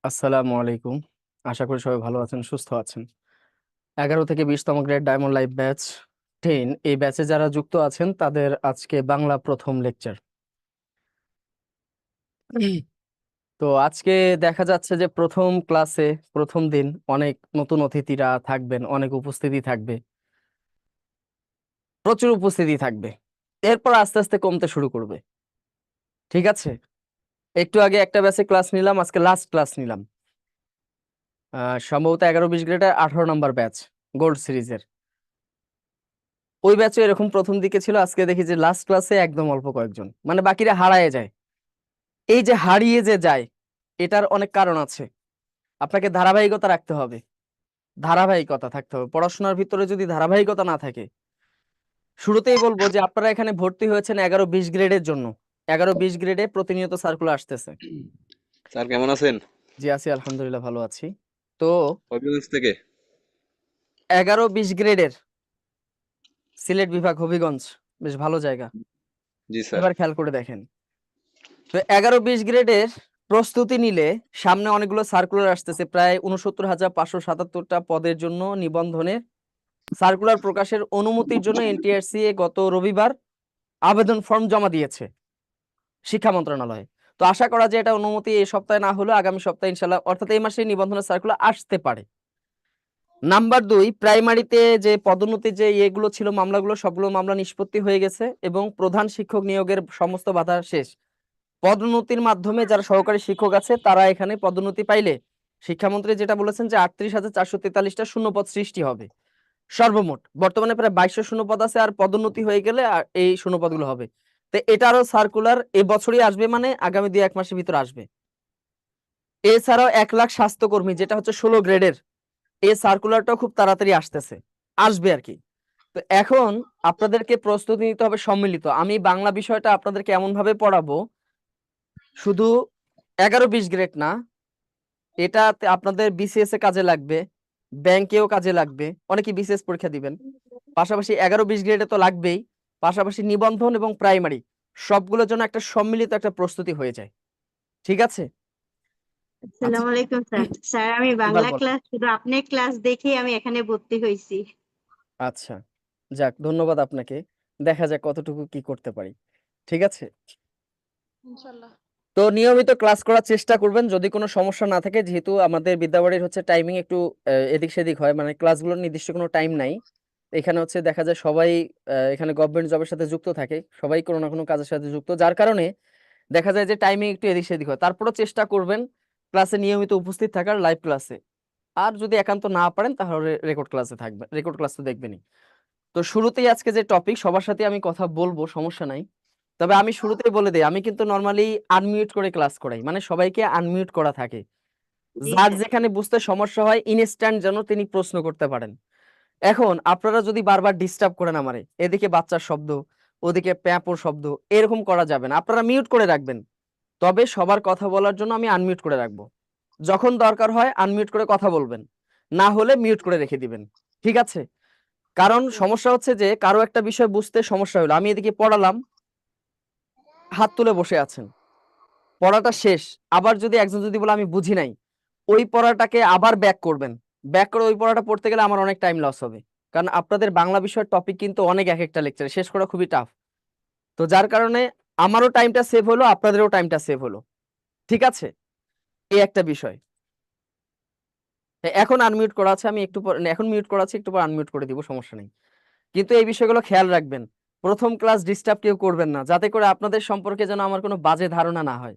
আসসালামু আলাইকুম। আশা করি সবাই ভালো আছেন, সুস্থ আছেন। 11 থেকে 20তম গ্রেড ডায়মন্ড লাইভ ব্যাচ 10 এই ব্যাচে যারা যুক্ত আছেন তাদের আজকে বাংলা প্রথম লেকচার। তো আজকে দেখা যাচ্ছে যে প্রথম ক্লাসে প্রথম দিন অনেক নতুন অতিথিরা থাকবেন, অনেক উপস্থিতি থাকবে, প্রচুর উপস্থিতি থাকবে। এরপর আস্তে আস্তে কমতে শুরু করবে। ঠিক আছে, একটু আগে একটা ব্যাচে ক্লাস নিলাম, আজকে লাস্ট ক্লাস নিলাম। সম্ভবত 11-20 গ্রেডের 18 নম্বর ব্যাচ গোল্ড সিরিজের। ওই ব্যাচে এরকম প্রথম দিকে ছিল, আজকে দেখি যে লাস্ট ক্লাসে একদম অল্প কয়েকজন, মানে বাকিরা হারায় যায়। এই যে হারিয়ে যে যায়, এটার অনেক কারণ আছে। আপনাকে ধারাবাহিকতা রাখতে হবে, ধারাবাহিকতা থাকতে হবে। পড়াশোনার ভিতরে যদি ধারাবাহিকতা না থাকে, শুরুতেই বলবো যে আপনারা এখানে ভর্তি হয়েছেন 11-20 গ্রেডের জন্য। 11-20 গ্রেডে প্রতিনিয়ত সার্কুলার আসতেছে। স্যার কেমন আছেন? জি আছি, আলহামদুলিল্লাহ ভালো আছি। তো হবিগঞ্জ থেকে। 11-20 গ্রেডের সিলেট বিভাগ হবিগঞ্জ, বেশ ভালো জায়গা। জি স্যার। এবার খেয়াল করে দেখেন, তো 11-20 গ্রেডের প্রস্তুতি নিলে সামনে অনেকগুলো সার্কুলার আসতেছে, প্রায় 69,577টা পদের জন্য নিবন্ধনের সার্কুলার প্রকাশের অনুমতির জন্য এনটিআরসি গত রবিবার আবেদন ফর্ম জমা দিয়েছে শিক্ষা মন্ত্রণালয়ে। তো আশা করা যায় এটা অনুমতি এই সপ্তাহে না হলেও আগামী সপ্তাহে ইনশাল্লাহ, অর্থাৎ এই মাসে নিবন্ধনের সার্কুলার আসতে পারে। নাম্বার 2, প্রাইমারিতে যে পদোন্নতি যে ইয়েগুলো ছিল, মামলাগুলো সবগুলো মামলা নিষ্পত্তি হয়ে গেছে এবং প্রধান শিক্ষক নিয়োগের সমস্ত বাধা শেষ। পদোন্নতির মাধ্যমে যারা সহকারী শিক্ষক আছে তারা এখানে পদোন্নতি পাইলে শিক্ষামন্ত্রী যেটা বলেছেন যে 38,443টা শূন্যপদ সৃষ্টি হবে সর্বমোট। বর্তমানে প্রায় 2200 শূন্যপদ আছে, আর পদোন্নতি হয়ে গেলে আর এই শূন্যপদগুলো হবে। তো এটারও সার্কুলার এবছরই আসবে, মানে আগামী 2-1 মাসের ভিতর আসবে। এছাড়াও 1 লাখ স্বাস্থ্যকর্মী, যেটা হচ্ছে 16 গ্রেডের, এই সার্কুলারটাও খুব তাড়াতাড়ি আসতেছে, আসবে আর কি। তো এখন আপনাদেরকে প্রস্তুতি নিতে হবে সম্মিলিত। আমি বাংলা বিষয়টা আপনাদেরকে এমন ভাবে পড়াবো, শুধু 11-20 গ্রেড না, এটাতে আপনাদের বিসিএস এ কাজে লাগবে, ব্যাংকেও কাজে লাগবে, অনেকে বিসিএস পরীক্ষা দিবেন। পাশাপাশি 11-20 গ্রেডে তো লাগবেই, পাশাপাশি নিবন্ধন এবং প্রাইমারি সবগুলোর জন্য একটা সম্মিলিত একটা প্রস্তুতি হয়ে যায়। ঠিক আছে? আচ্ছা, আসসালামু আলাইকুম স্যার। স্যার আমি এবার বাংলা বলেন। ক্লাস শুধু আপনার ক্লাস দেখেই আমি এখানে ভর্তি হয়েছি। আচ্ছা, যাক, ধন্যবাদ আপনাকে। দেখা যাক কতটুকু কি করতে পারি। ঠিক আছে, ইনশাআল্লাহ। তো নিয়মিত ক্লাস করার চেষ্টা করবেন, যদি কোনো সমস্যা না থাকে। যেহেতু আমাদের বিদ্যাবাড়ির হচ্ছে টাইমিং একটু এদিক সেদিক হয়, মানে ক্লাসগুলোর নির্দিষ্ট কোনো টাইম নাই। এখানে হচ্ছে দেখা যায় সবাই এখানে গভর্নমেন্ট জবের সাথে যুক্ত থাকে, সবাই কোনো না কোনো কাজের সাথে যুক্ত, যার কারণে দেখা যায় যে টাইমিং একটু এদিক সেদিক হয়। তারপরেও চেষ্টা করবেন ক্লাসে নিয়মিত উপস্থিত থাকার, লাইভ ক্লাসে। আর যদি একান্ত না পারেন তাহলে রেকর্ড ক্লাসে থাকবেন, রেকর্ড ক্লাস তো দেখবেনই। তো শুরুতেই আজকে যে টপিক, সবার সাথে আমি কথা বলবো, সমস্যা নাই। তবে আমি শুরুতেই বলে দেই, আমি কিন্তু নরমালি আনমিউট করে ক্লাস করাই, মানে সবাইকে আনমিউট করা থাকে। জি যার স্যার। যেখানে বুঝতে সমস্যা হয় ইনস্ট্যান্ট যেন তিনি প্রশ্ন করতে পারেন। এখন আপনারা যদি বারবার ডিস্টার্ব করেন আমারে, এদিকে বাচ্চার শব্দ, ওদিকে প্যাপোর শব্দ, এরকম করা যাবে না। আপনারা মিউট করে রাখবেন, তবে সবার কথা বলার জন্য আমি আনমিউট করে রাখবো। যখন দরকার হয় আনমিউট করে কথা বলবেন, না হলে মিউট করে রেখে দিবেন। ঠিক আছে? কারণ সমস্যা হচ্ছে যে কারো একটা বিষয় বুঝতে সমস্যা হলো, আমি এদিকে পড়ালাম, হাত তুলে বসে আছেন, পড়াটা শেষ, আবার যদি একজন যদি বলে আমি বুঝি নাই, ওই পড়াটাকে আবার ব্যাক করবেন, ব্যাক করে ওই পড়াটা পড়তে গেলে আমার অনেক টাইম লস হবে। কারণ আপনাদের বাংলা বিষয়ের টপিক কিন্তু অনেক, এক একটা লেকচারে শেষ করা খুবই টাফ। তো যার কারণে আমারও টাইমটা সেভ হলো, আপনাদেরও টাইমটা সেভ হলো। ঠিক আছে, এই একটা বিষয়। এখন আনমিউট করা আছে, আমি একটু পর, এখন মিউট করা আছে, একটু পর আনমিউট করে দিব, সমস্যা নেই। কিন্তু এই বিষয়গুলো খেয়াল রাখবেন, প্রথম ক্লাস ডিস্টার্ব কেউ করবেন না, যাতে করে আপনাদের সম্পর্কে যেন আমার কোনো বাজে ধারণা না হয়।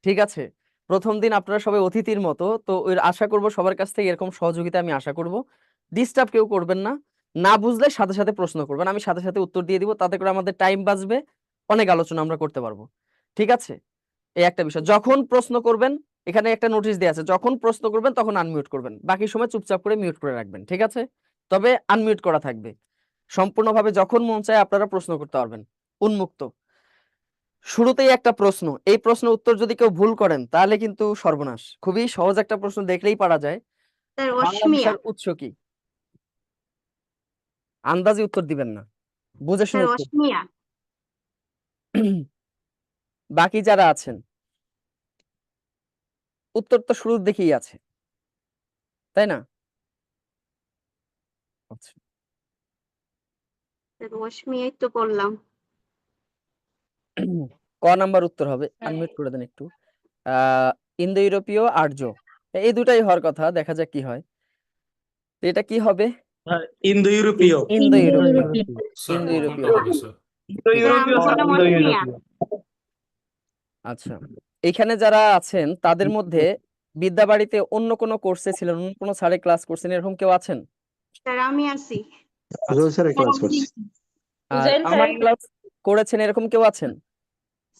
ঠিক আছে? প্রথম দিন আপনারা সবাই অতিথির মতো, তো ওই আশা করব সবার কাছ থেকে এরকম সহযোগিতা আমি আশা করব। ডিস্টার্ব কেউ করবেন না, না বুঝলে সাথে সাথে প্রশ্ন করবেন, আমি সাথে সাথে উত্তর দিয়ে দিব, তাতে করে আমাদের টাইম বাঁচবে, অনেক আলোচনা আমরা করতে পারবো। ঠিক আছে, এই একটা বিষয়। যখন প্রশ্ন করবেন, এখানে একটা নোটিশ দেওয়া আছে, যখন প্রশ্ন করবেন তখন আনমিউট করবেন, বাকি সময় চুপচাপ করে মিউট করে রাখবেন। ঠিক আছে? তবে আনমিউট করা থাকবে সম্পূর্ণভাবে, যখন মন চায় আপনারা প্রশ্ন করতে পারবেন, উন্মুক্ত। শুরুতেই একটা প্রশ্ন, এই প্রশ্নের উত্তর যদি কেউ ভুল করেন তাহলে কিন্তু সর্বনাশ। খুবই সহজ একটা প্রশ্ন, দেখলেই পারা যায়। স্যার বাংলা অসমিয়া। ভাষার উৎস কি? আন্দাজে উত্তর দিবেন না, বুঝে শুনে স্যার উত্তর। অসমিয়া। বাকি যারা আছেন, উত্তর তো শুরুর দিকেই আছে, তাই না? আচ্ছা, রশ্মি, এই তো বললাম। ক নাম্বার উত্তর হবে, আনমিউট করে দেন একটু। ইন্দো ইউরোপীয় আর্য, এই দুটাই হওয়ার কথা, দেখা যাক কি হয়। তো এটা কি হবে? ইন্দো ইউরোপীয় ইন্দো ইউরোপীয়, স্যার ইন্দো ভুল ইউরোপীয় হবে হবে। স্যার। ইন্দো ঠিক আছে, স্যার, আমি ইউরোপীয় স্যার বললাম ইন্দো অস্ট্রিয়া। ইউরোপীয় আচ্ছা। এখানে যারা আছেন তাদের মধ্যে বিদ্যাবাড়িতে অন্য কোনো কোর্সে ছিলেন, অন্য কোনো স্যারে ক্লাস করছেন, এরকম কেউ আছেন? স্যার, আমি আছি। জোর স্যারের ক্লাস করছি আর আমার ক্লাস করেছেন এরকম কেউ আছেন?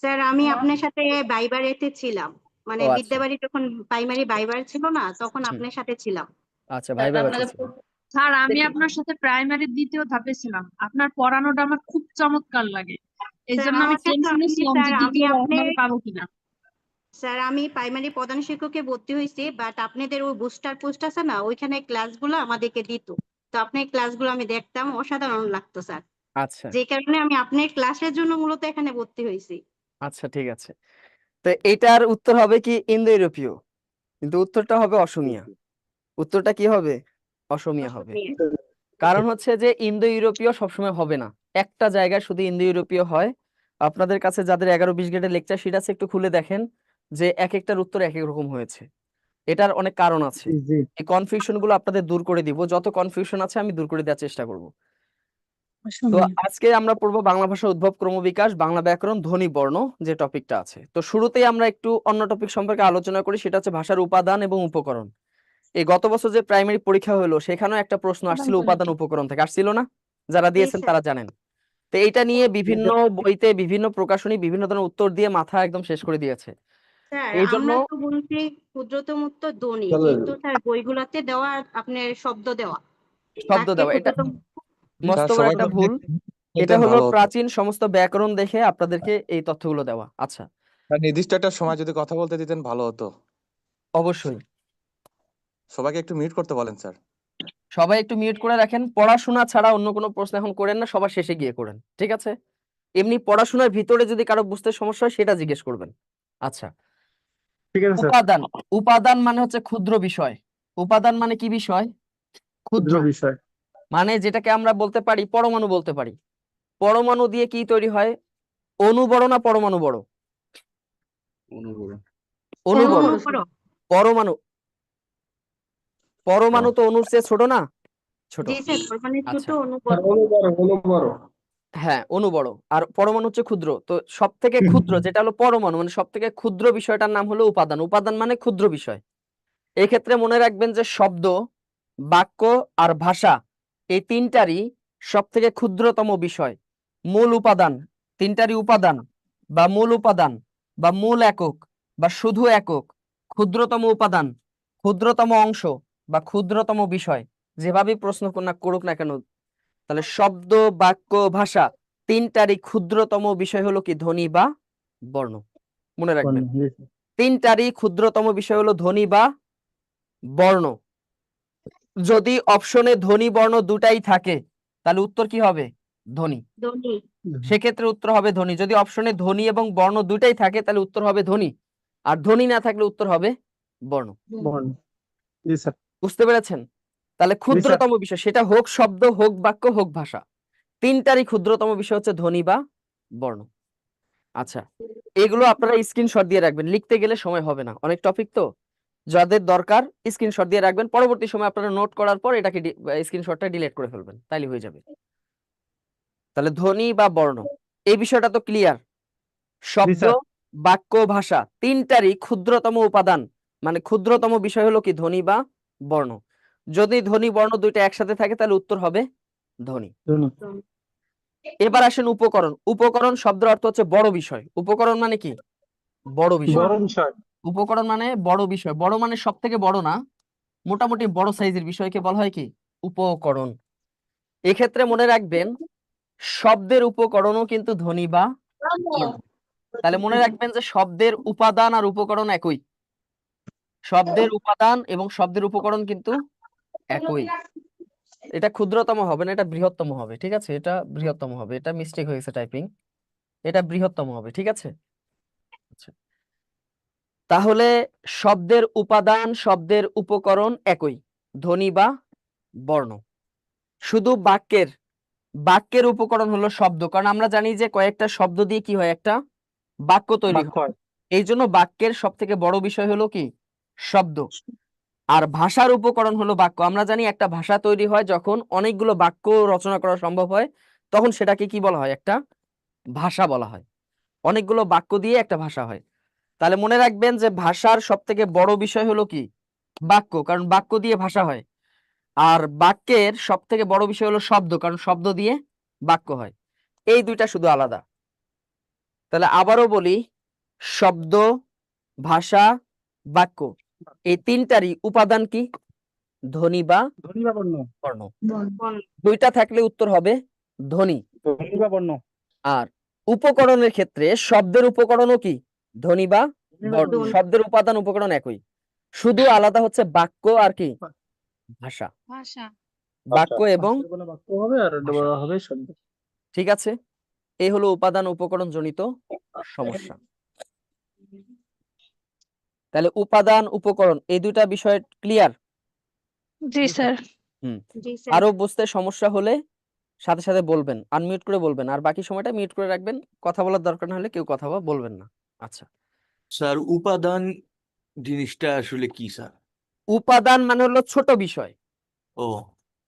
স্যার, আমি আপনার সাথে বাইবার এতে ছিলাম, মানে ও আচ্ছা, বিদ্যাবাড়ি যখন প্রাইমারি বাইবার ছিল না, তখন হুম, আপনার সাথে ছিলাম। আচ্ছা, ভাইবা ব্যাচে ছিলেন। স্যার, আমি আপনার সাথে প্রাইমারির দ্বিতীয় ধাপে ছিলাম। আপনার পড়ানোটা আমার খুব চমৎকার লাগে, এই স্যার, জন্য আমি আমার কাছে টেনশনে ছিলাম যে স্যার, আমি দ্বিতীয় আপনার আপনাকে পাবো কিনা। স্যার, আমি প্রাইমারি প্রধান শিক্ষকে ভর্তি হয়েছি, বাট আপনাদের ওই বুস্টার পোস্ট আছে না, ওইখানে ক্লাসগুলো আমাদেরকে দিত। তো আপনার ক্লাসগুলো আমি দেখতাম, অসাধারণ লাগতো স্যার। আচ্ছা, যে কারণে আমি আপনার ক্লাসের জন্য মূলত এখানে ভর্তি হয়েছি। আচ্ছা, ঠিক আছে। তো এটার উত্তর হবে কি ইন্দো ইউরোপীয়, কিন্তু উত্তরটা হবে অসমীয়া। উত্তরটা কি হবে? অসমীয়া হবে। কারণ হচ্ছে যে ইন্দো ইউরোপীয় সবসময় হবে না, একটা জায়গায় শুধু ইন্দো ইউরোপীয় হয়। আপনাদের কাছে যাদের 11-20 গ্রেডের লেকচার শিট আছে একটু খুলে দেখেন যে এক একটার উত্তর এক এক রকম হয়েছে। এটার অনেক কারণ আছে, এই কনফিউশন গুলো আপনাদের দূর করে দিব, যত কনফিউশন আছে আমি দূর করে দেওয়ার চেষ্টা করব। তো আজকে আমরা পড়বো বাংলা ভাষা উদ্ভব ক্রমবিকাশ, বাংলা ব্যাকরণ, ধ্বনি বর্ণ, যে টপিকটা আছে। তো শুরুতেই আমরা একটু অন্য টপিক সম্পর্কে আলোচনা করি, সেটা হচ্ছে ভাষার উপাদান এবং উপকরণ। এই গত বছর যে প্রাইমারি পরীক্ষা হলো সেখানেও একটা প্রশ্ন আসছিল উপাদান উপকরণ থেকে, আসছিল না? যারা জি দিয়েছেন স্যার। তারা জানেন। তো এইটা নিয়ে বিভিন্ন বইতে বিভিন্ন প্রকাশনী বিভিন্ন ধরনের উত্তর দিয়ে মাথা একদম শেষ করে দিয়েছে। স্যার, এই জন্য আমরা তো বলছি ক্ষুদ্রতম উত্তর ধ্বনি, কিন্তু স্যার বইগুলাতে দেওয়া আপনার শব্দ দেওয়া, শব্দ বাক্যে দেওয়া এটা ক্ষুদ্রতম। মস্ত বড় একটা ভুল। এটা হলো প্রাচীন সমস্ত ব্যাকরণ দেখে আপনাদেরকে এই তথ্যগুলো দেওয়া। আচ্ছা, নির্দিষ্ট একটা সময় যদি কথা বলতে দিতেন ভালো হতো। অবশ্যই সবাইকে একটু মিউট করতে বলেন স্যার। সবাই একটু মিউট করে রাখেন। পড়াশোনা ছাড়া অন্য কোনো প্রশ্ন এখন করেন না, সবার শেষে গিয়ে করেন, ঠিক আছে? এমনি পড়াশোনার ভিতরে যদি কারো বুঝতে সমস্যা হয় সেটা জিজ্ঞেস করবেন। আচ্ছা, ঠিক আছে স্যার উপাদান। উপাদান মানে হচ্ছে ক্ষুদ্র বিষয়। উপাদান মানে কি বিষয়? ক্ষুদ্র। ক্ষুদ্র বিষয় মানে যেটাকে আমরা বলতে পারি পরমাণু বলতে পারি। পরমাণু দিয়ে কি তৈরি হয়? অণু বড় না পরমাণু বড়? অনুবরণ। অণু বড়। অনুপর। পরমাণু, পরমাণু তো অণুর চেয়ে ছোট না? ছোট। জি স্যার, মানে ছোট আচ্ছা, অনুপর। হ্যাঁ, অণু বড় আর পরমাণু হচ্ছে ক্ষুদ্র। তো সব থেকে ক্ষুদ্র যেটা হলো পরমাণু, মানে সব থেকে ক্ষুদ্র বিষয়টার নাম হলো উপাদান। উপাদান মানে ক্ষুদ্র বিষয়। এই ক্ষেত্রে মনে রাখবেন যে শব্দ, বাক্য আর ভাষা, এই তিনটারই সব থেকে ক্ষুদ্রতম বিষয়। মূল উপাদান, তিনটারই উপাদান বা মূল উপাদান বা মূল একক বা শুধু একক, ক্ষুদ্রতম উপাদান, ক্ষুদ্রতম অংশ বা ক্ষুদ্রতম বিষয়, যেভাবেই প্রশ্ন করুক না কেন, তাহলে শব্দ, বাক্য, ভাষা তিনটারই ক্ষুদ্রতম বিষয় হলো কি? ধ্বনি বা বর্ণ। মনে রাখবেন, তিনটারই ক্ষুদ্রতম বিষয় হলো ধ্বনি বা বর্ণ। যদি অপশনে ধ্বনি বর্ণ দুটাই থাকে তাহলে উত্তর কি হবে? ধ্বনি। ধ্বনি। সেক্ষেত্রে উত্তর হবে ধ্বনি। যদি অপশনে ধ্বনি এবং বর্ণ দুটাই থাকে তাহলে উত্তর হবে ধ্বনি, আর ধ্বনি না থাকলে উত্তর হবে বর্ণ। জি স্যার বুঝতে পেরেছেন? তাহলে ক্ষুদ্রতম বিষয়, সেটা হোক শব্দ, হোক বাক্য, হোক ভাষা, তিনটারই ক্ষুদ্রতম বিষয় হচ্ছে ধ্বনি বা বর্ণ। আচ্ছা, এগুলো আপনারা স্ক্রিনশট দিয়ে রাখবেন, লিখতে গেলে সময় হবে না, অনেক টপিক তো। যাদের দরকার স্ক্রিনশট দিয়ে রাখবেন, পরবর্তী সময় আপনারা নোট করার পর এটাকে স্ক্রিনশটটা ডিলিট করে ফেলবেন, তাইলে হয়ে যাবে। তাহলে ধ্বনি বা বর্ণ, এই বিষয়টা তো ক্লিয়ার। শব্দ, স্যার বাক্য, ভাষা তিনটারই ক্ষুদ্রতম উপাদান মানে ক্ষুদ্রতম বিষয় হলো কি? ধ্বনি বা বর্ণ। যদি ধ্বনি বর্ণ দুইটা একসাথে থাকে তাহলে উত্তর হবে ধ্বনি। এবার আসেন উপকরণ। উপকরণ শব্দের অর্থ হচ্ছে বড় বিষয়। উপকরণ মানে কি? বড় বিষয়। বড় বিষয় উপকরণ মানে বড় বিষয়। বড় মানে সব থেকে বড় না, মোটামুটি বড় সাইজের বিষয়কে বলা হয় কি? উপকরণ। এক্ষেত্রে মনে রাখবেন শব্দের উপকরণও কিন্তু ধ্বনি বা বর্ণ। তাহলে মনে রাখবেন যে শব্দের উপাদান আর উপকরণ একই। শব্দের উপাদান এবং শব্দের উপকরণ কিন্তু একই। এটা ক্ষুদ্রতম হবে না, এটা বৃহত্তম হবে, ঠিক আছে? এটা বৃহত্তম হবে, এটা মিস্টেক হয়েছে টাইপিং, এটা বৃহত্তম হবে, ঠিক আছে? আচ্ছা, তাহলে শব্দের উপাদান, শব্দের উপকরণ একই, ধ্বনি বা বর্ণ। শুধু বাক্যের উপকরণ হলো শব্দ, কারণ আমরা জানি যে কয়েকটা শব্দ দিয়ে কি হয়, একটা বাক্য তৈরি বাক্য হয়। হয়। এই জন্য বাক্যের সব থেকে বড় বিষয় হলো কি, শব্দ। আর ভাষার উপকরণ হলো বাক্য। আমরা জানি একটা ভাষা তৈরি হয় যখন অনেকগুলো বাক্য রচনা করা সম্ভব হয়, তখন সেটাকে কি বলা হয়, একটা ভাষা বলা হয়। অনেকগুলো বাক্য দিয়ে একটা ভাষা হয়। তাহলে মনে রাখবেন যে ভাষার সব থেকে বড় বিষয় হলো কি, বাক্য, কারণ বাক্য দিয়ে ভাষা হয়। আর বাক্যের সব থেকে বড় বিষয় হলো শব্দ, কারণ শব্দ দিয়ে বাক্য হয়। এই দুইটা শুধু আলাদা। তাহলে আবারও বলি, শব্দ, ভাষা, বাক্য, এই তিনটারই উপাদান কি, ধ্বনি বা ধ্বনি বা বর্ণ। বর্ণ। বর্ণ। দুইটা থাকলে উত্তর হবে ধ্বনি। ধ্বনি বা বর্ণ। আর উপকরণের ক্ষেত্রে শব্দের উপকরণও কি, ধ্বনি বা বর্ণ। বর্ণ। শব্দের উপাদান উপকরণ একই, শুধু আলাদা হচ্ছে বাক্য আর কি, ভাষা। ভাষা। বাক্য এবং ভাষার কোনো বাক্য হবে আর ভাষা। হবে শব্দ। ঠিক আছে, এই হলো উপাদান উপকরণ জনিত সমস্যা। তাহলে উপাদান উপকরণ এই দুইটা বিষয় ক্লিয়ার? জি স্যার। জি স্যার। আরো বুঝতে সমস্যা হলে সাথে সাথে বলবেন, আনমিউট করে বলবেন, আর বাকি সময়টা মিউট করে রাখবেন। কথা বলার দরকার না হলে কেউ কথা বলবেন না। আচ্ছা, স্যার উপাদান জিনিসটা আসলে কি স্যার? উপাদান মানে হলো ছোট বিষয়। ও,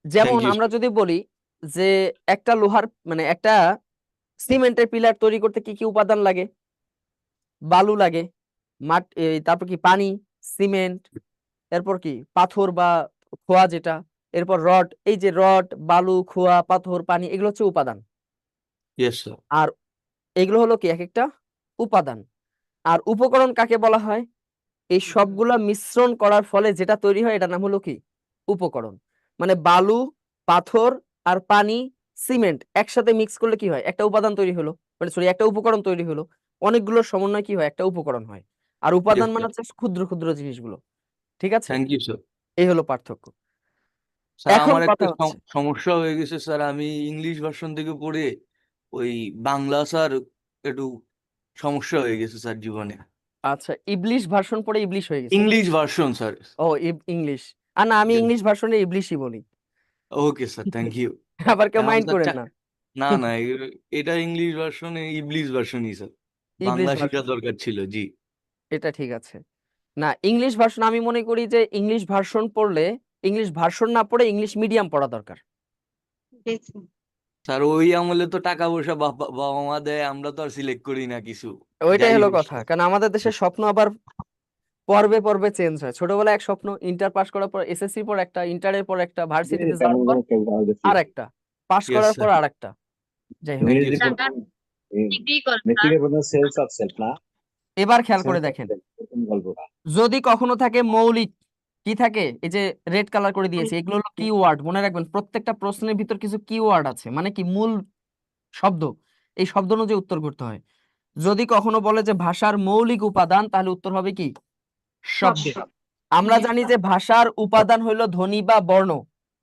যেমন থ্যাংক ইউ। আমরা যদি বলি যে একটা লোহার মানে একটা সিমেন্টের পিলার তৈরি করতে কি কি উপাদান লাগে, বালু লাগে, তারপর কি পানি, সিমেন্ট, এরপর কি পাথর বা খোয়া যেটা, এরপর রড। এই যে রড, বালু, খোয়া, পাথর, পানি, এগুলো হচ্ছে উপাদান। Yes sir. আর এগুলো হলো কি এক একটা উপাদান। আর উপকরণ কাকে বলা হয়, এই সবগুলা মিশ্রণ করার ফলে যেটা তৈরি হয় এটার নাম হলো কি, উপকরণ। মানে বালু, পাথর আর পানি, সিমেন্ট একসাথে মিক্স করলে কি হয়, একটা উপাদান তৈরি হলো, মানে সরি একটা উপকরণ তৈরি হলো। অনেকগুলোর সমন্বয় কি হয়, একটা উপকরণ হয়। আর উপাদান Yes, মানে sir. হচ্ছে ক্ষুদ্র ক্ষুদ্র জিনিসগুলো। ঠিক আছে, থ্যাংক ইউ স্যার। এই হলো পার্থক্য। স্যার এখন আমার কথা একটা হচ্ছে, সমস্যা হয়ে গেছে স্যার, আমি ইংলিশ ভার্সন থেকে পড়ে ওই বাংলা স্যার একটু সমস্যা হয়ে গেছে স্যার জীবনে। আচ্ছা, ইবলিশ ভার্সন পড়ে ইবলিশ হয়ে গেছে? English version sir. ও ইংলিশ, আর না, আমি ইংলিশ ভার্সনে ইবলিশই বলি। Okay sir, thank you. আবার কেউ এখন মাইন্ড স্যার করেন না। না না এটা ইংলিশ ভার্সনে ইবলিশ ভার্সনই স্যার। ইবলিশ বাংলা শেখা ভার্সন, দরকার ছিল, জি। এটা ঠিক আছে। না, ইংলিশ ভার্সন আমি মনে করি যে ইংলিশ ভার্সন পড়লে, ইংলিশ ভার্সন না পড়ে ইংলিশ মিডিয়াম পড়া দরকার। জি স্যার। স্যার ওই আমলে তো টাকা পয়সা বাবা মা দেয়, আমরা তো আর সিলেক্ট করি না কিছু। ওইটাই যাই হলো হোক কথা, কারণ আমাদের দেশের স্বপ্ন আবার পর্বে পর্বে চেঞ্জ হয়। ছোটবেলায় এক স্বপ্ন, ইন্টার পাস করার পর এসএসসি পর একটা, ইন্টারের পর একটা, ভার্সিটিতে যাওয়ার পর আর একটা, পাস ইয়েস করার পর স্যার, আর একটা। যাই হোক, থ্যাংক ইউ স্যার। ডিগ্রি করেন স্যার। এবার খেয়াল করে দেখেন, যদি কখনো থাকে মৌলিক, কি থাকে, এই যে রেড কালার করে দিয়েছে, এগুলো হলো কিওয়ার্ড। মনে রাখবেন প্রত্যেকটা প্রশ্নের ভিতর কিছু কিওয়ার্ড আছে, মানে কি মূল শব্দ। এই শব্দ অনুযায়ী উত্তর করতে হয়। যদি কখনো বলে যে ভাষার মৌলিক উপাদান, তাহলে উত্তর হবে কি, শব্দ। আমরা জানি যে ভাষার উপাদান হইলো ধ্বনি বা বর্ণ।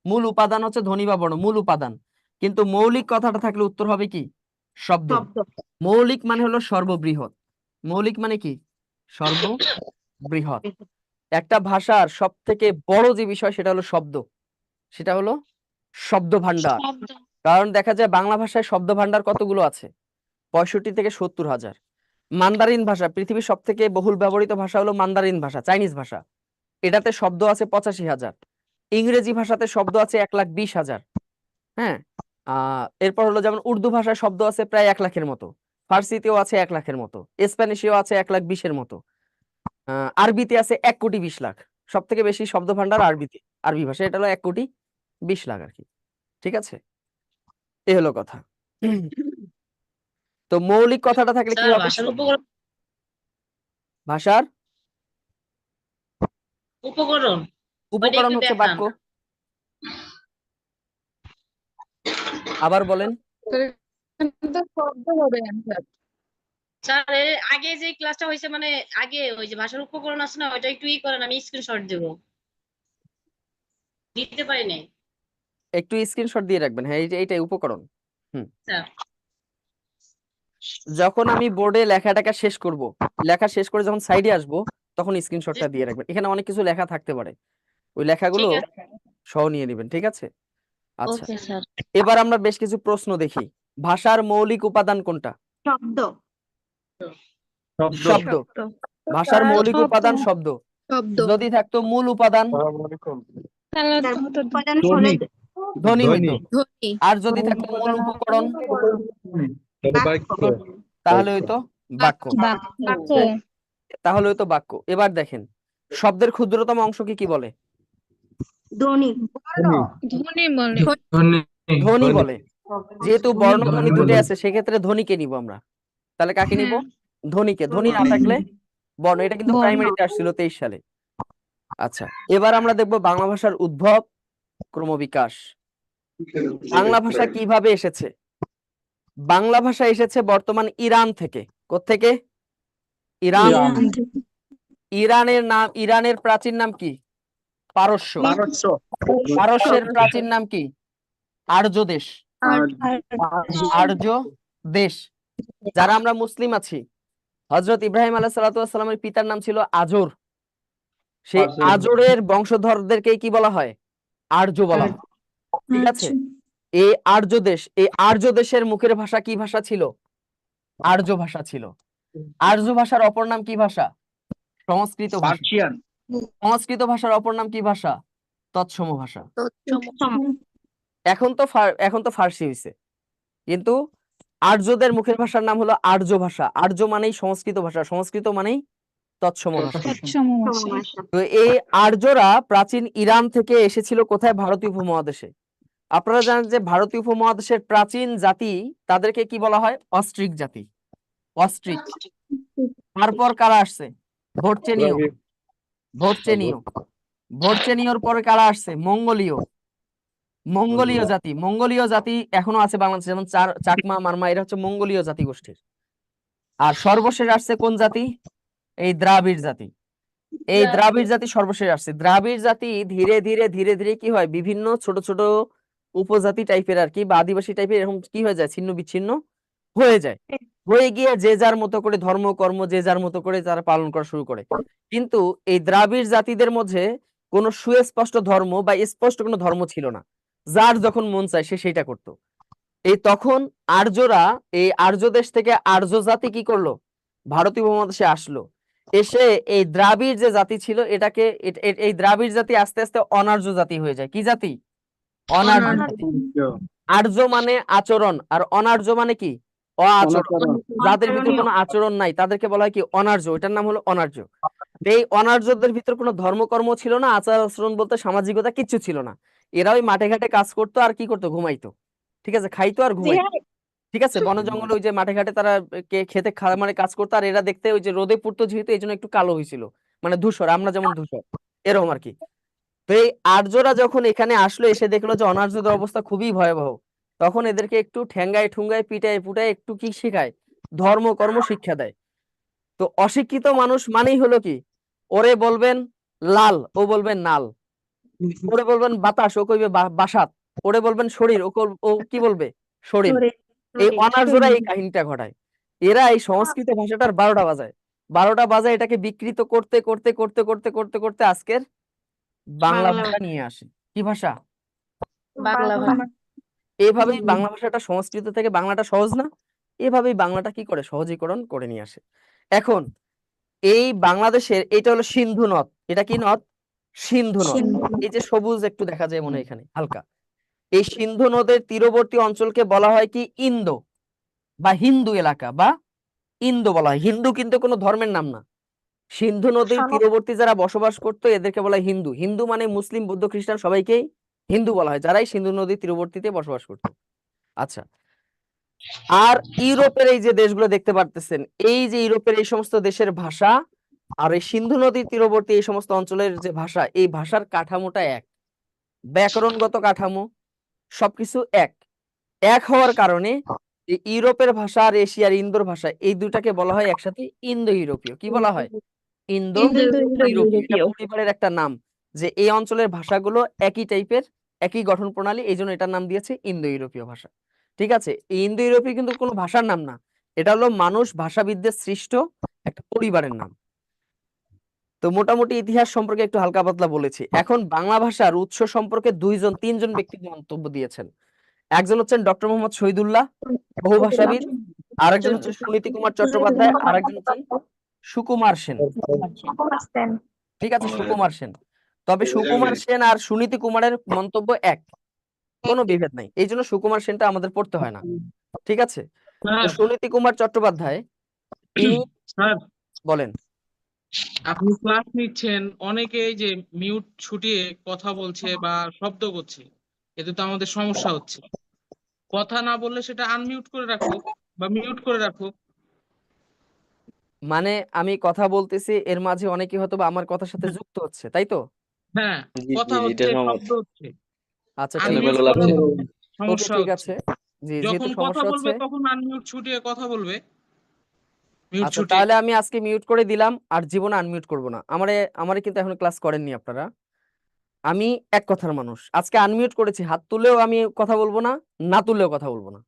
মূল উপাদান হচ্ছে ধ্বনি বা বর্ণ, মূল উপাদান। কিন্তু মৌলিক কথাটা থাকলে উত্তর হবে কি, শব্দ। শব্দ। মৌলিক মানে হলো সর্ববৃহৎ। মৌলিক মানে কি, সর্ববৃহৎ। একটা ভাষার সব থেকে বড় যে বিষয় সেটা হলো শব্দ, সেটা হলো শব্দ ভান্ডার। কারণ দেখা যায় বাংলা ভাষায় শব্দ ভান্ডার কতগুলো আছে, 65 থেকে 70,000। মান্দারিন ভাষা, পৃথিবীর সব থেকে বহুল ব্যবহৃত ভাষা হলো মান্দারিন ভাষা, চাইনিজ ভাষা, এটাতে শব্দ আছে 85,000। ইংরেজি ভাষাতে শব্দ আছে 1,20,000। হ্যাঁ, এরপর হলো যেমন উর্দু ভাষায় শব্দ আছে প্রায় 1 লাখের মতো, ফার্সিতেও আছে 1 লাখের মতো, স্প্যানিশেও আছে 1,20,000 মতো, আরবিতে আছে 1,20,00,000। সব থেকে বেশি শব্দ ভান্ডার আরবিতে, আরবি ভাষা, এটা হলো 1,20,00,000 আর কি। ঠিক আছে, এই হলো কথা। তো মৌলিক কথাটা থাকলে কি হবে, ভাষার উপকরণ উপকরণ হচ্ছে বাক্য। আবার বলেন। স্যার এর আগে যে ক্লাসটা হয়েছে, মানে আগে ওই যে ভাষার উপকরণ আছে না, ওইটা একটু করেন, আমি স্ক্রিনশট দেব, দিতে পারি নাই একটু স্ক্রিনশট দিয়ে রাখবেন। হ্যাঁ, এইটাই উপকরণ। স্যার। যখন আমি বোর্ডে লেখাটাকে শেষ করব, লেখা শেষ করে যখন সাইডে আসব, তখন স্ক্রিনশটটা দিয়ে রাখবেন। এখানে অনেক কিছু লেখা থাকতে পারে, ওই লেখাগুলো ঠিক আছে সহ নিয়ে নেবেন, ঠিক আছে? আচ্ছা, ওকে স্যার এবার আমরা বেশ কিছু প্রশ্ন দেখি। ভাষার মৌলিক উপাদান কোনটা? শব্দ। শব্দ। ভাষার মৌলিক উপাদান শব্দ। যদি থাকতো মূল উপাদান, স্যার উপাদান ধ্বনি। হলে ধ্বনি ধ্বনি। হইতো। আর যদি থাকতো মূল উপকরণ, বাক্য। তাহলে হইতো বাক্য। তাহলে হইতো বাক্য। এবার দেখেন, শব্দের ক্ষুদ্রতম অংশকে কি বলে? ধ্বনি। ধ্বনি বলে। যেহেতু বর্ণধ্বনি দুটো আছে, সেক্ষেত্রে ধ্বনিকে নিব আমরা। তাহলে কাকে নিব? ধ্বনিকে। ধ্বনি না থাকলে বর্ণ। এটা কিন্তু প্রাইমারিতে আসছিল 23 সালে। আচ্ছা, এবার আমরা দেখব বাংলা ভাষার উদ্ভব, ক্রমবিকাশ। বাংলা ভাষা কিভাবে এসেছে? বাংলা ভাষা এসেছে বর্তমান ইরান থেকে। কোত্থেকে? ইরান। ইরানের নাম, ইরানের প্রাচীন নাম কি? পারস্য। পারস্যের প্রাচীন নাম কি? আর্য দেশ। আর্য দেশ। যারা আমরা মুসলিম আছি, হযরত ইব্রাহিম আলাইহিস সালাতু ওয়াস সালামের পিতার নাম ছিল আজর। সেই আজরের বংশধরদেরকে কি বলা হয়? আর্য বলা হয়, ঠিক আছে? এই আর্য দেশ, এই আর্য দেশের মুখের ভাষা কি ভাষা ছিল? আর্য ভাষা ছিল। আর্য ভাষার অপর নাম কি ভাষা? সংস্কৃত ভাষা। পার্সিয়ান। সংস্কৃত ভাষার অপর নাম কি ভাষা? তৎসম ভাষা। তৎসম। এখন তো ফার্সি হয়েছে, কিন্তু আর্যদের মুখের ভাষার নাম হলো আর্য ভাষা। আর্য মানেই সংস্কৃত ভাষা, সংস্কৃত মানেই তৎসম ভাষা। ভাষা। তো এই আর্যরা প্রাচীন ইরান থেকে এসেছিল কোথায়? ভারতীয় উপমহাদেশে। আপনারা জানেন যে ভারতীয় উপমহাদেশের প্রাচীন জাতি, তাদেরকে কি বলা হয়? অস্ট্রিক জাতি। অস্ট্রিক। তারপর কারা আসছে? ভোটচেনীয়। ভোটচেনীয়। ভোটচেনীয়র পরে কারা আসছে? মঙ্গোলীয়। মঙ্গোলীয় জাতি। মঙ্গোলীয় জাতি এখনো আছে বাংলাদেশে, যেমন চাকমা, মারমা, এরা হচ্ছে মঙ্গোলীয় জাতিগোষ্ঠীর। আর সর্বশেষ আসছে কোন জাতি? এই দ্রাবিড় জাতি। এই দ্রাবিড় জাতি সর্বশেষ আসছে। দ্রাবিড় জাতি ধীরে ধীরে ধীরে ধীরে কি হয়? বিভিন্ন ছোট ছোট উপজাতি টাইপের আর কি, বা আদিবাসী টাইপের, এরকম কি হয়ে যায়? ছিন্ন বিচ্ছিন্ন হয়ে যায়। হয়ে গিয়ে যে যার মতো করে ধর্ম কর্ম যে যার মতো করে তারা পালন করা শুরু করে। কিন্তু এই দ্রাবিড় জাতিদের মধ্যে কোনো সুস্পষ্ট ধর্ম বা স্পষ্ট কোনো ধর্ম ছিল না। যার যখন মন চায় সে সেটা করতো। এই তখন আর্যরা, এই আর্য দেশ থেকে আর্য জাতি কি করলো? ভারতীয় উপমহাদেশে আসলো। এসে এই দ্রাবিড় যে জাতি ছিল, এটাকে এই দ্রাবিড় জাতি আস্তে আস্তে অনার্য জাতি হয়ে যায়। কি জাতি? অনার্য জাতি। আর্য মানে আচরণ, আর অনার্য মানে কি? অআচরণ। যাদের ভিতরে কোনো আচরণ নাই তাদেরকে বলা হয় কি? অনার্য। এটার নাম হলো অনার্য। এই অনার্যদের ভিতর কোনো ধর্মকর্ম ছিল না, আচার আচরণ বলতে সামাজিকতা কিচ্ছু ছিল না। এরা ওই মাঠে ঘাটে কাজ করতো আর কি করতো? ঘুমাইতো, ঠিক আছে? খাইতো আর ঘুমাইতো, ঠিক আছে? বন জঙ্গলে ওই যে মাঠে ঘাটে তারা খেতে মানে কাজ করতো। আর এরা দেখতে ওই যে রোদে পুড়তো, যেহেতু এই জন্য একটু কালো হয়েছিল, মানে ধূসর, আমরা যেমন ধূসর, এরকম আর কি। তো এই আর্যরা যখন এখানে আসলো, এসে দেখলো যে অনার্যদের অবস্থা খুবই ভয়াবহ, তখন এদেরকে একটু ঠ্যাঙ্গায় ঠুঙ্গায় পিটায় পুটায় একটু কি শেখায়? ধর্ম কর্ম শিক্ষা দেয়। তো অশিক্ষিত মানুষ মানেই হলো কি? ওরে বলবেন লাল, ও বলবেন নাল। ওরে বলবেন বাতাস, ও কইবে বাসাত। ওরে বলবেন শরীর, ও কি বলবে? শরীর। এই অনার্যরা এই কাহিনীটা ঘটায়। এরা এই সংস্কৃত ভাষাটার 12টা বাজায়। 12টা বাজায় এটাকে বিকৃত করতে করতে করতে করতে করতে করতে আজকের বাংলা বাংলা ভাষা নিয়ে আসে। কি ভাষা? বাংলা ভাষা এইভাবেই বাংলা ভাষাটা, সংস্কৃত থেকে বাংলাটা সহজ না, এভাবেই বাংলাটা কি করে? সহজীকরণ করে নিয়ে আসে। এখন এই বাংলাদেশের এটা হলো সিন্ধু নদ। এটা কি নদ? সিন্ধু নদ। এই যে সবুজ একটু দেখা যায় মনে হয় এখানে হালকা, এই সিন্ধু নদের তীরবর্তী অঞ্চলকে বলা হয় কি? ইন্দো বা হিন্দু এলাকা বা ইন্দো বলা হয়। হিন্দু কিন্তু কোনো ধর্মের নাম না। সিন্ধু নদীর তীরবর্তী যারা বসবাস করতো এদেরকে বলা হয় হিন্দু। হিন্দু মানে মুসলিম, বৌদ্ধ, খ্রিস্টান সবাইকেই হিন্দু বলা হয়, যারাই সিন্ধু নদীর তীরবর্তীতে বসবাস করতো। আচ্ছা, আর ইউরোপের এই যে দেশগুলো দেখতে পারতেছেন, এই যে ইউরোপের এই সমস্ত দেশের ভাষা আর এই সিন্ধু নদীর তীরবর্তী এই সমস্ত অঞ্চলের যে ভাষা, এই ভাষার কাঠামোটা এক, ব্যাকরণগত কাঠামো সবকিছু এক। এক হওয়ার কারণে এই ইউরোপের ভাষা আর এশিয়ার ইন্দোর ভাষা, এই দুটাকে বলা হয় একসাথে ইন্দো ইউরোপীয়। কি বলা হয়? ইন্দো ইউরোপীয়। এটা পরিবারের একটা নাম, যে এই অঞ্চলের ভাষাগুলো একই টাইপের, একই গঠন প্রণালী, এই জন্য এটার নাম দিয়েছে ইন্দো ইউরোপীয় ভাষা। ঠিক আছে? এই ইন্দো ইউরোপীয় কিন্তু কোনো ভাষার নাম না, এটা হলো মানুষ ভাষাবিদদের সৃষ্ট একটা পরিবারের নাম। তো মোটামুটি ইতিহাস সম্পর্কে একটু হালকা পাতলা বলেছি। এখন বাংলা ভাষার উৎস সম্পর্কে তিনজন ব্যক্তি মন্তব্য দিয়েছেন। একজন হচ্ছেন ডক্টর মোহাম্মদ শহীদুল্লাহ, বহুভাষাবিদ, আরেকজন হচ্ছেন সুনীতি কুমার চট্টোপাধ্যায়, আরেকজন হচ্ছেন সুকুমার সেন। ঠিক আছে, সুকুমার সেন। তবে সুকুমার সেন আর সুনীতি কুমারের মন্তব্য এক, কোনো বিভেদ নাই, এই জন্য সুকুমার সেনটা আমাদের পড়তে হয় না। ঠিক আছে, তো স্যার সুনীতি কুমার চট্টোপাধ্যায় তিনি স্যার বলেন। আপনি ক্লাস নিচ্ছেন, অনেকেই যে মিউট ছুটিয়ে কথা বলছে বা শব্দ করছে, এতে তো আমাদের সমস্যা হচ্ছে। কথা না বললে সেটা আনমিউট করে রাখুক বা মিউট করে রাখুক। মানে আমি কথা বলতেছি, এর মাঝে অনেকে হয়তো বা আমার কথার সাথে যুক্ত হচ্ছে, তাই তো? হ্যাঁ, জি কথা জি এটা হচ্ছে, সহমত। শব্দ হচ্ছে, আচ্ছা ঠিক আনমিউট আছে, এলোমেলো করলে লাগছে। ওকে সমস্যা ঠিক হচ্ছে। আছে। জি, যেহেতু যখন কথা সমস্যা বলবে হচ্ছে, তখন আনমিউট ছুটিয়ে কথা বলবে, মিউট আচ্ছা ছুটিয়ে। তাহলে আমি আজকে মিউট করে দিলাম, আর জীবনে আনমিউট করব না। আমারে কিন্তু এখন ক্লাস করেননি আপনারা। আমি এক কথার মানুষ, আজকে আনমিউট করেছি, হাত তুলেও আমি কথা বলবো না, না তুললেও কথা বলবো না।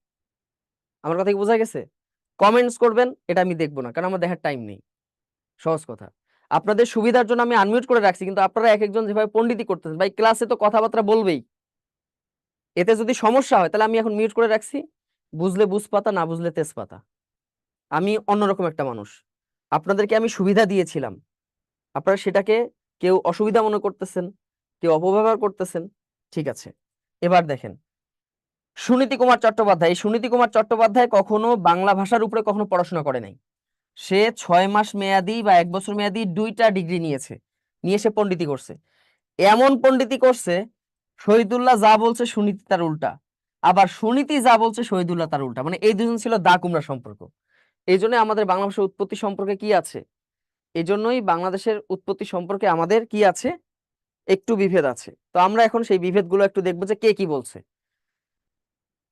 আমার কথা কি বোঝা গেছে? কমেন্টস করবেন, এটা আমি দেখবো না, কারণ আমার দেখার টাইম নেই। সহজ কথা। আপনাদের সুবিধার জন্য আমি আনমিউট করে রাখছি, কিন্তু আপনারা এক একজন যেভাবে পণ্ডিতি করতেছেন, ভাই ক্লাসে তো কথাবার্তা বলবেই, এতে যদি সমস্যা হয় তাহলে আমি এখন মিউট করে রাখছি। বুঝলে বুঝপাতা, না বুঝলে তেজপাতা। আমি অন্যরকম একটা মানুষ, আপনাদেরকে আমি সুবিধা দিয়েছিলাম, আপনারা সেটাকে কেউ অসুবিধা মনে করতেছেন, কেউ অপব্যবহার করতেছেন। ঠিক আছে, এবার দেখেন সুনীতি কুমার চট্টোপাধ্যায়। এই সুনীতি কুমার চট্টোপাধ্যায় কখনো বাংলা ভাষার উপরে কখনো পড়াশোনা করে নাই। সে 6 মাস মেয়াদি বা 1 বছর মেয়াদি 2টা ডিগ্রি নিয়েছে, নিয়ে সে পণ্ডিতি করছে। এমন পণ্ডিতি করছে, শহীদুল্লাহ যা বলছে সুনীতি তার উল্টা, আবার সুনীতি যা বলছে শহীদুল্লাহ তার উল্টা। মানে এই দুজন ছিল দা কুমড়া সম্পর্ক। এই জন্য আমাদের বাংলা ভাষার উৎপত্তি সম্পর্কে কি আছে, এই জন্যই বাংলাদেশের উৎপত্তি সম্পর্কে আমাদের কি আছে, একটু বিভেদ আছে। তো আমরা এখন সেই বিভেদগুলো একটু দেখবো যে কে কি বলছে।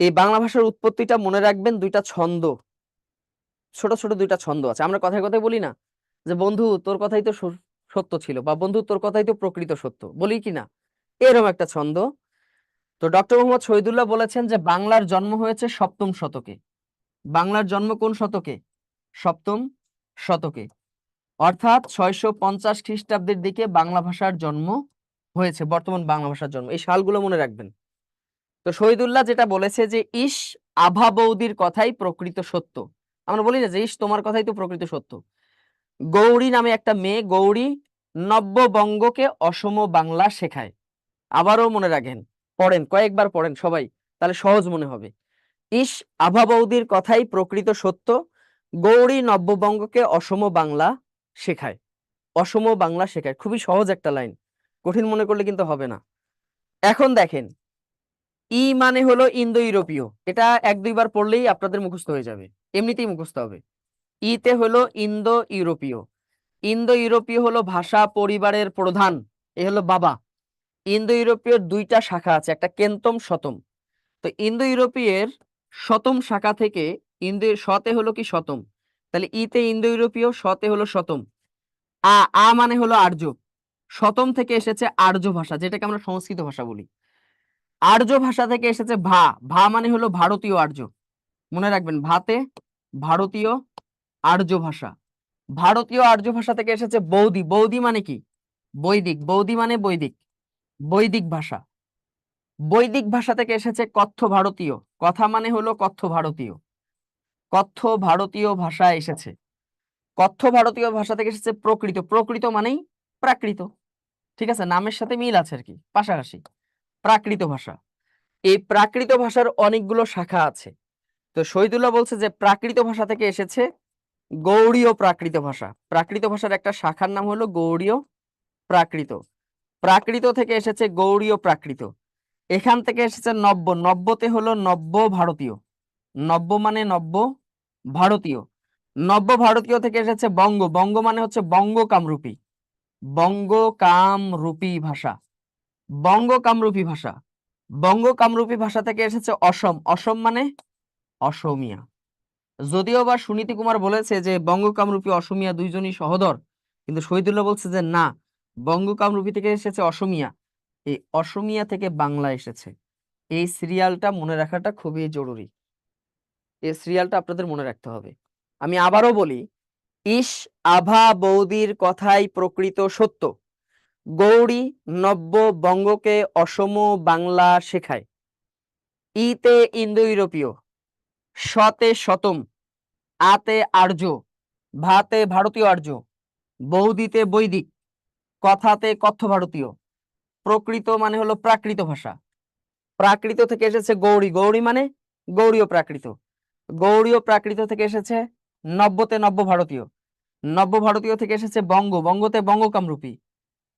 এই বাংলা ভাষার উৎপত্তিটা মনে রাখবেন, দুইটা ছন্দ, ছোট ছোট দুইটা ছন্দ আছে। আমরা কথায় কথায় বলি না যে বন্ধু তোর কথাই তো সত্য ছিল, বা বন্ধু তোর কথাই তো প্রকৃত সত্য, বলি কি না? এরকম একটা ছন্দ। তো ডক্টর মোহাম্মদ শহীদুল্লাহ বলেছেন যে বাংলার জন্ম হয়েছে 7ম শতকে। বাংলার জন্ম কোন শতকে? 7ম শতকে, অর্থাৎ 650 খ্রিস্টাব্দের দিকে বাংলা ভাষার জন্ম হয়েছে, বর্তমান বাংলা ভাষার জন্ম। এই সালগুলো মনে রাখবেন। তো শহীদুল্লাহ যেটা বলেছে যে ইস আভা বৌদির কথাই প্রকৃত সত্য। আমরা বলি না যে ইস তোমার কথাই তো প্রকৃত সত্য। গৌরী নামে একটা মেয়ে, গৌরী নব্যবঙ্গকে অসম বাংলা শেখায়। আবারও মনে রাখেন, পড়েন, কয়েকবার পড়েন সবাই, তাহলে সহজ মনে হবে। ইস আভা বৌদির কথাই প্রকৃত সত্য, গৌরী নব্যবঙ্গকে অসম বাংলা শেখায়। অসম বাংলা শেখায়, খুবই সহজ একটা লাইন, কঠিন মনে করলে কিন্তু হবে না। এখন দেখেন, ই মানে হলো ইন্দো ইউরোপীয়, এটা 1-2 বার পড়লেই আপনাদের মুখস্থ হয়ে যাবে, এমনিতেই মুখস্থ হবে। ইতে হলো ইন্দো ইউরোপীয়। ইন্দো ইউরোপীয় হলো ভাষা পরিবারের প্রধান, এ হলো বাবা। ইন্দো ইউরোপীয় 2টা শাখা আছে, একটা কেন্তম, শতম। তো ইন্দো ইউরোপীয়ের 7ম শাখা থেকে ইন্দো শতে হলো কি শতম, তাহলে ইতে ইন্দো ইউরোপীয়, শতে হলো শতম। আ মানে হলো আর্য, শতম থেকে এসেছে আর্য ভাষা, যেটাকে আমরা সংস্কৃত ভাষা বলি। আর্য ভাষা থেকে এসেছে ভা, ভা মানে হলো ভারতীয় আর্য। মনে রাখবেন, ভাতে ভারতীয় আর্য ভাষা। ভারতীয় আর্য ভাষা থেকে এসেছে বৌদি, বৌদি মানে কি? বৈদিক, বৌদি মানে বৈদিক, বৈদিক ভাষা। বৈদিক ভাষা থেকে এসেছে কথ্য ভারতীয়, কথা মানে হলো কথ্য ভারতীয়, কথ্য ভারতীয় ভাষা এসেছে। কথ্য ভারতীয় ভাষা থেকে এসেছে প্রকৃত, প্রকৃত মানেই প্রাকৃত। ঠিক আছে, নামের সাথে মিল আছে আর কি, পাশাপাশি। প্রাকৃত ভাষা, এই প্রাকৃত ভাষার অনেকগুলো শাখা আছে। তো শহীদুল্লাহ বলছে যে প্রাকৃত ভাষা থেকে এসেছে গৌড়ীয় প্রাকৃত ভাষা। প্রাকৃত ভাষার একটা শাখার নাম হলো গৌড়ীয় প্রাকৃত। প্রাকৃত থেকে এসেছে গৌড়ীয় প্রাকৃত। এখান থেকে এসেছে নব্য, নব্যতে হলো নব্য ভারতীয়, নব্য মানে নব্য ভারতীয়। নব্য ভারতীয় থেকে এসেছে বঙ্গ, বঙ্গ মানে হচ্ছে বঙ্গ কামরূপী, বঙ্গ কামরূপী ভাষা, বঙ্গ কামরূপী ভাষা। বঙ্গ কামরূপী ভাষা থেকে এসেছে অসম, অসম মানে অসমীয়া। যদিও বা সুনীতি কুমার বলেছে যে বঙ্গ কামরূপী অসমীয়া দুইজনই সহোদর, কিন্তু শহীদুল্লাহ বলছে যে না, বঙ্গ কামরূপী থেকে এসেছে অসমীয়া, এই অসমীয়া থেকে বাংলা এসেছে। এই সিরিয়ালটা মনে রাখাটা খুবই জরুরি, এই সিরিয়ালটা আপনাদের মনে রাখতে হবে। আমি আবারও বলি, ইস, আভা বৌদির কথাই প্রকৃত সত্য, গৌরী নব্য বঙ্গকে অসম বাংলা শেখায়। ইতে ইন্দো ইউরোপীয়, শতে শতম, আতে আর্য, ভাতে ভারতীয় আর্য, বৌদিতে বৈদিক, কথাতে কথ্য ভারতীয়, প্রকৃত মানে হলো প্রাকৃত ভাষা, প্রাকৃত থেকে এসেছে গৌরী, গৌরী মানে গৌড়ীয় প্রাকৃত, গৌড়ীয় প্রাকৃত থেকে এসেছে নব্যতে নব্য ভারতীয়, নব্য ভারতীয় থেকে এসেছে বঙ্গ, বঙ্গতে বঙ্গ কামরূপী,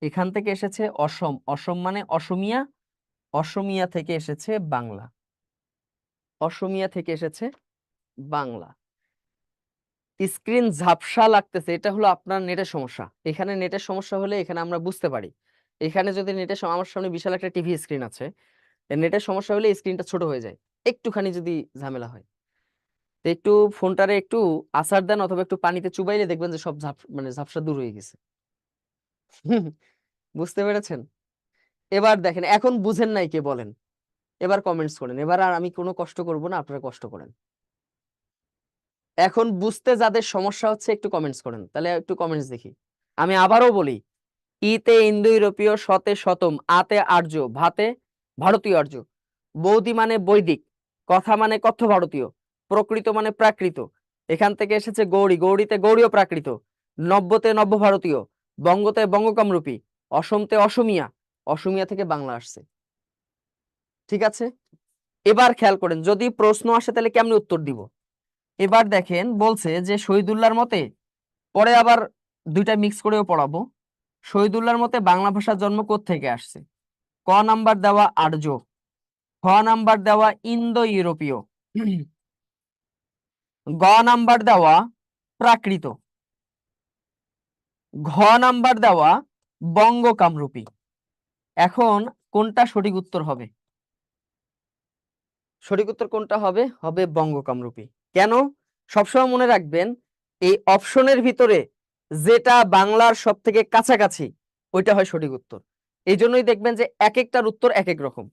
এখান থেকে এসেছে অসম, অসম মানে অসমিয়া, অসমিয়া থেকে এসেছে বাংলা, অসমিয়া থেকে এসেছে বাংলা। স্ক্রিন ঝাপসা লাগতেছে, এটা হলো আপনার নেটের সমস্যা। এখানে নেটের সমস্যা হলে এখানে আমরা বুঝতে পারি। এখানে যদি নেটের আমার সামনে বিশাল একটা টিভি স্ক্রিন আছে, নেটের সমস্যা হলে স্ক্রিনটা ছোট হয়ে যায়, একটুখানি যদি ঝামেলা হয়। তো একটু ফোনটারে একটু আসার দেন অথবা একটু পানিতে চুবাইলে দেখবেন যে সব মানে ঝাপসা দূর হয়ে গেছে। বুঝতে পেরেছেন? এবার দেখেন, এখন বুঝেন নাই কে বলেন, এবার কমেন্টস করেন। এবার আর আমি কোনো কষ্ট করব না, আপনারা কষ্ট করেন। এখন বুঝতে যাদের সমস্যা হচ্ছে একটু কমেন্টস করেন, তাহলে একটু কমেন্টস দেখি। আমি আবারও বলি, ইতে ইন্দো ইউরোপীয়, শতে শতম, আতে আর্য, ভাতে ভারতীয় আর্য, বৌদি মানে বৈদিক, কথা মানে কথ্য ভারতীয়, প্রকৃত মানে প্রাকৃত, এখান থেকে এসেছে গৌরী, গৌরীতে গৌড়ীয় প্রাকৃত, নব্যতে নব্য ভারতীয়, বঙ্গতে বঙ্গ কামরূপী, অসমতে অসমিয়া, অসমিয়া থেকে বাংলা আসছে। ঠিক আছে, এবার খেয়াল করেন, যদি প্রশ্ন আসে তাহলে কেমনে উত্তর দিব। এবার দেখেন বলছে যে শহীদুল্লাহর মতে, পরে আবার দুইটা মিক্স করেও পড়াবো। শহীদুল্লাহর মতে বাংলা ভাষার জন্ম কোত্থেকে আসছে? ক নাম্বার দেওয়া আর্য, খ নাম্বার দেওয়া ইন্দো ইউরোপীয়, গ নাম্বার দেওয়া প্রাকৃত, ঘ নাম্বার দেওয়া বঙ্গ কামরূপী। এখন কোনটা সঠিক উত্তর হবে? সঠিক উত্তর কোনটা হবে? হবে বঙ্গ কামরূপী। কেন? সবসময় মনে রাখবেন, এই অপশনের ভিতরে যেটা বাংলার সব থেকে কাছাকাছি ওইটা হয় সঠিক উত্তর। এই জন্যই দেখবেন যে এক একটার উত্তর এক এক রকম,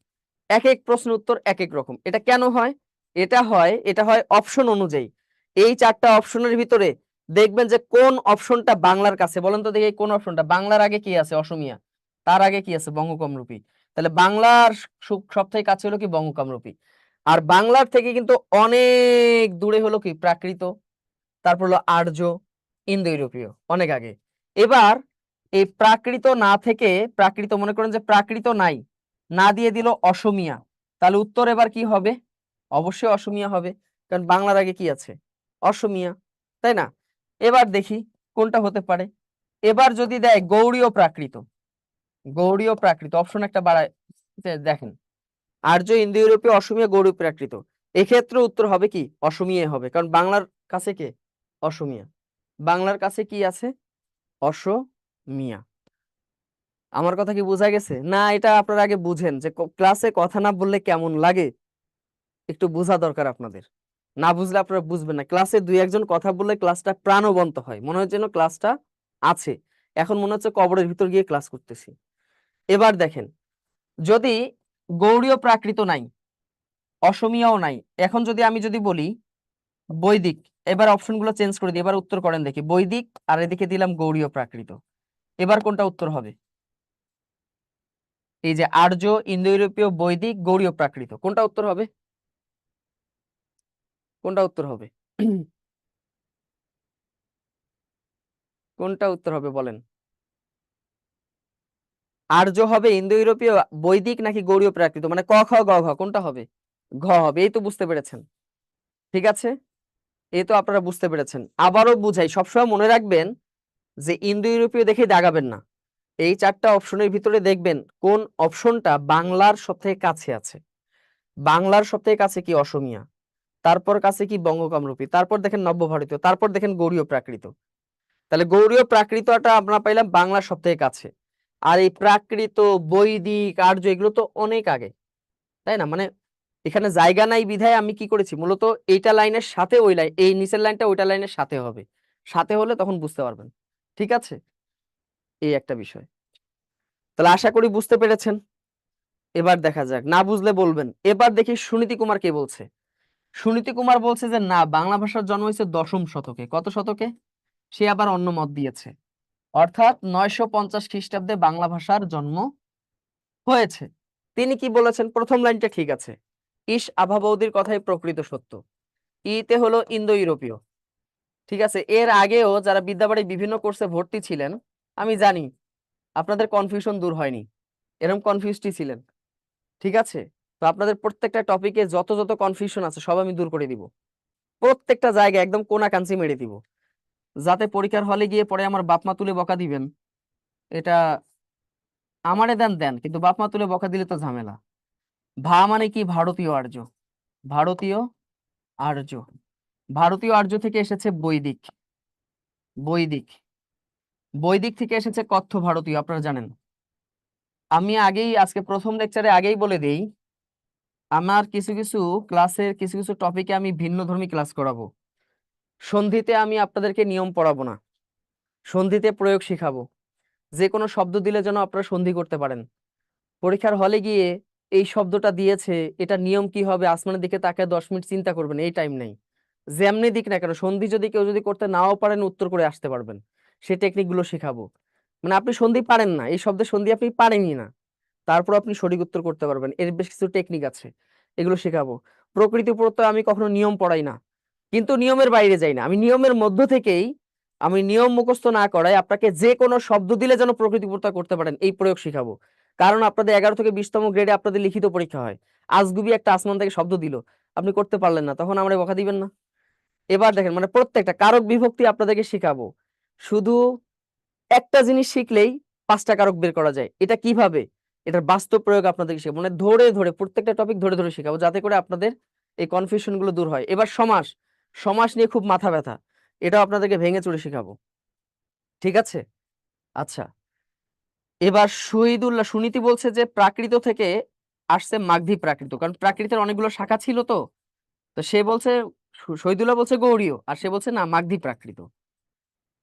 এক এক প্রশ্ন উত্তর এক এক রকম। এটা কেন হয়? এটা হয় অপশন অনুযায়ী। এই চারটা অপশনের ভিতরে দেখবেন যে কোন অপশনটা বাংলার কাছে, বলেন তো দেখি কোন অপশনটা বাংলার আগে কি আছে? অসমিয়া, তার আগে কি আছে? বঙ্গ কামরূপী। তাহলে বাংলার সব থেকে কাছে হলো কি? বঙ্গ কামরূপী। আর বাংলার থেকে কিন্তু অনেক দূরে হলো কি? প্রাকৃত, তারপর হলো আর্য, ইন্দো ইউরোপীয়, অনেক আগে। এবার এই প্রাকৃত না থেকে, প্রাকৃত মনে করেন যে প্রাকৃত নাই, না দিয়ে দিল অসমিয়া, তাহলে উত্তর এবার কি হবে? অবশ্যই অসমিয়া হবে, কারণ বাংলার আগে কি আছে? অসমিয়া, তাই না? এবার দেখি কোনটা হতে পারে। এবার যদি দেয় গৌড়ীয় প্রাকৃত, গৌড়ীয় প্রাকৃত অপশন একটা বাড়ায় দেখেন, আর্য, ইন্দো ইউরোপীয়, অসমিয়া, গৌড়ীয় প্রাকৃত, এক্ষেত্রে উত্তর হবে কি? অসমিয়া হবে, কারণ বাংলার কাছে কে? অসমিয়া, বাংলার কাছে কি আছে? অসমিয়া। আমার কথা কি বোঝা গেছে না? এটা আপনারা আগে বুঝেন যে ক্লাসে কথা না বললে কেমন লাগে, একটু বোঝা দরকার আপনাদের। না বুঝলে আপনারা বুঝবেন না। ক্লাসে দুই একজন কথা বললে ক্লাসটা প্রাণবন্ত হয়, মনে হয় যেন ক্লাসটা আছে। এখন মনে হচ্ছে কবরের ভিতর গিয়ে ক্লাস করতেছি। এবার দেখেন, যদি গৌড়ীয় প্রাকৃত নাই, অসমিয়াও নাই, এখন আমি যদি বলি বৈদিক, এবার অপশনগুলো চেঞ্জ করে দিই, এবার উত্তর করেন দেখি। বৈদিক আর এদিকে দিলাম গৌড়ীয় প্রাকৃত, এবার কোনটা উত্তর হবে? এই যে আর্য, ইন্দো ইউরোপীয়, বৈদিক, গৌড়ীয় প্রাকৃত, কোনটা উত্তর হবে? কোনটা উত্তর হবে? কোনটা উত্তর হবে বলেন? আর্য হবে, ইন্দো ইউরোপীয়, বৈদিক নাকি গৌড়ীয় প্রাকৃত? মানে ক খ গ ঘ কোনটা হবে? ঘ হবে। এই তো বুঝতে পেরেছেন, ঠিক আছে, এই তো আপনারা বুঝতে পেরেছেন। আবারও বুঝাই, সবসময় মনে রাখবেন যে ইন্দো ইউরোপীয় দেখে দাগাবেন না। এই চারটা অপশনের ভিতরে দেখবেন কোন অপশনটা বাংলার সবথেকে কাছে আছে। বাংলার সবথেকে কাছে কি? অসমিয়া, তারপর কাছে কি? বঙ্গ কামরূপী, তারপর দেখেন নব্য ভারতীয়, তারপর দেখেন গৌড়ীয় প্রাকৃত। তাহলে গৌড়ীয় প্রাকৃতটা আমরা পাইলাম বাংলার সবথেকে কাছে, আর এই প্রাকৃত, বৈদিক, আর্য এগুলো তো অনেক আগে, তাই না? মানে এখানে জায়গা নাই বিধায় আমি কি করেছি, মূলত এইটা লাইনের সাথে ওই লাইন, এই নিচের লাইনটা ওইটা লাইনের সাথে হবে, সাথে হলে তখন বুঝতে পারবেন। ঠিক আছে, এই একটা বিষয়। তাহলে আশা করি বুঝতে পেরেছেন। এবার দেখা যাক, না বুঝলে বলবেন। এবার দেখি সুনীতি কুমার কে বলছে। সুনীতি কুমার বলছে যে না, বাংলা ভাষার জন্ম হয়েছে 10ম শতকে। কত শতকে? সে আবার অন্য মত দিয়েছে, অর্থাৎ 950 খ্রিস্টাব্দে বাংলা ভাষার জন্ম হয়েছে। তিনি কি বলেছেন? প্রথম লাইনটা ঠিক আছে, ইস আভা বৌদির কথাই প্রকৃত সত্য। ইতে হলো ইন্দো ইউরোপীয়, ঠিক আছে। এর আগেও যারা বিদ্যাবাড়ি বিভিন্ন কোর্সে ভর্তি ছিলেন, আমি জানি আপনাদের কনফিউশন দূর হয়নি, এরকম কনফিউজডই ছিলেন, ঠিক আছে। তো আপনাদের প্রত্যেকটা টপিকে যত যত কনফিউশন আছে সব আমি দূর করে দিব, প্রত্যেকটা জায়গায় একদম কোনা কাঞ্চি মেরে দিব, যাতে পরীক্ষার হলে গিয়ে পরে আমার বাপমা তুলে বকা দিবেন, এটা আমারে দেন দেন, কিন্তু বাপমা তুলে বকা দিলে তো ঝামেলা। ভা মানে কি? ভারতীয় আর্য, ভারতীয় আর্য, ভারতীয় আর্য থেকে এসেছে বৈদিক, বৈদিক, বৈদিক থেকে এসেছে কথ্য ভারতীয়, আপনারা জানেন। আমি আগেই আজকে প্রথম লেকচারে আগেই বলে দেই, আমার কিছু কিছু ক্লাসের কিছু কিছু টপিকে আমি ভিন্নধর্মী ক্লাস করাবো। সন্ধিতে আমি আপনাদেরকে নিয়ম পড়াবো না, সন্ধিতে প্রয়োগ শিখাবো। যে কোনো শব্দ দিলে যেন আপনারা সন্ধি করতে পারেন। পরীক্ষার হলে গিয়ে এই শব্দটা দিয়েছে, এটা নিয়ম কি হবে, আসমানের দিকে তাকায় 10 মিনিট চিন্তা করবেন, এই টাইম নেই। যেমনি দিক না কেন, সন্ধি যদি কেউ যদি করতে নাও পারেন, উত্তর করে আসতে পারবেন, সেই টেকনিক গুলো শেখাবো। মানে আপনি সন্ধি পারেন না, এই শব্দের সন্ধি আপনি পারেনই না, তারপর আপনি সঠিক উত্তর করতে পারবেন, এর বেশ কিছু টেকনিক আছে, এগুলো শেখাবো। প্রকৃতি প্রত্যয় আমি কখনো নিয়ম পড়াই না, কিন্তু নিয়মের বাইরে যাই না, আমি নিয়মের মধ্য থেকেই, আমি নিয়ম মুখস্থ না করাই আপনাকে যে কোনো শব্দ দিলে যেন প্রকৃতি প্রত্যয় করতে পারেন এই প্রয়োগ শিখাবো। কারণ আপনাদের 11 থেকে 20তম গ্রেডে আপনাদের লিখিত পরীক্ষা হয়, আজগুবি একটা আসমান থেকে শব্দ দিল, আপনি করতে পারলেন না, তখন আমরা বকা দিবেন না? এবার দেখেন, মানে প্রত্যেকটা কারক বিভক্তি আপনাদেরকে শিখাবো, শুধু একটা জিনিস শিখলেই 5টা কারক বের করা যায়। এটা কিভাবে, এটার বাস্তব প্রয়োগ আপনাদেরকে শেখাবো, মানে ধরে ধরে প্রত্যেকটা টপিক ধরে ধরে শেখাবো, যাতে করে আপনাদের এই কনফিউশন গুলো দূর হয়। এবার সমাস, সমাস নিয়ে খুব মাথা ব্যথা, এটাও আপনাদেরকে ভেঙে চুরে শেখাবো, ঠিক আছে। আচ্ছা, এবার শহীদুল্লাহ সুনীতি বলছে যে প্রাকৃত থেকে আসছে মাগধী প্রাকৃত, কারণ প্রাকৃতের অনেকগুলো শাখা ছিল, তো তো সে বলছে, শহীদুল্লাহ বলছে গৌড়ীয়, আর সে বলছে না মাগধী প্রাকৃত।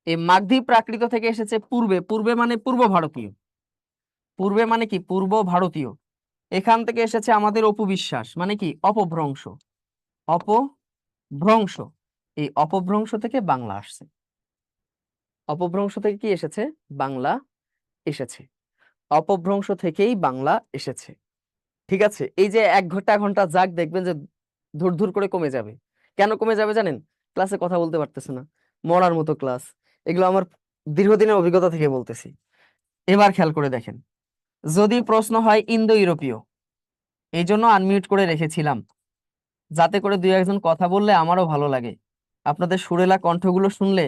এই মাগধী প্রাকৃত থেকে এসেছে পূর্বে, পূর্বে মানে পূর্ব ভারতীয়, পূর্বে মানে কি? পূর্ব ভারতীয়। এখান থেকে এসেছে আমাদের অপবিশ্বাস, মানে কি? অপভ্রংশ, অপভ্রংশ, এই অপভ্রংশ থেকে বাংলা আসছে, অপভ্রংশ থেকে কি এসেছে? বাংলা এসেছে, অপভ্রংশ থেকেই বাংলা এসেছে, ঠিক আছে। এই যে 1 ঘন্টা ঘন্টা যাক, দেখবেন যে ধুর ধুর করে কমে যাবে। কেন কমে যাবে জানেন? ক্লাসে কথা বলতে পারতেছে না, মরার মতো ক্লাস। এগুলো আমার দীর্ঘদিনের অভিজ্ঞতা থেকে বলতেছি। এবার খেয়াল করে দেখেন, যদি প্রশ্ন হয় ইন্দো ইউরোপীয়, এই জন্য আনমিউট করে রেখেছিলাম, যাতে করে 2-1 জন কথা বললে আমারও ভালো লাগে। আপনাদের সুরেলা কণ্ঠগুলো শুনলে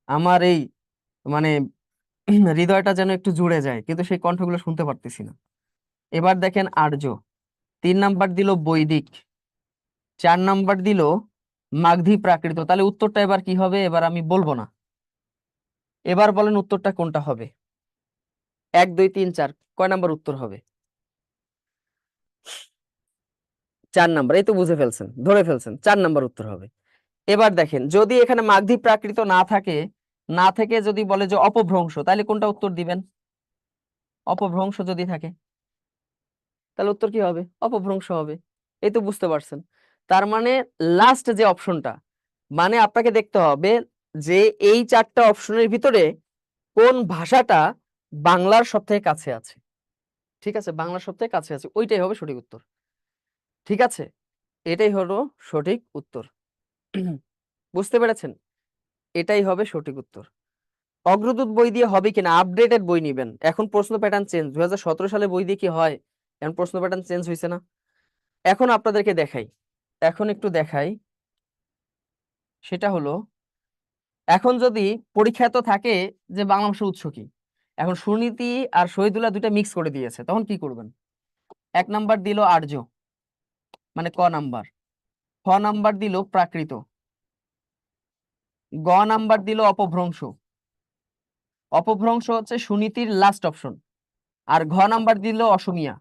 আমার এই মানে হৃদয়টা যেন একটু জুড়ে যায়, কিন্তু সেই কণ্ঠগুলো শুনতে পারতেছি না। এবার দেখেন আর্য, 3 নাম্বার দিল বৈদিক, 4 নাম্বার দিল মাগধী প্রাকৃত। তাহলে উত্তরটা এবার কি হবে? এবার আমি বলবো না, এবার বলেন উত্তরটা কোনটা হবে? 1 2 3 4, কয় নাম্বার উত্তর হবে? 4 নাম্বার, এই তো বুঝে ফেলছেন, ধরে ফেলছেন, 4 নাম্বার উত্তর হবে। এবার দেখেন, যদি এখানে মাগধী প্রাকৃত না থাকে, না থেকে যদি বলে যে অপভ্রংশ, তাহলে কোনটা উত্তর দিবেন? অপভ্রংশ যদি থাকে, তাহলে উত্তর কি হবে? অপভ্রংশ হবে। এই তো বুঝতে পারছেন। তার মানে লাস্ট যে অপশনটা, মানে আপনাকে দেখতে হবে যে এই 4টা অপশনের ভিতরে কোন ভাষাটা বাংলার সবথেকে কাছে আছে, ঠিক আছে, বাংলার সবথেকে কাছে আছে, ওইটাই হবে সঠিক উত্তর, ঠিক আছে। এটাই হলো সঠিক উত্তর, বুঝতে পেরেছেন? এটাই হবে সঠিক উত্তর। অগ্রদূত বই দিয়ে হবে কিনা? আপডেটেড বই নিবেন, এখন প্রশ্ন প্যাটার্ন চেঞ্জ, 2017 সালে বই দিয়ে কি হয়, এখন প্রশ্ন প্যাটার্ন চেঞ্জ হয়েছে না। এখন আপনাদেরকে দেখাই, এখন একটু দেখাই, সেটা হলো, এখন যদি পরীক্ষায় তো থাকে যে বাংলা ভাষার উৎস কি, এখন সুনীতি আর শহীদুল্লাহ দুইটা মিক্স করে দিয়েছে, তখন কি করবেন? 1 নাম্বার দিল আর্য, মানে ক নাম্বার, খ নাম্বার দিল প্রাকৃত, গ নাম্বার দিল অপভ্রংশ, অপভ্রংশ হচ্ছে সুনীতির লাস্ট অপশন, আর ঘ নাম্বার দিল অসমীয়া,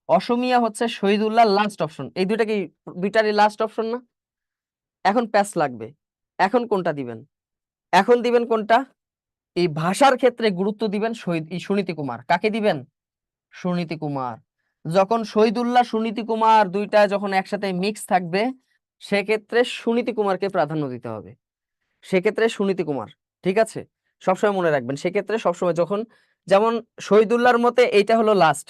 অসমীয়া হচ্ছে শহীদুল্লাহ লাস্ট অপশন। এই দুইটা কি দুইটারই লাস্ট অপশন না? এখন প্যাচ লাগবে, এখন কোনটা দিবেন? এখন দিবেন কোনটা? এই ভাষার ক্ষেত্রে গুরুত্ব দিবেন সুনীতি কুমার। কাকে দিবেন? সুনীতি কুমার। যখন শহীদুল্লাহ সুনীতি কুমার দুইটা যখন একসাথে মিক্স থাকবে, সেক্ষেত্রে সুনীতি কুমারকে প্রাধান্য দিতে হবে, সেক্ষেত্রে সুনীতি কুমার, ঠিক আছে, সবসময় মনে রাখবেন। সেক্ষেত্রে সবসময় যখন, যেমন শহীদুল্লাহর মতে এইটা হলো লাস্ট,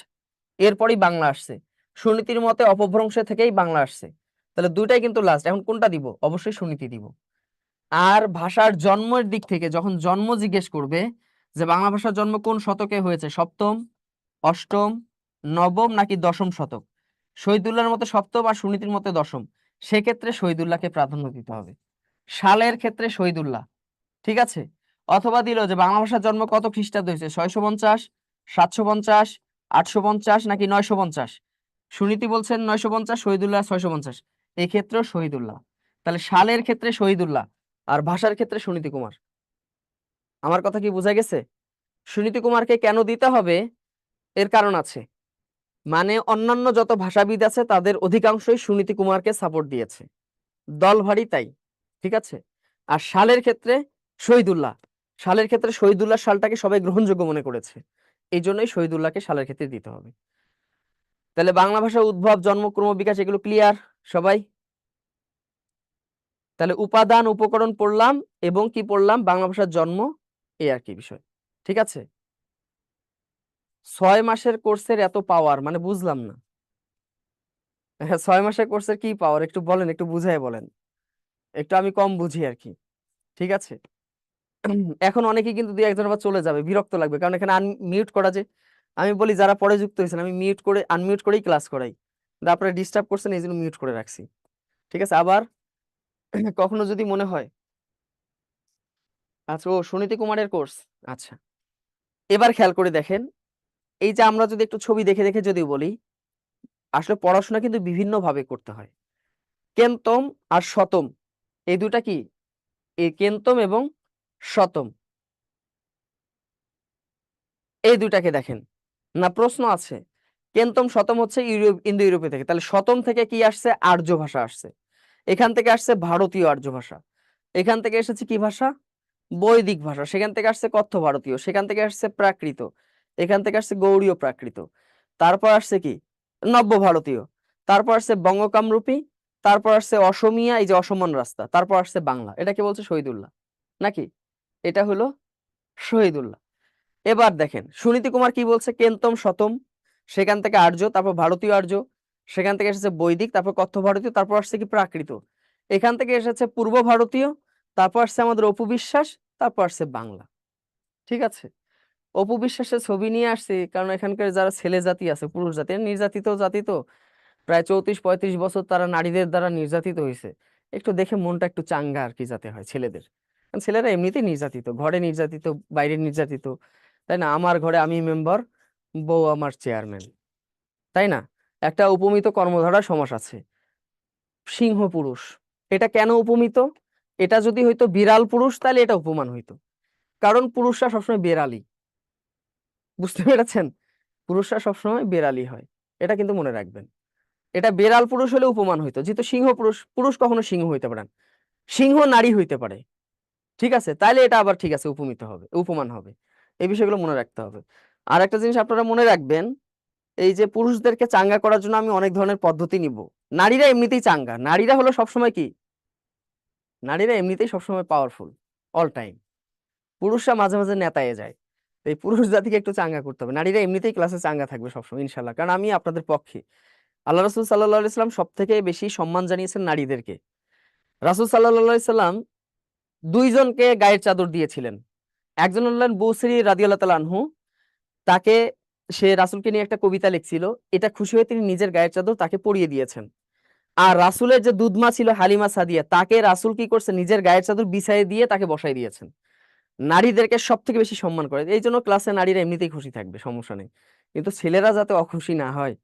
এরপরই বাংলা আসছে। সুনীতির মতে অপভ্রংশ থেকেই বাংলা আসছে, তাহলে দুইটাই কিন্তু লাস্ট। এখন কোনটা দিব? অবশ্যই সুনীতি দিব। আর ভাষার জন্মের দিক থেকে যখন জন্ম জিজ্ঞেস করবে যে বাংলা ভাষার জন্ম কোন শতকে হয়েছে, সপ্তম, অষ্টম, নবম নাকি দশম শতক, শহীদুল্লাহর মতে সপ্তম আর সুনীতির মতে দশম, সেক্ষেত্রে শহীদুল্লাহকে প্রাধান্য দিতে হবে। সালের ক্ষেত্রে শহীদুল্লাহ, ঠিক আছে। অথবা দিল যে বাংলা ভাষার জন্ম কত খ্রিস্টাব্দে হয়েছে, 650, 750, 850 নাকি 950, সুনীতি বলছেন 950, শহীদুল্লাহ 650, এই ক্ষেত্রেও শহীদুল্লাহ। তাহলে সালের ক্ষেত্রে শহীদুল্লাহ আর ভাষার ক্ষেত্রে সুনীতি কুমার। আমার কথা কি বোঝা গেছে? সুনীতি কুমারকে কেন দিতে হবে এর কারণ আছে, মানে অন্যান্য যত ভাষাবিদ আছে তাদের অধিকাংশই সুনীতি কুমারকে সাপোর্ট দিয়েছে, দল ভারী তাই, ঠিক আছে। আর সালের ক্ষেত্রে শহীদুল্লাহ, সালের ক্ষেত্রে শহীদুল্লাহ সালটাকে সবাই গ্রহণযোগ্য মনে করেছে, এই জন্যই শহীদুল্লাহকে সালের ক্ষেত্রে দিতে হবে। তাহলে বাংলা ভাষার উদ্ভব, জন্ম, ক্রম, বিকাশ এগুলো ক্লিয়ার সবাই? তাহলে উপাদান উপকরণ পড়লাম এবং কি পড়লাম, বাংলা ভাষার জন্ম, এই আর কি বিষয়, ঠিক আছে। 6 মাসের কোর্সের এত পাওয়ার মানে বুঝলাম না। হ্যাঁ, 6 মাসের কোর্সের কি পাওয়ার একটু বলেন, একটু বুঝাই বলেন, একটু আমি কম বুঝি আর কি, ঠিক আছে। এখন অনেকেই কিন্তু 2-1 আবার চলে যাবে, বিরক্ত লাগবে, কারণ এখানে আনমিউট করা, যে আমি বলি যারা পরে যুক্ত হয়েছেন আমি মিউট করে আনমিউট করেই ক্লাস করাই, কিন্তু আপনারা ডিস্টার্ব করছেন এই জন্য মিউট করে রাখছি, ঠিক আছে। আবার কখনো যদি মনে হয়, আচ্ছা ও সুনীতি কুমারের কোর্স, আচ্ছা এবার খেয়াল করে দেখেন, এই যে আমরা যদি একটু ছবি দেখে দেখে যদি বলি, আসলে পড়াশোনা কিন্তু বিভিন্ন ভাবে করতে হয়। কেন্তম আর শতম, এই দুটা কি, এই কেন্তম এবং শতম, এই দুটাকে দেখেন না, প্রশ্ন আছে। কেন্তম শতম হচ্ছে ইন্দো ইউরোপীয় থেকে, তাহলে শতম থেকে কি আসছে, আর্য ভাষা আসছে, এখান থেকে আসছে ভারতীয় আর্য ভাষা, এখান থেকে এসেছে কি ভাষা, বৈদিক ভাষা, সেখান থেকে আসছে কথ্য ভারতীয়, সেখান থেকে আসছে প্রাকৃত, এখান থেকে আসছে গৌড়ীয় প্রাকৃত, তারপর আসছে কি নব্য ভারতীয়, তারপর আসছে বঙ্গকামরূপী, তারপর আসছে অসমীয়া, এই যে অসমান রাস্তা, তারপর আসছে বাংলা। এটাকে বলছে শহীদুল্লাহ নাকি? এটা হলো শহীদুল্লাহ। এবার দেখেন সুনীতি কুমার কি বলছে, কেন্তম শতম, সেখান থেকে আর্য, তারপর ভারতীয় আর্য, সেখান থেকে এসেছে বৈদিক, তারপর কথ্য ভারতীয়, তারপর আসছে কি প্রাকৃত, এখান থেকে এসেছে পূর্ব ভারতীয়, তারপর আসছে আমাদের অপু বিশ্বাস, তারপর আসছে বাংলা, ঠিক আছে। অপু বিশ্বাসের ছবি নিয়ে আসছি কারণ এখানকার যারা ছেলে জাতি আছে, পুরুষ জাতি, নির্যাতিত জাতি তো, প্রায় 34-35 বছর তারা নারীদের দ্বারা নির্যাতিত হয়েছে, একটু দেখে মনটা একটু চাঙ্গা আর কি যাতে হয় ছেলেদের, কারণ ছেলেরা এমনিতেই নির্যাতিত, ঘরে নির্যাতিত, বাইরে নির্যাতিত, তাই না। আমার ঘরে আমি মেম্বার, বউ আমার চেয়ারম্যান, তাই না। একটা উপমিত কর্মধারা সমাস আছে, সিংহ পুরুষ, এটা কেন উপমিত, এটা যদি হইতো বিড়াল পুরুষ তাহলে এটা উপমান হইতো, কারণ পুরুষরা সবসময় বেড়ালি, বুঝতে পেরেছেন, পুরুষরা সবসময় বেড়ালি হয়, এটা কিন্তু মনে রাখবেন। এটা বেড়াল পুরুষ হলে উপমান হইতো, যেহেতু সিংহ পুরুষ, পুরুষ কখনো সিংহ হইতে পারে না, সিংহ নারী হইতে পারে, ঠিক আছে, তাইলে এটা আবার ঠিক আছে, উপমিত হবে, উপমান হবে, এই বিষয়গুলো মনে রাখতে হবে। আর একটা জিনিস আপনারা মনে রাখবেন, এই যে পুরুষদেরকে চাঙ্গা করার জন্য আমি অনেক ধরনের পদ্ধতি নিব, নারীরা এমনিতেই চাঙ্গা, নারীরা হলো সবসময় কি, নারীরা এমনিতেই সবসময় পাওয়ারফুল অল টাইম, পুরুষরা মাঝে মাঝে নেতায়ে যায়, এই পুরুষ জাতিকে একটু চাঙ্গা করতে হবে, নারীরা এমনিতেই ক্লাসে চাঙ্গা থাকবে সবসময় ইনশাল্লাহ, কারণ আমি আপনাদের পক্ষে। আল্লাহ রাসূল সাল্লাল্লাহু আলাইহি সাল্লাম সব থেকে বেশি সম্মান জানিয়েছেন নারীদেরকে। রাসূল সাল্লাল্লাহু আলাইহি সাল্লাম 2 জনকে গায়ের চাদর দিয়েছিলেন, একজন হলেন বসরি রাদিয়াল্লাহু তাআলা আনহু, তাকে, সে রাসূলকে নিয়ে একটা কবিতা লিখছিল, এটা খুশি হয়ে তিনি নিজের গায়ের চাদর তাকে পরিয়ে দিয়েছেন। আর রাসূলের যে দুধমা ছিল হালিমা সাদিয়া, তাকে রাসূল কি করছে, নিজের গায়ের চাদর বিছাইয়ে দিয়ে তাকে বসাই দিয়েছেন। নারীদেরকে সব থেকে বেশি সম্মান করে, এই জন্য ক্লাসে নারীরা এমনিতেই খুশি থাকবে, সমস্যা নেই, কিন্তু ছেলেরা যাতে অখুশি না হয়,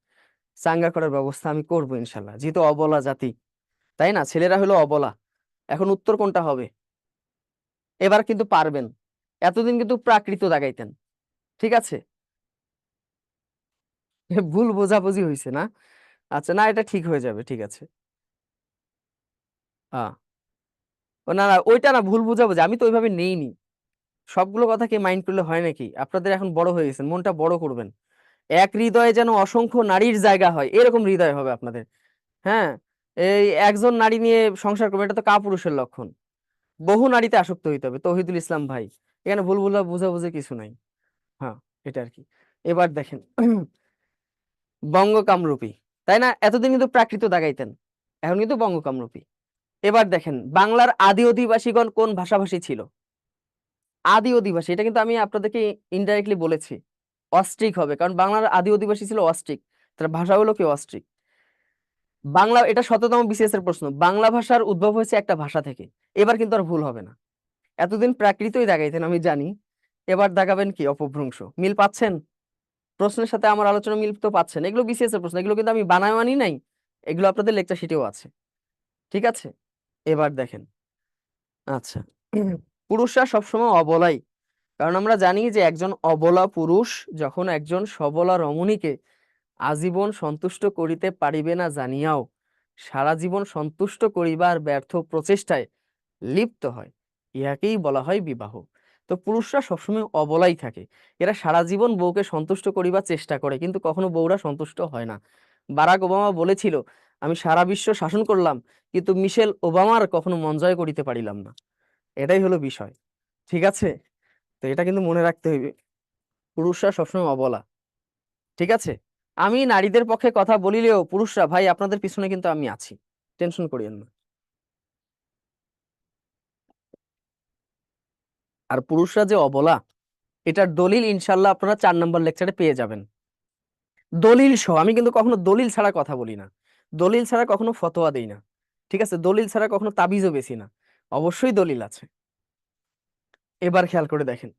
চাঙ্গা করার ব্যবস্থা আমি করবো ইনশাল্লাহ, যেহেতু অবলা জাতি, তাই না, ছেলেরা হলো অবলা। এখন উত্তর কোনটা হবে, এবার কিন্তু পারবেন, এতদিন কিন্তু প্রাকৃত দাগাইতেন, ঠিক আছে। ভুল বোঝাবুঝি হয়েছে না, আচ্ছা না এটা ঠিক হয়ে যাবে, ঠিক আছে। না না ওইটা না, ভুল বোঝাবুঝি, আমি তো ওইভাবে নেইনি, সবগুলো কথা কি মাইন্ড করলে হয় নাকি, আপনাদের এখন বড় হয়ে গেছেন, মনটা বড় করবেন, এক হৃদয়ে যেন অসংখ্য নারীর জায়গা হয়, এরকম হৃদয় হবে আপনাদের। হ্যাঁ, এই একজন নারী নিয়ে সংসার করবে, এটা তো কাপুরুষের লক্ষণ, বহু নারীতে আসক্ত হইতে হবে। তৌহিদুল ইসলাম ভাই, এখানে ভুল বুঝাবুঝি কিছু নাই। হ্যাঁ, এটা আর কি। এবার দেখেন বঙ্গ কামরূপী, তাই না? এতদিন কিন্তু প্রাকৃত দাগাইতেন, এখন কিন্তু বঙ্গ কামরূপী। এবার দেখেন বাংলার আদি অধিবাসীগণ কোন ভাষাভাষী ছিল? আদি অধিবাসী, এটা কিন্তু আমি আপনাদেরকে ইনডাইরেক্টলি বলেছি, অস্ট্রিক হবে, কারণ বাংলার আদি অধিবাসী ছিল অস্ট্রিক, তার ভাষা হলো কি অস্ট্রিক। বাংলা, এটা ১৭তম বিসিএস এর প্রশ্ন, বাংলা ভাষার উদ্ভব হয়েছে একটা ভাষা থেকে। এবার কিন্তু আর ভুল হবে না, এতদিন প্রাকৃতই দাগাইতেন আমি জানি, এবার দাগাবেন কি অপভ্রংশ। মিল পাচ্ছেন? প্রশ্নের সাথে আমার আলোচনা মিল তো পাচ্ছেন? এগুলো বিসিএস এর প্রশ্ন, এগুলো কিন্তু আমি বানায় আনি নাই, এগুলো আপনাদের লেকচার শিটেও আছে, ঠিক আছে? এবার দেখেন, আচ্ছা পুরুষরা সবসময় অবলাই, কারণ আমরা জানি যে একজন অবলা পুরুষ যখন একজন সবলা রমণীকে আজীবন সন্তুষ্ট করিতে পারিবে না জানিয়াও সারা জীবন সন্তুষ্ট করিবার ব্যর্থ প্রচেষ্টায় লিপ্ত হয়, ইহাকেই বলা হয় বিবাহ। তো পুরুষরা সবসময় অবলাই থাকে, এরা সারা জীবন বউকে সন্তুষ্ট করিবার চেষ্টা করে, কিন্তু কখনো বউরা সন্তুষ্ট হয় না। বারাক ওবামা বলেছিল, আমি সারা বিশ্ব শাসন করলাম, কিন্তু মিশেল ওবামার কখনো মন জয় করিতে পারিলাম না। এটাই হলো বিষয়, ঠিক আছে? তো এটা কিন্তু মনে রাখতে হইবে, পুরুষরা সবসময় অবলা, ঠিক আছে? আমি নারীদের পক্ষে কথা বলিলেও পুরুষরা ভাই আপনাদের পিছনে কিন্তু আমি আছি, টেনশন করিয়েন না। আর পুরুষরা যে অবলা, এটার দলিল ইনশাল্লাহ আপনারা 4 নম্বর লেকচারে পেয়ে যাবেন, দলিল সহ। আমি কিন্তু কখনো দলিল ছাড়া কথা বলি না, দলিল ছাড়া কখনো ফতোয়া দেই না, ঠিক আছে? দলিল ছাড়া কখনো তাবিজও বেশি না, অবশ্যই দলিল আছে। এবার খেয়াল করে দেখেন,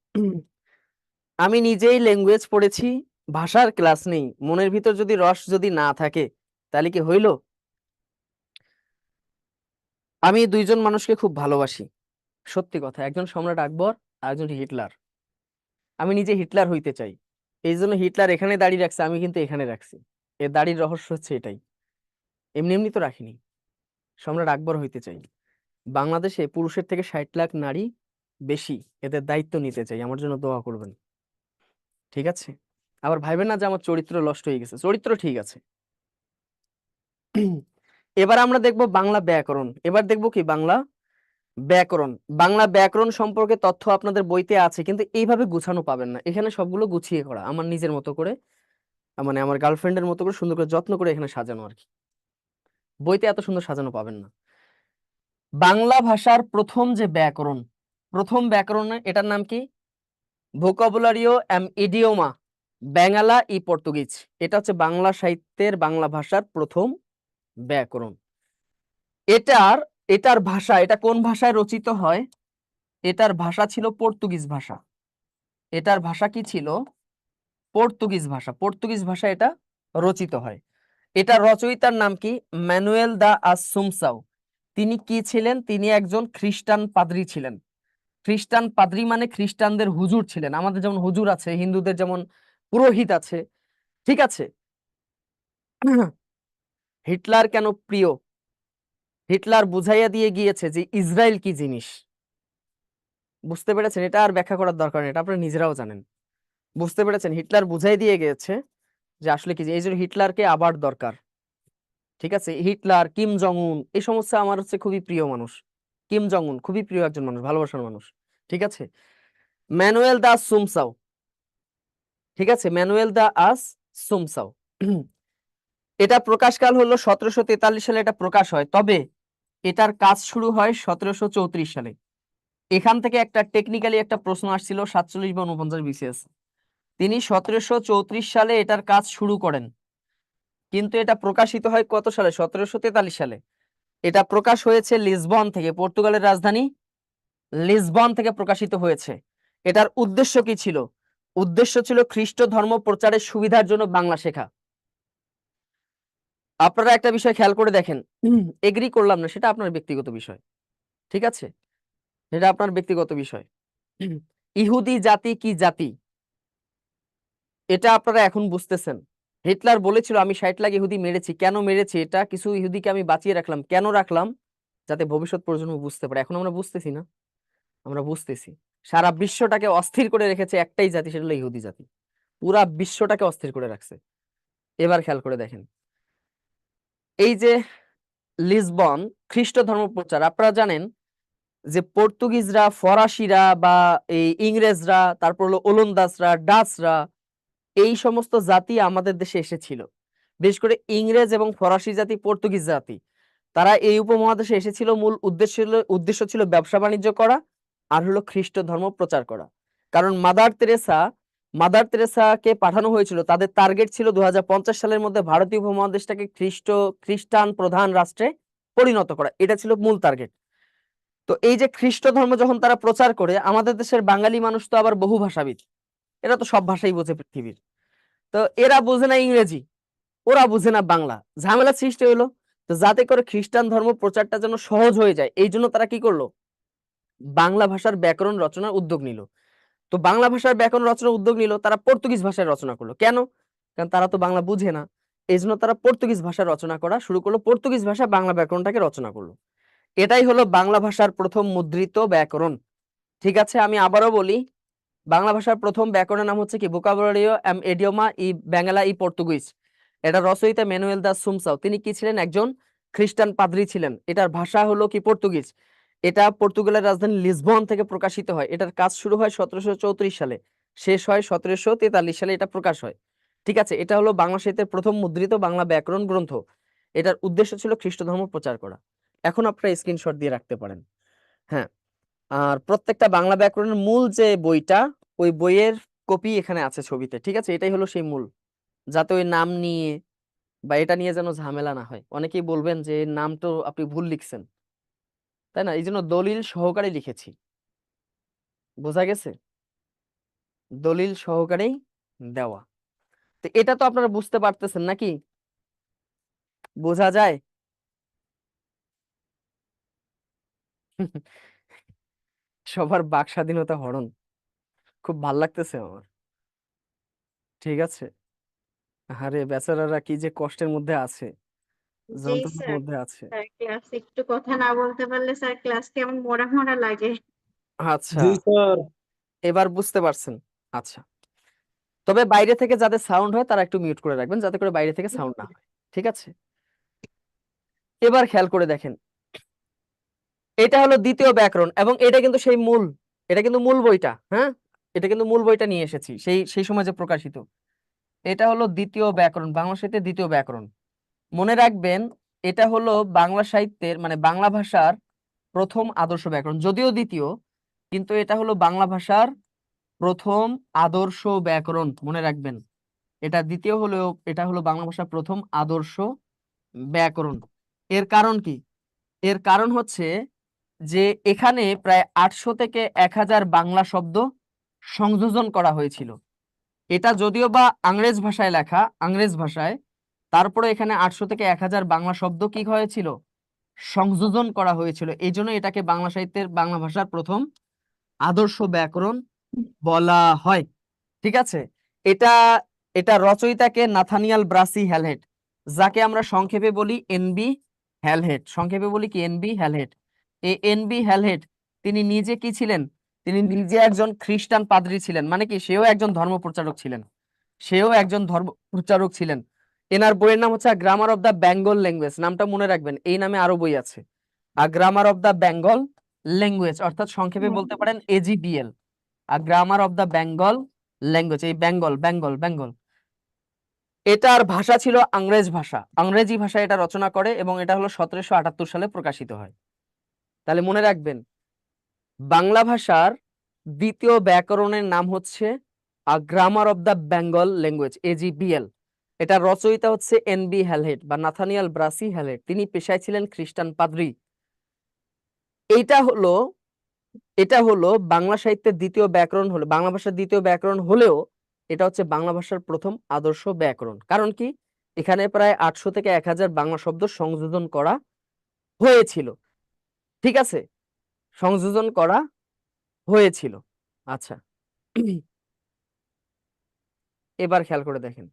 আমি নিজেই ল্যাঙ্গুয়েজ পড়েছি, ভাষার ক্লাস নেই, মনের ভিতর যদি রস যদি না থাকে তাহলে কি হইল? আমি দুইজন মানুষকে খুব ভালোবাসি, সত্যি কথা, একজন সম্রাট আকবর আর একজন হিটলার। আমি নিজে হিটলার হইতে চাই, এই জন্য হিটলার এখানে দাঁড়িয়ে রাখছে, আমি কিন্তু এখানে রাখছি। এর দাড়ির রহস্য হচ্ছে এটাই, এমনি এমনি তো রাখিনি। সম্রাট আকবর হইতে চাই, বাংলাদেশে পুরুষের থেকে 60 লাখ নারী বেশি, এদের দায়িত্ব নিতে চাই, আমার জন্য দোয়া করবেন, ঠিক আছে? আবার ভাইবেন না যে আমার চরিত্র নষ্ট হয়ে গেছে, চরিত্র ঠিক আছে। এবার আমরা দেখব বাংলা ব্যাকরণ, এবার দেখব কি বাংলা ব্যাকরণ। বাংলা ব্যাকরণ সম্পর্কে তথ্য আপনাদের বইতে আছে, কিন্তু এইভাবে গুছানো পাবেন না, এখানে সবগুলো গুছিয়ে করা আমার নিজের মতো করে, মানে আমার গার্লফ্রেন্ডের মতো করে সুন্দর করে যত্ন করে এখানে সাজানো আর কি, বইতে এত সুন্দর সাজানো পাবেন না। বাংলা ভাষার প্রথম যে ব্যাকরণ, প্রথম ব্যাকরণ, এটার নাম কি? ভোকাবুলারিও এম ইডিওমা বাঙ্গালা ই পর্তুগিজ। এটা হচ্ছে বাংলা সাহিত্যের, বাংলা ভাষার প্রথম ব্যাকরণ। এটার এটার ভাষা, এটা কোন ভাষায় রচিত হয়? এটার ভাষা ছিল পর্তুগিজ ভাষা, এটার ভাষা কি ছিল? পর্তুগিজ ভাষা, পর্তুগিজ ভাষা এটা রচিত হয়। এটা রচয়িতার নাম কি? ম্যানুয়েল দা আসুমসাও। তিনি কি ছিলেন? তিনি একজন খ্রিস্টান পাদ্রী ছিলেন। খ্রিস্টান পাদ্রী মানে খ্রিস্টানদের হুজুর ছিলেন, আমাদের যেমন হুজুর আছে, হিন্দুদের যেমন পুরোহিত আছে, ঠিক আছে? হিটলার কেন প্রিয়? হিটলার বুঝাইয়া দিয়ে গিয়েছে যে ইসরায়েল কি জিনিস, বুঝতে পেরেছেন? এটা আর ব্যাখ্যা করার দরকার নেই, এটা আপনারা নিজেরাও জানেন, বুঝতে পেরেছেন? হিটলার বুঝাই দিয়ে গিয়েছে যে আসলে কি, এই জন্য হিটলারকে আবার দরকার, ঠিক আছে? হিটলার, কিম জং উন, এই সমস্ত আমার হচ্ছে খুবই প্রিয় মানুষ, কিম জং উন খুবই প্রিয় একজন মানুষ, ভালোবাসার মানুষ, ঠিক আছে? ম্যানুয়েল দা সুমসাও, ঠিক আছে? ম্যানুয়েল দা আস সুমসাও। এটা প্রকাশকাল হলো 1743 সালে এটা প্রকাশ হয়, তবে এটার কাজ শুরু হয় 1734 সালে। এখান থেকে একটা টেকনিক্যালি একটা প্রশ্ন আসছিল 47 বা 49 বিসিএস। তিনি 1734 সালে এটার কাজ শুরু করেন, কিন্তু এটা প্রকাশিত হয় কত সালে? 1743 সালে। এটা প্রকাশ হয়েছে লিসবন থেকে, পর্তুগালের রাজধানী লিসবন থেকে প্রকাশিত হয়েছে। এটার উদ্দেশ্য কি ছিল? উদ্দেশ্য ছিল খ্রিস্ট ধর্ম প্রচারের সুবিধার জন্য বাংলা শেখা। আপনারা একটা বিষয় খেয়াল করে দেখেন, এগ্রি করলাম না, সেটা আপনার ব্যক্তিগত বিষয়, ঠিক আছে? এটা আপনার ব্যক্তিগত বিষয়। ইহুদি জাতি কি জাতি, এটা আপনারা এখন বুঝতেছেন। হিটলার বলেছিল আমি 60 লাখ ইহুদি মেরেছি, কেন মেরেছি? এটা কিছু ইহুদিকে আমি বাঁচিয়ে রাখলাম, কেন রাখলাম? যাতে ভবিষ্যৎ প্রজন্ম বুঝতে পারে। এখন আমরা বুঝতেছি না? আমরা বুঝতেছি। সারা বিশ্বটাকে অস্থির করে রেখেছে একটাই জাতি, সেটা হলো ইহুদি জাতি, পুরা বিশ্বটাকে অস্থির করে রাখছে। এবার খেয়াল করে দেখেন, এই যে লিসবন খ্রিস্ট ধর্ম প্রচার, আপনারা জানেন যে পর্তুগিজরা, ফরাসিরা বা এই ইংরেজরা, তারপর হলো ওলন্দাজরা, ডাচরা, এই সমস্ত জাতি আমাদের দেশে এসেছিল। বিশেষ করে ইংরেজ এবং ফরাসি জাতি, পর্তুগিজ জাতি, তারা এই উপমহাদেশে এসেছিল, মূল উদ্দেশ্য ছিল ব্যবসা বাণিজ্য করা আর হলো খ্রিস্ট ধর্ম প্রচার করা। কারণ মাদার তেরেসাকে পাঠানো হয়েছিল, তাদের টার্গেট ছিল 2050 সালের মধ্যে ভারতীয় উপমহাদেশটাকে খ্রিস্টান প্রধান রাষ্ট্রে পরিণত করা। এটা ছিল মূল টার্গেট। তো এই যে খ্রিস্ট ধর্ম যখন তারা প্রচার করে, আমাদের দেশের বাঙালি মানুষ তো আবার বহু ভাষাবিদ, এরা তো সব ভাষাই বোঝে পৃথিবীর। তো এরা বোঝে না ইংরেজি, ওরা বুঝে না বাংলা, ঝামেলা সৃষ্টি হলো। তো যাতে করে খ্রিস্টান ধর্ম প্রচারটা যেন সহজ হয়ে যায়, এই জন্য তারা কি করলো, বাংলা ভাষার ব্যাকরণ রচনার উদ্যোগ নিল। তো বাংলা ভাষার ব্যাকরণ রচনার উদ্যোগ নিল, তারা পর্তুগিজ ভাষায় রচনা করলো। কেন? কারণ তারা তো বাংলা বুঝে না, এই জন্য তারা পর্তুগিজ ভাষায় রচনা করা শুরু করলো, পর্তুগিজ ভাষায় বাংলা ব্যাকরণটাকে রচনা করলো। এটাই হলো বাংলা ভাষার প্রথম মুদ্রিত ব্যাকরণ। ঠিক আছে, আমি আবারও বলি, বাংলা ভাষার প্রথম ব্যাকরণের নাম হচ্ছে কি, ভোকাবুলারিও এম ইডিওমা ই বাংলা ই পর্তুগিজ। এটা রচয়িতা ম্যানুয়েল দা সুমসাও। তিনি কি ছিলেন? একজন খ্রিস্টান পাদ্রী ছিলেন। এটার ভাষা হলো কি, পর্তুগিজ। এটা পর্তুগালের রাজধানী লিসবন থেকে প্রকাশিত হয়। এটার কাজ শুরু হয় 1734 সালে, শেষ হয় 1743 সালে, এটা প্রকাশ হয়। ঠিক আছে, এটা হলো বাংলা সাহিত্যের প্রথম মুদ্রিত বাংলা ব্যাকরণ গ্রন্থ। এটার উদ্দেশ্য ছিল খ্রিস্ট ধর্ম প্রচার করা। এখন আপনারা স্ক্রিনশট দিয়ে রাখতে পারেন। হ্যাঁ, আর প্রত্যেকটা বাংলা ব্যাকরণের মূল যে বইটা, ওই বইয়ের কপি এখানে আছে ছবিতে। ঠিক আছে, এটাই হলো সেই মূল, যাতে ওই নাম নিয়ে বা এটা নিয়ে যেন ঝামেলা না হয়। অনেকেই বলবেন যে নাম তো আপনি ভুল লিখছেন, তাই না? এই জন্য দলিল সহকারে লিখেছি, বোঝা গেছে? দলিল সহকারেই দেওয়া। তো এটা তো আপনারা বুঝতে পারতেছেন নাকি? বোঝা যায়? সবার বাক স্বাধীনতা হরণ, খুব ভাল লাগতেছে আমার। ঠিক আছে, আরে বেচারারা কি যে কষ্টের মধ্যে আছে, জি যন্ত্রণার স্যার। মধ্যে আছে। স্যার ক্লাস একটু কথা না বলতে পারলে স্যার ক্লাস কেমন মরা মরা লাগে। আচ্ছা, জি স্যার। এবার বুঝতে পারছেন? আচ্ছা, তবে বাইরে থেকে যাদের সাউন্ড হয় তারা একটু মিউট করে রাখবেন, যাতে করে বাইরে থেকে সাউন্ড না হয়। ঠিক আছে, এবার খেয়াল করে দেখেন, এটা হলো দ্বিতীয় ব্যাকরণ, এবং এটা কিন্তু সেই মূল, এটা কিন্তু মূল বইটা। হ্যাঁ, এটা কিন্তু মূল বইটা নিয়ে এসেছি সেই সেই সময় যে প্রকাশিত। এটা হলো দ্বিতীয় ব্যাকরণ, বাংলা সাহিত্যের দ্বিতীয় ব্যাকরণ। মনে রাখবেন, এটা হলো বাংলা সাহিত্যের মানে বাংলা ভাষার প্রথম আদর্শ ব্যাকরণ, যদিও দ্বিতীয়, কিন্তু এটা হলো বাংলা ভাষার প্রথম আদর্শ ব্যাকরণ। মনে রাখবেন, এটা দ্বিতীয় হলেও এটা হলো বাংলা ভাষার প্রথম আদর্শ ব্যাকরণ। এর কারণ কি? এর কারণ হচ্ছে যে এখানে প্রায় 800 থেকে 1000 বাংলা শব্দ সংযোজন করা হয়েছিল। এটা যদিও বা ইংরেজ ভাষায় লেখা, ইংরেজ ভাষায়, তারপরে এখানে 800 থেকে 1000 বাংলা শব্দ কি হয়েছিল, সংযোজন করা হয়েছিল। এই জন্য এটাকে বাংলা সাহিত্যের বাংলা ভাষার প্রথম আদর্শ ব্যাকরণ বলা হয়। ঠিক আছে, এটা এটা রচয়িতাকে নাথানিয়াল ব্রাসি হ্যালহেড, যাকে আমরা সংক্ষেপে বলি এনবি হ্যালহেড। সংক্ষেপে বলি কি, এনবি হ্যালহেড। এই এনবি হ্যালহেড তিনি নিজে কি ছিলেন? তিনি নিজে একজন খ্রিস্টান পাদ্রী ছিলেন। মানে কি, সেও একজন ধর্ম প্রচারক ছিলেন, সেও একজন ধর্ম প্রচারক ছিলেন। এনার বইয়ের নাম হচ্ছে grammar of the Bengal language. নামটা মনে রাখবেন, এই নামে আরো বই আছে। আর grammar of the Bengal language, অর্থাৎ সংক্ষেপে বলতে পারেন এজিবিএল। আর grammar of the Bengal language, এই বেঙ্গল বেঙ্গল বেঙ্গল, এটার ভাষা ছিল ইংরেজ ভাষা, ইংরেজি ভাষায় এটা রচনা করে, এবং এটা হলো 1778 সালে প্রকাশিত হয়। তাহলে মনে রাখবেন, বাংলা ভাষার দ্বিতীয় ব্যাকরণের নাম হচ্ছে grammar of the Bengal language, AGBL. এটা রচয়িতা হচ্ছে এনবি হ্যালহেড বা নাথানিয়াল ব্রাসি হ্যালহেড। তিনি পেশায় ছিলেন খ্রিস্টান পাদ্রী। এটা হলো বাংলা সাহিত্যের দ্বিতীয় ব্যাকরণ, হলো বাংলা ভাষার দ্বিতীয় ব্যাকরণ হলেও এটা হচ্ছে বাংলা ভাষার প্রথম আদর্শ ব্যাকরণ। কারণ কি, এখানে প্রায় 800 থেকে 1000 বাংলা শব্দ সংযোজন করা হয়েছিল। ঠিক আছে, সংযোজন করা হয়েছিল। আচ্ছা, এবার খেয়াল করে দেখেন,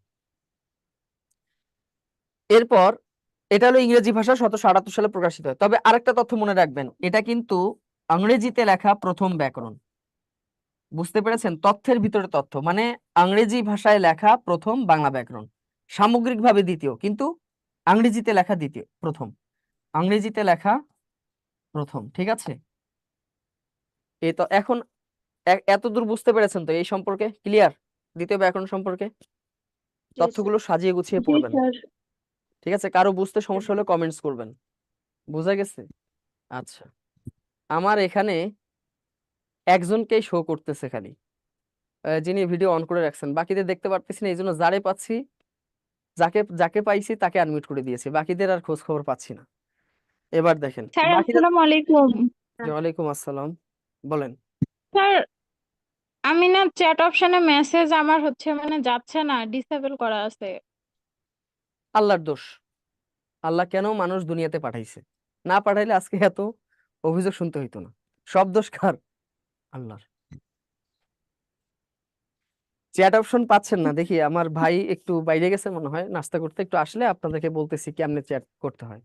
এরপর এটা হলো ইংরেজি ভাষা, 1778 সালে প্রকাশিত হয়। তবে আরেকটা তথ্য মনে রাখবেন, এটা কিন্তু ইংরেজিতে লেখা প্রথম ব্যাকরণ। বুঝতে পেরেছেন? তথ্যের ভিতরে তথ্য, মানে ইংরেজি ভাষায় লেখা প্রথম বাংলা ব্যাকরণ, সামগ্রিকভাবে দ্বিতীয়, কিন্তু ইংরেজিতে লেখা প্রথম। ইংরেজিতে লেখা প্রথম। ঠিক আছে, এই তো এখন এতদূর বুঝতে পেরেছেন তো এই সম্পর্কে ক্লিয়ার? দ্বিতীয় ব্যাকরণ সম্পর্কে জি স্যার। তথ্যগুলো সাজিয়ে গুছিয়ে জি পড়বেন, স্যার। ঠিক আছে? কারো বুঝতে সমস্যা হলে কমেন্টস করবেন। বোঝা গেছে? আচ্ছা, আমার এখানে একজনকেই শো করতেছে খালি, যিনি ভিডিও অন করে রাখছেন, বাকিদের দেখতে পারতেছি না। এই জন্য যারে পাচ্ছি, যাকে যাকে পাইছি তাকে আনমিউট করে দিয়েছি, বাকিদের আর খোঁজ খবর পাচ্ছি না। এবার দেখেন স্যার বাকিদের। আসসালামু আলাইকুম। ওয়ালাইকুম আসসালাম, বলেন। স্যার আমি না চ্যাট অপশনে মেসেজ আমার হচ্ছে মানে যাচ্ছে না, ডিসেবল করা আছে। আল্লাহর দোষ। আল্লাহ কেন মানুষ দুনিয়াতে পাঠাইছে? না পাঠাইলে আজকে এত অভিযোগ শুনতে হইতো না। সব দোষ কার? আল্লাহর। চ্যাট অপশন পাচ্ছেন না দেখি, আমার ভাই একটু বাইরে গেছে মনে হয় নাস্তা করতে, একটু আসলে আপনাদেরকে বলতেছি কেমনে চ্যাট করতে হয়।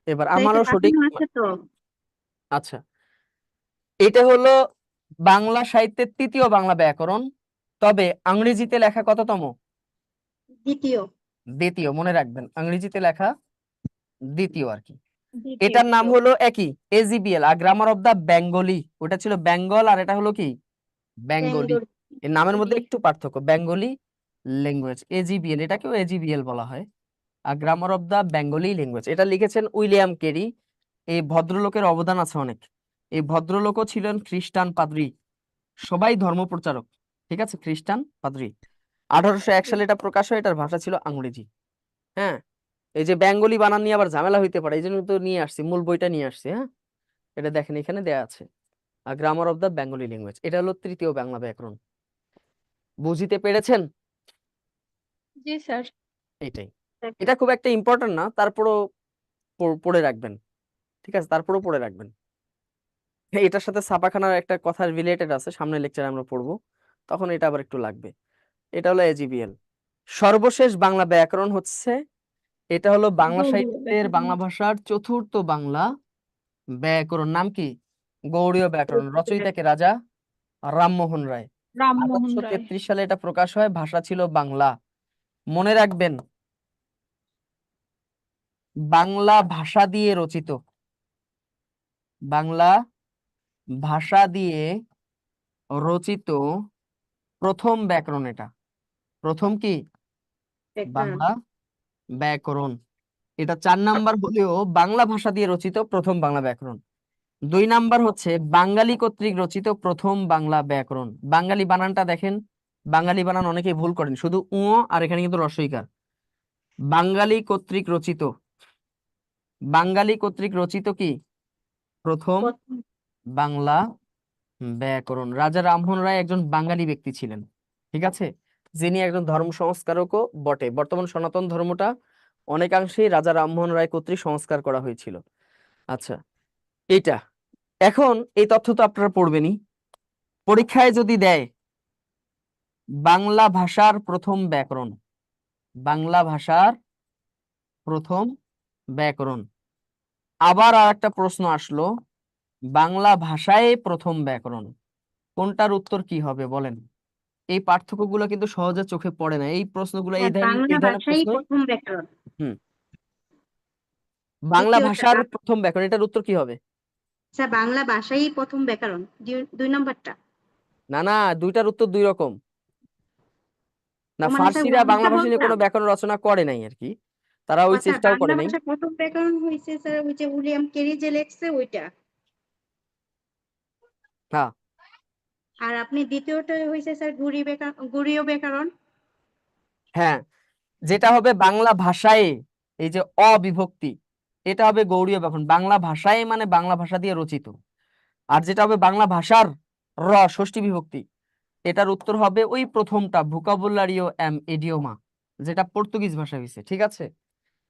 এবার স্যার এটা আমারও সঠিক। পাঠানো আছে তো? আচ্ছা, এটা হলো বাংলা সাহিত্যের তৃতীয় বাংলা ব্যাকরণ, তবে ইংরেজিতে লেখা কততম? দ্বিতীয়। দ্বিতীয়, মনে রাখবেন ইংরেজিতে লেখা দ্বিতীয় আর কি। দ্বিতীয়। এটার নাম হলো একই এজিবিএল, আর গ্রামার অফ দা বেঙ্গলি, ওটা ছিল বেঙ্গল আর এটা হলো কি বেঙ্গলি। বেঙ্গলি। এর নামের মধ্যে একটু পার্থক্য, বেঙ্গলি ল্যাঙ্গুয়েজ এজিবিএল, এটাকেও এজিবিএল বলা হয়। আর grammar of the Bengali language এটা লিখেছেন উইলিয়াম কেরি। এই ভদ্রলোকের অবদান আছে অনেক। এই ভদ্রলোকও ছিলেন খ্রিস্টান পাদ্রী, সবাই ধর্মপ্রচারক, ঠিক আছে, খ্রিস্টান পাদ্রী। 1801 সালে এটা প্রকাশ হয়, এটার ভাষা ছিল ইংরেজি। হ্যাঁ, এই যে বেঙ্গলি বানান নিয়ে আবার ঝামেলা হইতে পারে, এই জন্য তো নিয়ে আসছি, মূল বইটা নিয়ে আসছি। হ্যাঁ, এটা দেখেন এখানে দেয়া আছে, grammar of the Bengali language, এটা হলো তৃতীয় বাংলা ব্যাকরণ। বুঝিতে পেরেছেন? জি স্যার। এইটাই। এটা খুব একটা ইম্পর্টেন্ট না, তারপরও পড়ে রাখবেন, ঠিক আছে, তারপরও পড়ে রাখবেন। হ্যাঁ, এটার সাথে ছাপাখানার একটা কথা রিলেটেড আছে, সামনের লেকচারে আমরা পড়বো, তখন এটা আবার একটু লাগবে। এটা হলো এজিবিএল। সর্বশেষ বাংলা ব্যাকরণ হচ্ছে, এটা হলো বাংলা গৌড়ীয় সাহিত্যের ব্যাকরণ। বাংলা ভাষার চতুর্থ বাংলা ব্যাকরণ। নাম কি? গৌড়ীয় ব্যাকরণ। রচয়িতা কে? রাজা রামমোহন রায়। রামমোহন রায়। 1833 সালে এটা প্রকাশ হয়, ভাষা ছিল বাংলা। মনে রাখবেন, বাংলা ভাষা দিয়ে রচিত, বাংলা ভাষা দিয়ে রচিত প্রথম ব্যাকরণ এটা। প্রথম কি? ব্যাকরণ। বাংলা ব্যাকরণ। এটা 4 নাম্বার হলেও বাংলা ভাষা দিয়ে রচিত প্রথম বাংলা ব্যাকরণ। 2 নাম্বার হচ্ছে বাঙালি কর্তৃক রচিত প্রথম বাংলা ব্যাকরণ। বাঙালি বানানটা দেখেন, বাঙালি বানান অনেকেই ভুল করেন, শুধু উ আর এখানে কিন্তু রস্বইকার। বাঙালি কর্তৃক রচিত, বাঙালি কর্তৃক রচিত কি প্রথম প্রথম। বাংলা ব্যাকরণ। রাজা রামমোহন রায় একজন বাঙালি ব্যক্তি ছিলেন, ঠিক আছে, যিনি একজন ধর্ম সংস্কারকও বটে। বর্তমান সনাতন ধর্মটা অনেকাংশেই রাজা রামমোহন রায় কর্তৃক সংস্কার করা হয়েছিল। আচ্ছা, এইটা এখন এই তথ্য তো আপনারা পড়বেনই, পরীক্ষায় যদি দেয় বাংলা ভাষার প্রথম ব্যাকরণ, বাংলা ভাষার প্রথম ব্যাকরণ, আবার আর একটা প্রশ্ন আসলো বাংলা ভাষায় প্রথম ব্যাকরণ, কোনটার উত্তর কি হবে বলেন? এই পার্থক্যগুলো কিন্তু সহজে চোখে পড়ে না, এই প্রশ্নগুলো এই স্যার ধরনের বাংলা ভাষাই প্রশ্ন। প্রথম ব্যাকরণ। হুম, বাংলা দ্বিতীয়টা ভাষার প্রথম ব্যাকরণ, এটার উত্তর কি হবে? স্যার বাংলা ভাষাই প্রথম ব্যাকরণ, 2 নম্বরটা। না না, দুইটার উত্তর দুই রকম না। ও মানে স্যার ফার্সিরা বাংলা ওইটা ভাষা নিয়ে কোনো বললাম। ব্যাকরণ রচনা করে নাই আর কি, তারা ওই স্যার চেষ্টাও করে বাংলা নাই। ভাষা প্রথম ব্যাকরণ হয়েছে স্যার ওই যে উইলিয়াম কেরি যে লেখছে ওইটা। হ্যাঁ, আর আপনি দ্বিতীয়টা হয়েছে স্যার গৌড়ীয় ব্যাকরণ। হ্যাঁ, যেটা হবে বাংলা ভাষায়, এই যে অবিভক্তি, এটা হবে গৌড়ীয় ব্যাকরণ। বাংলা ভাষায় মানে বাংলা ভাষা দিয়ে রচিত। আর যেটা হবে বাংলা ভাষার ষষ্ঠী বিভক্তি, এটার উত্তর হবে ওই প্রথমটা, ভোকাবুলারিও ইডিওমা, যেটা পর্তুগিজ ভাষা হয়েছে, ঠিক আছে।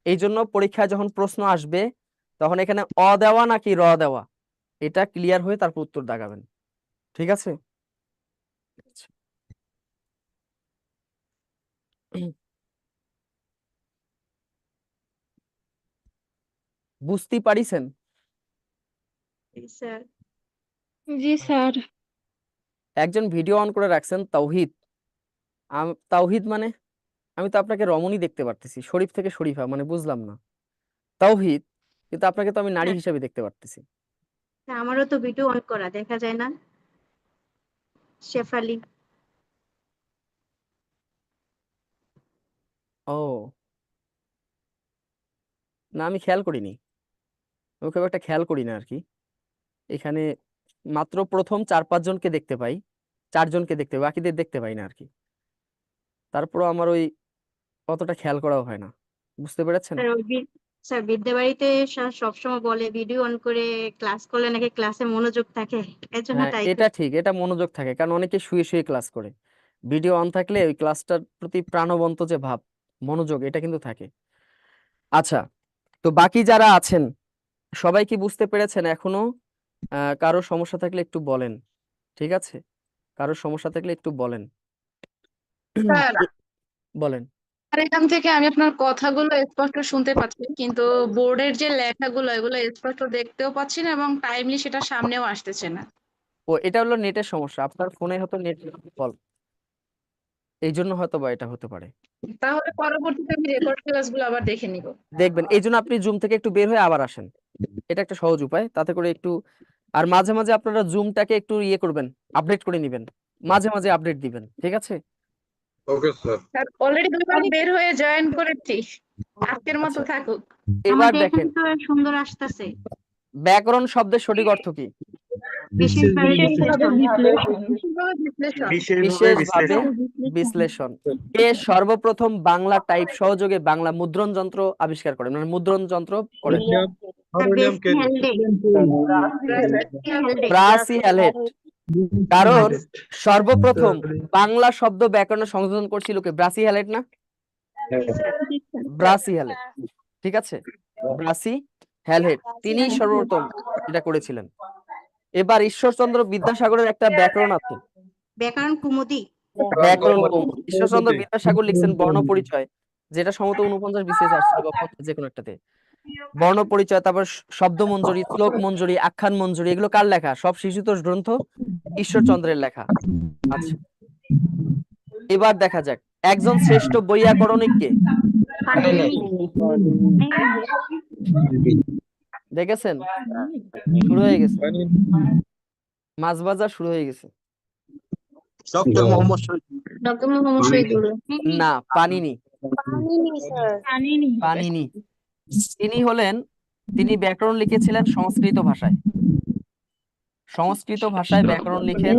এই জন্য পরীক্ষায় যখন প্রশ্ন আসবে তখন এখানে অ দেওয়া নাকি র দেওয়া, এটা ক্লিয়ার হয়ে তারপর উত্তর দাগাবেন, ঠিক আছে। বুঝতে পারিছেন? স্যার জি স্যার। একজন ভিডিও অন করে রাখছেন তাওহিদ। তাওহিদ মানে, আমি তো আপনাকে রমণী দেখতে পারতেছি, শরীফ থেকে শরীফা, মানে বুঝলাম না তাওহিদ, কিন্তু আপনাকে তো আমি নারী স্যার হিসাবে দেখতে পারতেছি। আমারও তো ভিডিও অন করা দেখা যায় না। শেফালি। ও না, আমি খেয়াল করিনি, আমি খুব একটা খেয়াল করি না আর কি। এখানে মাত্র প্রথম 4-5 জনকে দেখতে পাই, 4 জনকে দেখতে পাই, বাকিদের দেখতে পাই না আর কি। তারপরও আমার ওই অতটা খেয়াল করাও হয় না, বুঝতে পেরেছেন? স্যার স্যার বিদ্যাবাড়িতে সবসময় বলে ভিডিও অন করে ক্লাস করলে নাকি ক্লাসে মনোযোগ থাকে, এর জন্য হ্যাঁ, তাই এটা ঠিক, এটা মনোযোগ থাকে, কারণ অনেকে শুয়ে শুয়ে ক্লাস করে। ভিডিও অন থাকলে ওই ক্লাসটার প্রতি প্রাণবন্ত যে ভাব, মনোযোগ, এটা কিন্তু থাকে। আচ্ছা, তো বাকি যারা আছেন সবাই কি বুঝতে পেরেছেন এখনো? কারো সমস্যা থাকলে একটু বলেন, ঠিক আছে? কারো সমস্যা থাকলে একটু বলেন। স্যার বলেন। আর এখান থেকে আমি আপনার কথাগুলো স্পষ্ট শুনতে পাচ্ছি, কিন্তু বোর্ডের যে লেখাগুলো এগুলো স্পষ্ট দেখতেও পাচ্ছি না এবং টাইমলি সেটা সামনেও আসতেছে না। ও, এটা হলো নেটের সমস্যা, আপনার ফোনে হয়তো নেট ফল, এই জন্য হয়তো বা এটা হতে পারে। তাহলে পরবর্তীতে আমি রেকর্ড ক্লাসগুলো আবার দেখে নিব। দেখবেন, এই জন্য আপনি জুম থেকে একটু বের হয়ে আবার আসেন, এটা একটা সহজ উপায়, তাতে করে একটু। আর মাঝে মাঝে আপনারা জুমটাকে একটু ইয়ে করবেন, আপডেট করে নেবেন, মাঝে মাঝে আপডেট দিবেন, ঠিক আছে? Okay sir. স্যার অলরেডি দুবার বের হয়ে জয়েন করেছি, আজকের মতো আচ্ছা, থাকুক। এবার আমাদের দেখেন, এখানে তো সুন্দর আসতেছে। ব্যাকরণ শব্দের সঠিক অর্থ কি? বিশেষভাবে বিশেষভাবে বিশ্লেষণ। বিশ্লেষণ। বিশেষভাবে বিশ্লেষণ। কে সর্বপ্রথম বাংলা টাইপ সহযোগে বাংলা মুদ্রণ যন্ত্র আবিষ্কার করেন, মানে মুদ্রণ যন্ত্র করেন? স্যার বেসি হেলডে। Brassey halide. কারণ সর্বপ্রথম বাংলা শব্দ ব্যাকরণে সংযোজন করছিল কে? ব্রাসি হ্যালেট না? ব্রাসি হ্যালেট, ঠিক আছে? ব্রাসি হ্যালেট, তিনি সর্বপ্রথম এটা করেছিলেন। এবার ঈশ্বরচন্দ্র বিদ্যাসাগরের একটা ব্যাকরণ আছে, ব্যাকরণ কুমুদি। ব্যাকরণ কৌমুদি। ঈশ্বরচন্দ্র বিদ্যাসাগর লিখছেন বর্ণ পরিচয়, যেটা সম্ভবত 49 BCS আসছিল বা 50 যে কোনো একটাতে। বর্ণ পরিচয়, তারপর শব্দ মঞ্জুরি, শ্লোক মঞ্জুরি, আখ্যান মঞ্জুরি, এগুলো কার লেখা? সব শিশুতোষ গ্রন্থ, ঈশ্বরচন্দ্রের লেখা। আচ্ছা, এবার দেখা যাক একজন শ্রেষ্ঠ বৈয়াকরণিক কে? দেখেছেন, শুরু হয়ে গেছে, মাছ ভাজা শুরু হয়ে গেছে। ডক্টর মোহাম্মদ শহীদুল। না, পানিনি, জানিনি। পানিনি। তিনি হলেন, তিনি ব্যাকরণ লিখেছিলেন সংস্কৃত ভাষায়, সংস্কৃত ভাষায় ব্যাকরণ লিখেন।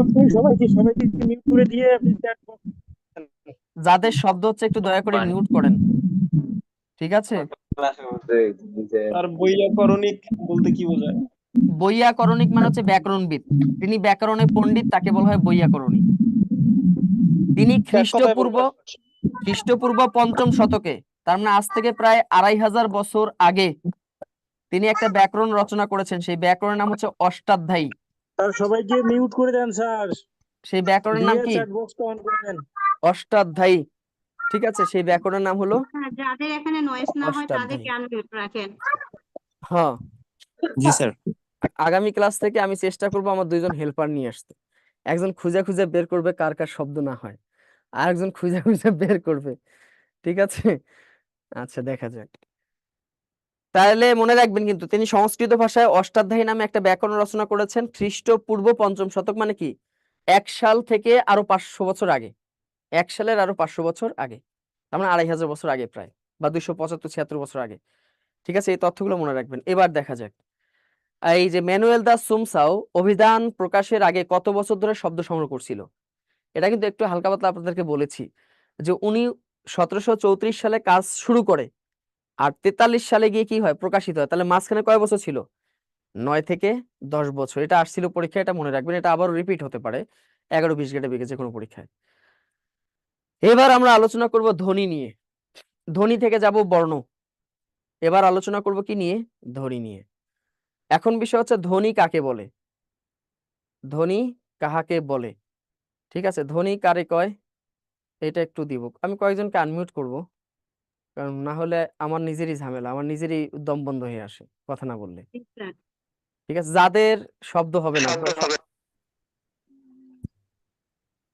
যাদের শব্দ হচ্ছে একটু দয়া করে মিউট করেন, ঠিক আছে? আর বৈয়াকরণিক বলতে কি বোঝায়? বৈয়াকরণিক মানে হচ্ছে ব্যাকরণবিদ, তিনি ব্যাকরণে পণ্ডিত, তাকে বলা হয় বৈয়াকরণিক। তিনি খ্রিস্টপূর্ব 5ম শতকে, তার মানে আজ থেকে প্রায় 2500 বছর আগে তিনি একটা ব্যাকরণ রচনা করেছেন। সেই ব্যাকরণের নাম হচ্ছে অষ্টাধ্যায়ী। স্যার সবাইকে মিউট করে দেন স্যার, সেই ব্যাকরণের নাম দিয়ে কি? চ্যাট বক্সটা অন করে দেন। অষ্টাধ্যায়ী, ঠিক আছে? সেই ব্যাকরণের নাম হলো হ্যাঁ, যাদের এখানে নয়েজ না হয় অষ্টাধ্যায়ী। তাদেরকে আনমিউট রাখেন। হ্যাঁ, জি স্যার। আগামী ক্লাস থেকে আমি চেষ্টা করব আমার 2 জন হেল্পার নিয়ে আসতে। একজন খুঁজে খুঁজে বের করবে কার কার শব্দ না হয়, আর একজন খুঁজে খুঁজে বের করবে, ঠিক আছে? আচ্ছা, দেখা যাক। তাহলে মনে রাখবেন কিন্তু, তিনি সংস্কৃত ভাষায় অষ্টাধ্যায়ী নামে একটা ব্যাকরণ রচনা করেছেন খ্রিস্টপূর্ব 5ম শতক, মানে কি 1 সাল থেকে আরো 500 বছর আগে, 1 সালের আরো 500 বছর আগে, তার মানে 2500 বছর আগে প্রায়, বা 275-76 বছর আগে, ঠিক আছে? এই তথ্যগুলো মনে রাখবেন। এবার দেখা যাক, এই যে ম্যানুয়েল দা সুমসাও অভিধান প্রকাশের আগে কত বছর ধরে শব্দ সংগ্রহ করছিল? এটা কিন্তু একটু হালকা পাতলা আপনাদেরকে বলেছি, যে উনি 1734 সালে কাজ শুরু করে আর 43 সালে গিয়ে কি হয়, প্রকাশিত হয়। তাহলে মাঝখানে কয় বছর ছিল? 9 থেকে 10 বছর। এটা আসছিল পরীক্ষা, এটা মনে রাখবেন, এটা আবারও রিপিট হতে পারে 11-20 গ্রেডে বিগে যে কোনো পরীক্ষায়। এবার আমরা আলোচনা করব ধ্বনি নিয়ে, ধ্বনি থেকে যাব বর্ণ। এবার আলোচনা করব কি নিয়ে? ধ্বনি নিয়ে। এখন বিষয় হচ্ছে ধ্বনি কাকে বলে, ধ্বনি কাহাকে বলে, ঠিক আছে? ধ্বনি কারে কয় এটা একটু দিব। আমি কয়েকজনকে আনমিউট করব, কারণ না হলে আমার নিজেরই ঝামেলা, আমার নিজেরই দম বন্ধ হয়ে আসে কথা না বললে, ঠিক আছে? যাদের শব্দ হবে না,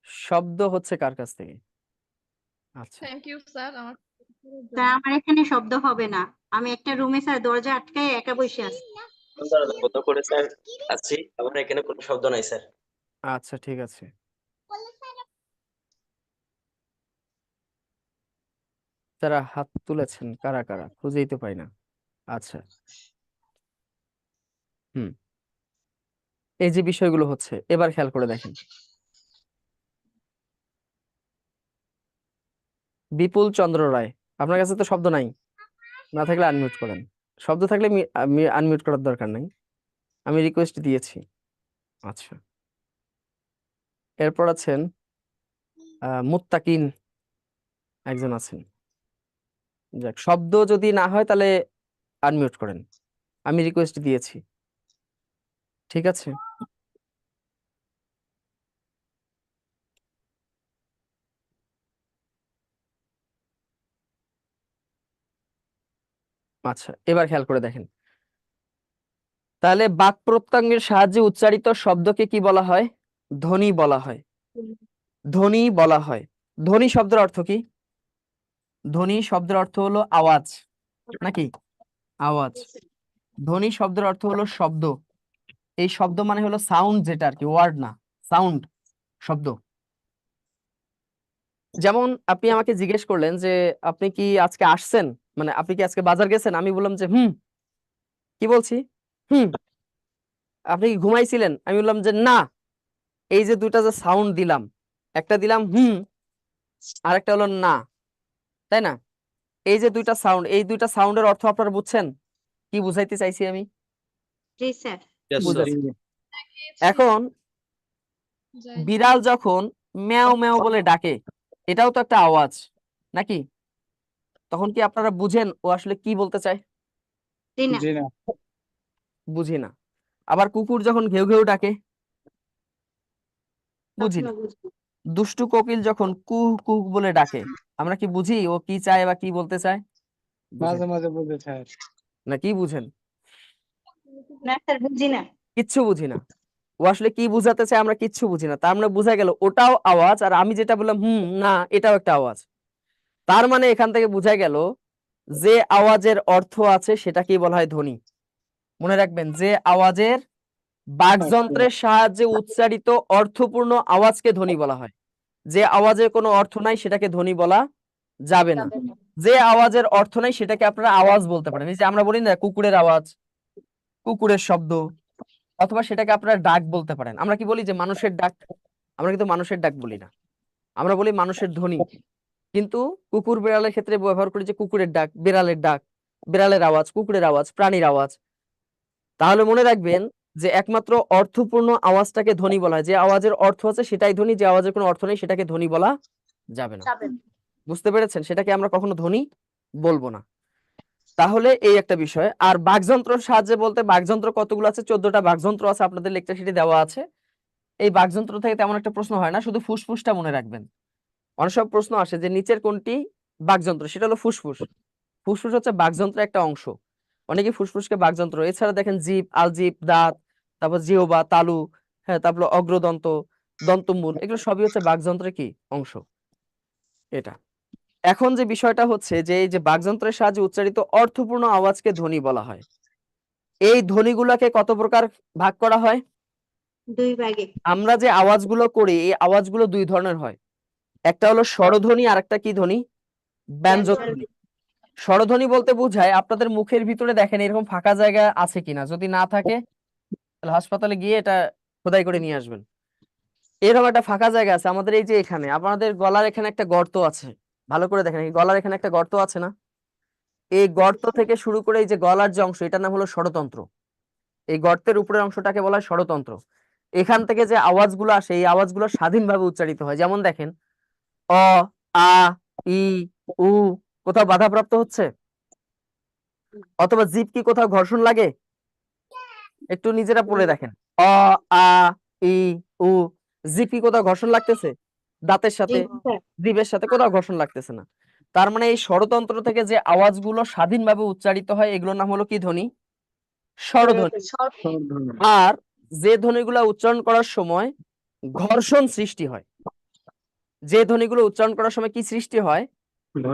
শব্দ হচ্ছে কার কাছ থেকে? আচ্ছা, থ্যাংক ইউ স্যার। স্যার আমার এখানে শব্দ হবে না, আমি একটা রুমে স্যার দরজা আটকায় একা বসে আছি। গত করে স্যার আছি, আমার এখানে কোনো শব্দ নাই স্যার। আচ্ছা ঠিক আছে। যারা হাত তুলেছেন কারা কারা খুঁজেই তো পাই না। আচ্ছা হুম, এই যে বিষয়গুলো হচ্ছে এবার খেয়াল করে দেখেন। বিপুল চন্দ্র রায়, আপনার কাছে তো শব্দ নাই, না থাকলে আনমিউট করেন। শব্দ থাকলে আনমিউট করার দরকার নাই, আমি রিকোয়েস্ট দিয়েছি। আচ্ছা, এরপর আছেন মুত্তাকিন একজন আছেন। যাক, শব্দ যদি না হয় তাহলে আনমিউট করেন, আমি রিকোয়েস্ট দিয়েছি। ঠিক আছে, আচ্ছা এবার খেয়াল করে দেখেন। তাহলে বাক প্রত্যঙ্গের সাহায্যে উচ্চারিত শব্দকে কি বলা হয়? ধ্বনি বলা হয়। ধ্বনি বলা হয়। ধ্বনি শব্দের অর্থ কি? ধ্বনি শব্দের অর্থ হলো আওয়াজ, নাকি? আওয়াজ। ধ্বনি শব্দের অর্থ হলো শব্দ। এই শব্দ মানে হলো সাউন্ড, যেটা আর কি, ওয়ার্ড না, সাউন্ড, শব্দ। যেমন আপনি আমাকে জিজ্ঞেস করলেন যে আপনি কি আজকে আসছেন, মানে আপনি কি আজকে বাজার গেছেন, আমি বললাম যে হুম। কি বলছি? হুম। আপনি কি ঘুমাইছিলেন, আমি বললাম যে না। এই যে দুইটা যে সাউন্ড দিলাম, একটা দিলাম হুম, আর একটা হলো না, তাই না? এই যে দুইটা সাউন্ড, এই দুইটা সাউন্ডের অর্থ আপনারা বুঝছেন কি বুঝাইতে চাইছি আমি? জি স্যার। বুঝেছি। এখন বিড়াল যখন ম্যাও ম্যাও বলে ডাকে, এটাও তো একটা আওয়াজ, নাকি? তখন কি আপনারা বুঝেন ও আসলে কি বলতে চায়? জি না। জি না। বুঝি না। আবার কুকুর যখন ঘেউ ঘেউ ডাকে, বুঝি না। তখনও বুঝি না। দুষ্টু কোকিল যখন কুহ কুহ বলে ডাকে, আমরা কি বুঝি ও কি চায় বা কি বলতে চায়? বুঝি মাঝে না। মাঝে বলতে স্যার। না কি বুঝেন? না স্যার, বুঝি না। কিচ্ছু বুঝি না। ও আসলে কি বুঝাতে চায় আমরা কিচ্ছু বুঝি না। তার মানে বোঝা গেল ওটাও আওয়াজ, আর আমি যেটা বললাম হুম না, এটাও একটা আওয়াজ। তার মানে এখান থেকে বোঝা গেল যে আওয়াজের অর্থ আছে সেটাকেই বলা হয় ধ্বনি। মনে রাখবেন, যে আওয়াজের বাকযন্ত্রের সাহায্যে উচ্চারিত অর্থপূর্ণ আওয়াজকে ধ্বনি বলা হয়। যে আওয়াজের কোনো অর্থ নাই সেটাকে ধ্বনি বলা যাবে না। যে আওয়াজের অর্থ নাই সেটাকে আপনারা আওয়াজ বলতে পারেন। এই যে আমরা বলি না কুকুরের আওয়াজ, কুকুরের শব্দ, অথবা সেটাকে আপনারা ডাক বলতে পারেন। আমরা কি বলি যে মানুষের ডাক? আমরা কিন্তু মানুষের ডাক বলি না, আমরা বলি মানুষের ধ্বনি। কিন্তু কুকুর বিড়ালের ক্ষেত্রে ব্যবহার করি যে কুকুরের ডাক, বিড়ালের ডাক, বিড়ালের আওয়াজ, কুকুরের আওয়াজ, প্রাণীর আওয়াজ। তাহলে মনে রাখবেন যে একমাত্র অর্থপূর্ণ আওয়াজটাকে ধ্বনি বলা হয়। যে আওয়াজের অর্থ আছে সেটাই ধ্বনি, যে আওয়াজের কোনো অর্থ নেই সেটাকে ধ্বনি বলা যাবে না। বুঝতে পেরেছেন? সেটাকে আমরা কখনো ধ্বনি বলবো না। তাহলে এই একটা বিষয়। আর বাকযন্ত্রের সাহায্যে বলতে, বাকযন্ত্র কতগুলো আছে? 14টা বাকযন্ত্র আছে, আপনাদের লেকচার শিটে দেওয়া আছে। এই বাকযন্ত্র থেকে তেমন একটা প্রশ্ন হয় না, শুধু ফুসফুসটা মনে রাখবেন। অনেক সব প্রশ্ন আসে যে নিচের কোনটি বাকযন্ত্র, সেটা হলো ফুসফুস। ফুসফুস হচ্ছে বাকযন্ত্রের একটা অংশ। অনেকে ফুসফুসকে বাকযন্ত্র, এছাড়া দেখেন জিভ, আলজিভ, দাঁত, তারপর জিহ্বা, তালু, হ্যাঁ, তারপর অগ্রদন্ত, দন্তমূল, এগুলো সবই হচ্ছে বাকযন্ত্রের কি অংশ। এটা এখন যে বিষয়টা হচ্ছে যে এই যে বাকযন্ত্রের সাহায্যে উচ্চারিত অর্থপূর্ণ আওয়াজকে ধ্বনি বলা হয়। এই ধ্বনিগুলোকে কত প্রকার ভাগ করা হয়? 2 ভাগে। আমরা যে আওয়াজগুলো করি এই আওয়াজগুলো 2 ধরনের হয়। একটা হলো স্বরধ্বনি, আর একটা কি ধ্বনি? ব্যঞ্জন ধ্বনি। স্বরধ্বনি বলতে বোঝায় আপনাদের মুখের ভিতরে দেখেন এরকম ফাঁকা জায়গা আছে কিনা, যদি না থাকে তাহলে হাসপাতালে গিয়ে এটা খোদাই করে নিয়ে আসবেন। এরকম একটা ফাঁকা জায়গা আছে আমাদের, এই যে এখানে আপনাদের গলার এখানে একটা গর্ত আছে, ভালো করে দেখেন, এই গলার এখানে একটা গর্ত আছে না? এই গর্ত থেকে শুরু করে এই যে গলার যে অংশ, এটার নাম হলো স্বরতন্ত্র। এই গর্তের উপরের অংশটাকে বলা হয় স্বরতন্ত্র। এখান থেকে যে আওয়াজগুলো আসে এই আওয়াজগুলো স্বাধীনভাবে উচ্চারিত হয়। যেমন দেখেন অ, আ, ই, উ, কোথাও বাধাপ্রাপ্ত হচ্ছে? অথবা জিভ কি কোথাও ঘর্ষণ লাগে? একটু নিজেরা পড়ে দেখেন, অ, আ, ই, উ, জিভ কি কোথাও ঘর্ষণ লাগতেছে? দাঁতের সাথে, জিভের সাথে কোথাও ঘর্ষণ লাগতেছে না। তার মানে এই স্বরতন্ত্র থেকে যে আওয়াজগুলো স্বাধীনভাবে উচ্চারিত হয় এগুলোর নাম হলো কি ধ্বনি? স্বরধ্বনি। আর যে ধ্বনিগুলো উচ্চারণ করার সময় ঘর্ষণ সৃষ্টি হয়, যে ধ্বনিগুলো উচ্চারণ করার সময় কি সৃষ্টি হয়?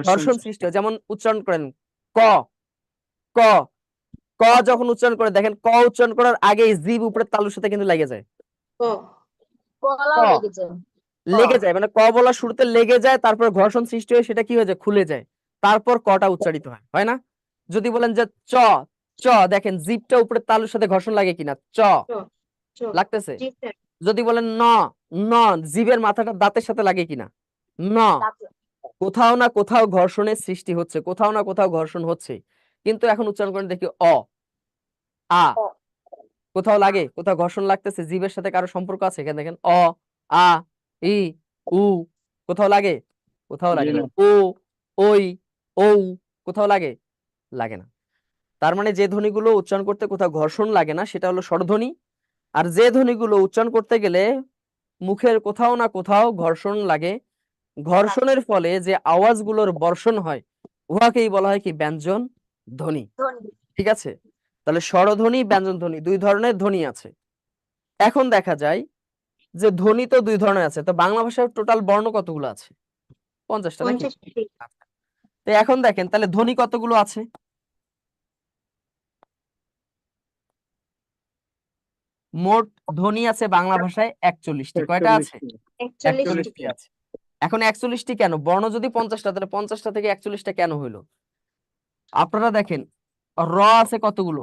ঘর্ষণ সৃষ্টি হয়। যেমন উচ্চারণ করেন ক, ক, ক যখন উচ্চারণ করে দেখেন, ক উচ্চারণ করার আগে জিভ উপরের তালুর সাথে কিন্তু লেগে যায়। কলাও ক লেগেছে লেগে যায়, মানে ক বলার শুরুতে লেগে যায়, তারপর ঘর্ষণ সৃষ্টি হয়ে সেটা কি হয়ে যায়, খুলে যায়, তারপর কটা উচ্চারিত হয়, হয় না? যদি বলেন যে চ, চ দেখেন জিভটা উপরের তালুর সাথে ঘর্ষণ লাগে কিনা, চ লাগতেছে। জি স্যার। যদি বলেন ন, ন জিভের মাথাটা দাঁতের সাথে লাগে কিনা, ন, কোথাও না কোথাও ঘর্ষণের সৃষ্টি হচ্ছে, কোথাও না কোথাও ঘর্ষণ হচ্ছে। কিন্তু এখন উচ্চারণ করেন দেখি অ, আ, কোথাও লাগে, কোথাও ঘর্ষণ লাগতেছে, জিভের সাথে কারো সম্পর্ক আছে? এখানে দেখেন অ, আ, ই, উ, কোথাও লাগে? কোথাও লাগে না। ও, ওই, ও, কোথাও লাগে? লাগে না। তার মানে যে ধ্বনিগুলো উচ্চারণ করতে কোথাও ঘর্ষণ লাগে না সেটা হলো স্বরধ্বনি, আর যে ধ্বনিগুলো উচ্চারণ করতে গেলে মুখের কোথাও না কোথাও ঘর্ষণ লাগে, ঘর্ষণের ফলে যে আওয়াজগুলোর বর্ষণ হয় উহাকেই বলা হয় কি, ব্যঞ্জন ধ্বনি। ঠিক আছে, তাহলে স্বরধ্বনি, ব্যঞ্জন ধ্বনি, দুই ধরনের ধ্বনি আছে। এখন দেখা যায় যে ধ্বনি তো দুই ধরনের আছে, তো বাংলা ভাষার টোটাল বর্ণ কতগুলো আছে? 50টা নাকি? 50টি। আচ্ছা। তো এখন দেখেন তাহলে ধ্বনি কতগুলো আছে? মোট ধ্বনি আছে বাংলা ভাষায় 41টি। কয়টা আছে? 41টি আছে। এখন 41টি কেন? বর্ণ যদি 50টা, তাহলে 50টা থেকে 41টা কেন হইলো? আপনারা দেখেন র আছে কতগুলো?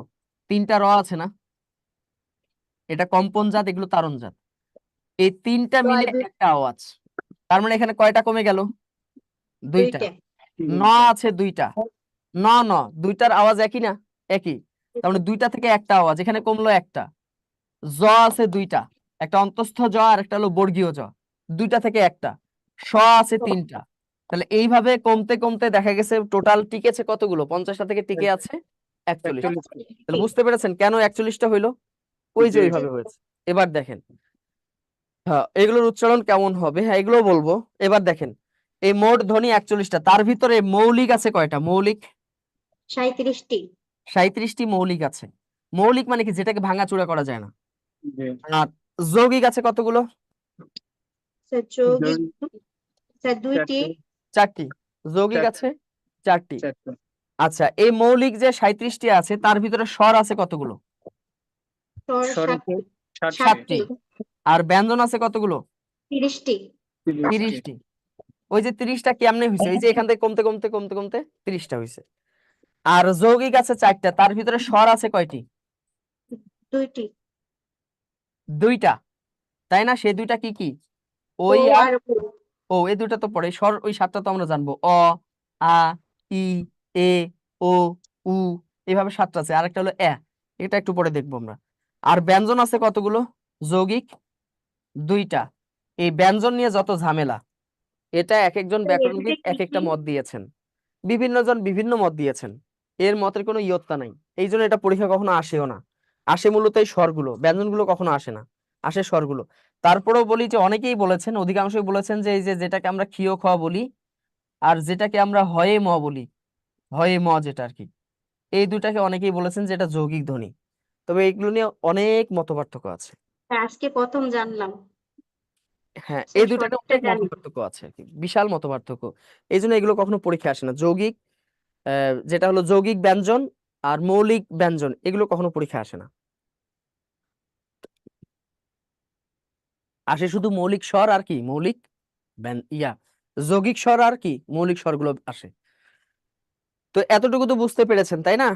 3টা র আছে না? এটা কম্পন জাত, এগুলো তারণ জাত। এই 3টা মিলে একটা আওয়াজ, তার মানে এখানে কয়টা কমে গেল? 2টা। ন আছে 2টা, ন ন দুইটার আওয়াজ একই না? একই। তার মানে 2টা থেকে একটা আওয়াজ, এখানে কমলো একটা। জ আছে 2টা, একটা অন্তস্থ জ আর একটা হলো বর্গীয় জ, 2টা থেকে একটা। স আছে 3টা, তাহলে এইভাবে কমতে কমতে দেখা গেছে টোটাল টিকেছে কতগুলো? 50টা থেকে টিকে আছে 41। তাহলে বুঝতে পেরেছেন কেন 41টা হইলো? ওই যে ওইভাবে হয়েছে। এবার দেখেন, হ্যাঁ এগুলোর উচ্চারণ কেমন হবে, হ্যাঁ এগুলো বলবো। এবার দেখেন এই মোট ধ্বনি 41টা, তার ভিতরে মৌলিক আছে কয়টা? মৌলিক 37টি। 37টি মৌলিক আছে। মৌলিক মানে কি, যেটাকে ভাঙাচোরা করা যায় না। আর যৌগিক আছে কতগুলো? স্যার যৌগিক স্যার 2টি। 4টি। যৌগিক আছে 4টি। আচ্ছা, এই মৌলিক যে 37টি আছে তার ভিতরে স্বর আছে কতগুলো? স্বর 7টি। 7টি। আর ব্যঞ্জন আছে কতগুলো? 30টি। 30টি। ওই যে 30টা কেমনে হয়েছে? এই যে এখান থেকে কমতে কমতে কমতে কমতে 30টা হয়েছে। আর যৌগিক আছে 4টা, তার ভিতরে স্বর আছে কয়টি? 2টি। 2টা, তাই না? সেই 2টা কি কি? ওই ও আর আর ও। ও, এই 2টা তো পড়ে। স্বর ওই 7টা তো আমরা জানবো, অ, আ, ই, এ, ও, উ, এইভাবে 7টা আছে। আরেকটা হলো এ, এটা একটু পরে দেখবো আমরা। আর ব্যঞ্জন আছে কতগুলো? যৌগিক 2টা। এই ব্যঞ্জন নিয়ে যত ঝামেলা, এটা এক একজন ব্যাকরণবিদ এক একটা মত দিয়েছেন, বিভিন্ন জন বিভিন্ন মত দিয়েছেন, এর মতের কোনো ইয়ত্তা নাই। এই জন্য এটা পরীক্ষা কখনো আসেও না। আসে মূলত এই স্বরগুলো, ব্যঞ্জনগুলো কখনো আসে না, আসে স্বরগুলো। তারপরেও বলি যে অনেকেই বলেছেন, অধিকাংশই বলেছেন যে এই যে যেটাকে আমরা ক্ষীয় খ বলি আর যেটাকে আমরা হয়ে ম বলি, হয়ে ম যেটা আর কি, এই দুটাকে অনেকেই বলেছেন যে এটা যৌগিক ধ্বনি। তবে এগুলো নিয়ে অনেক মতপার্থক্য আছে। আজকে প্রথম জানলাম। হ্যাঁ, স্যার এই দুটাতে সঠিকটা অনেক জানি। মতপার্থক্য আছে আর কি, বিশাল মতপার্থক্য। এই জন্য এগুলো কখনো পরীক্ষা আসে না। যৌগিক যেটা হলো যৌগিক ব্যঞ্জন আর মৌলিক ব্যঞ্জন, এগুলো কখনো পরীক্ষা আসে না। আসে শুধু মৌলিক স্বর আর কি, মৌলিক যৌগিক স্বর আর কি, মৌলিক স্বরগুলো আসে। তো এতটুকু তো বুঝতে পেরেছেন তাই না?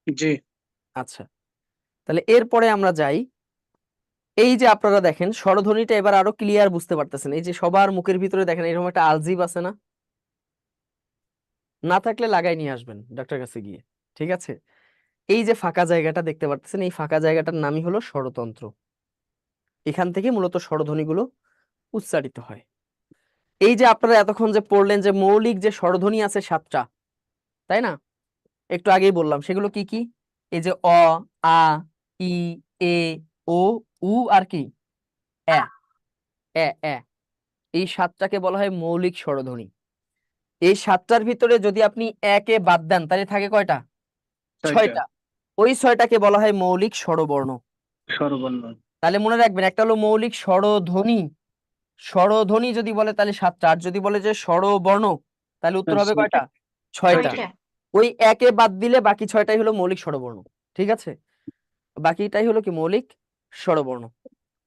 জি। আচ্ছা, তাহলে এরপরে আমরা যাই। এই যে আপনারা দেখেন স্বরধ্বনিটা এবার আরো ক্লিয়ার বুঝতে পারতেছেন। এই যে সবার মুখের ভিতরে দেখেন এরকম একটা আলজিভ আছে না? না থাকলে লাগাই নিয়ে আসবেন ডাক্তার কাছে গিয়ে, ঠিক আছে? এই যে ফাঁকা জায়গাটা দেখতে পাচ্ছেন, এই ফাঁকা জায়গাটার নামই হলো স্বরতন্ত্র। এখান থেকে মূলত স্বরধ্বনিগুলো উচ্চারিত হয়। এই যে আপনারা এতক্ষণ যে পড়লেন যে মৌলিক যে স্বরধ্বনি আছে 7টা, তাই না? একটু আগেই বললাম সেগুলো কি কি? এই যে অ, আ, ই, এ, ও, উ আর কি এ, এ, এ, এই 7টাকে বলা হয় মৌলিক স্বরধ্বনি। এই 7টার ভিতরে যদি আপনি একে বাদ দেন তাহলে থাকে কয়টা? 6টা। ওই 6টাকে বলা হয় মৌলিক স্বরবর্ণ। তাহলে মনে রাখবেন, একটা হলো মৌলিক স্বরধ্বনি, স্বরধ্বনি যদি বলে তাহলে 7টা, আর যদি বলে যে স্বরবর্ণ তাহলে উত্তর হবে কয়টা? 6টা। 6টা। ওই একে বাদ দিলে বাকি 6টাই হলো মৌলিক স্বরবর্ণ। ঠিক আছে, বাকিটাই হলো কি মৌলিক স্বরবর্ণ।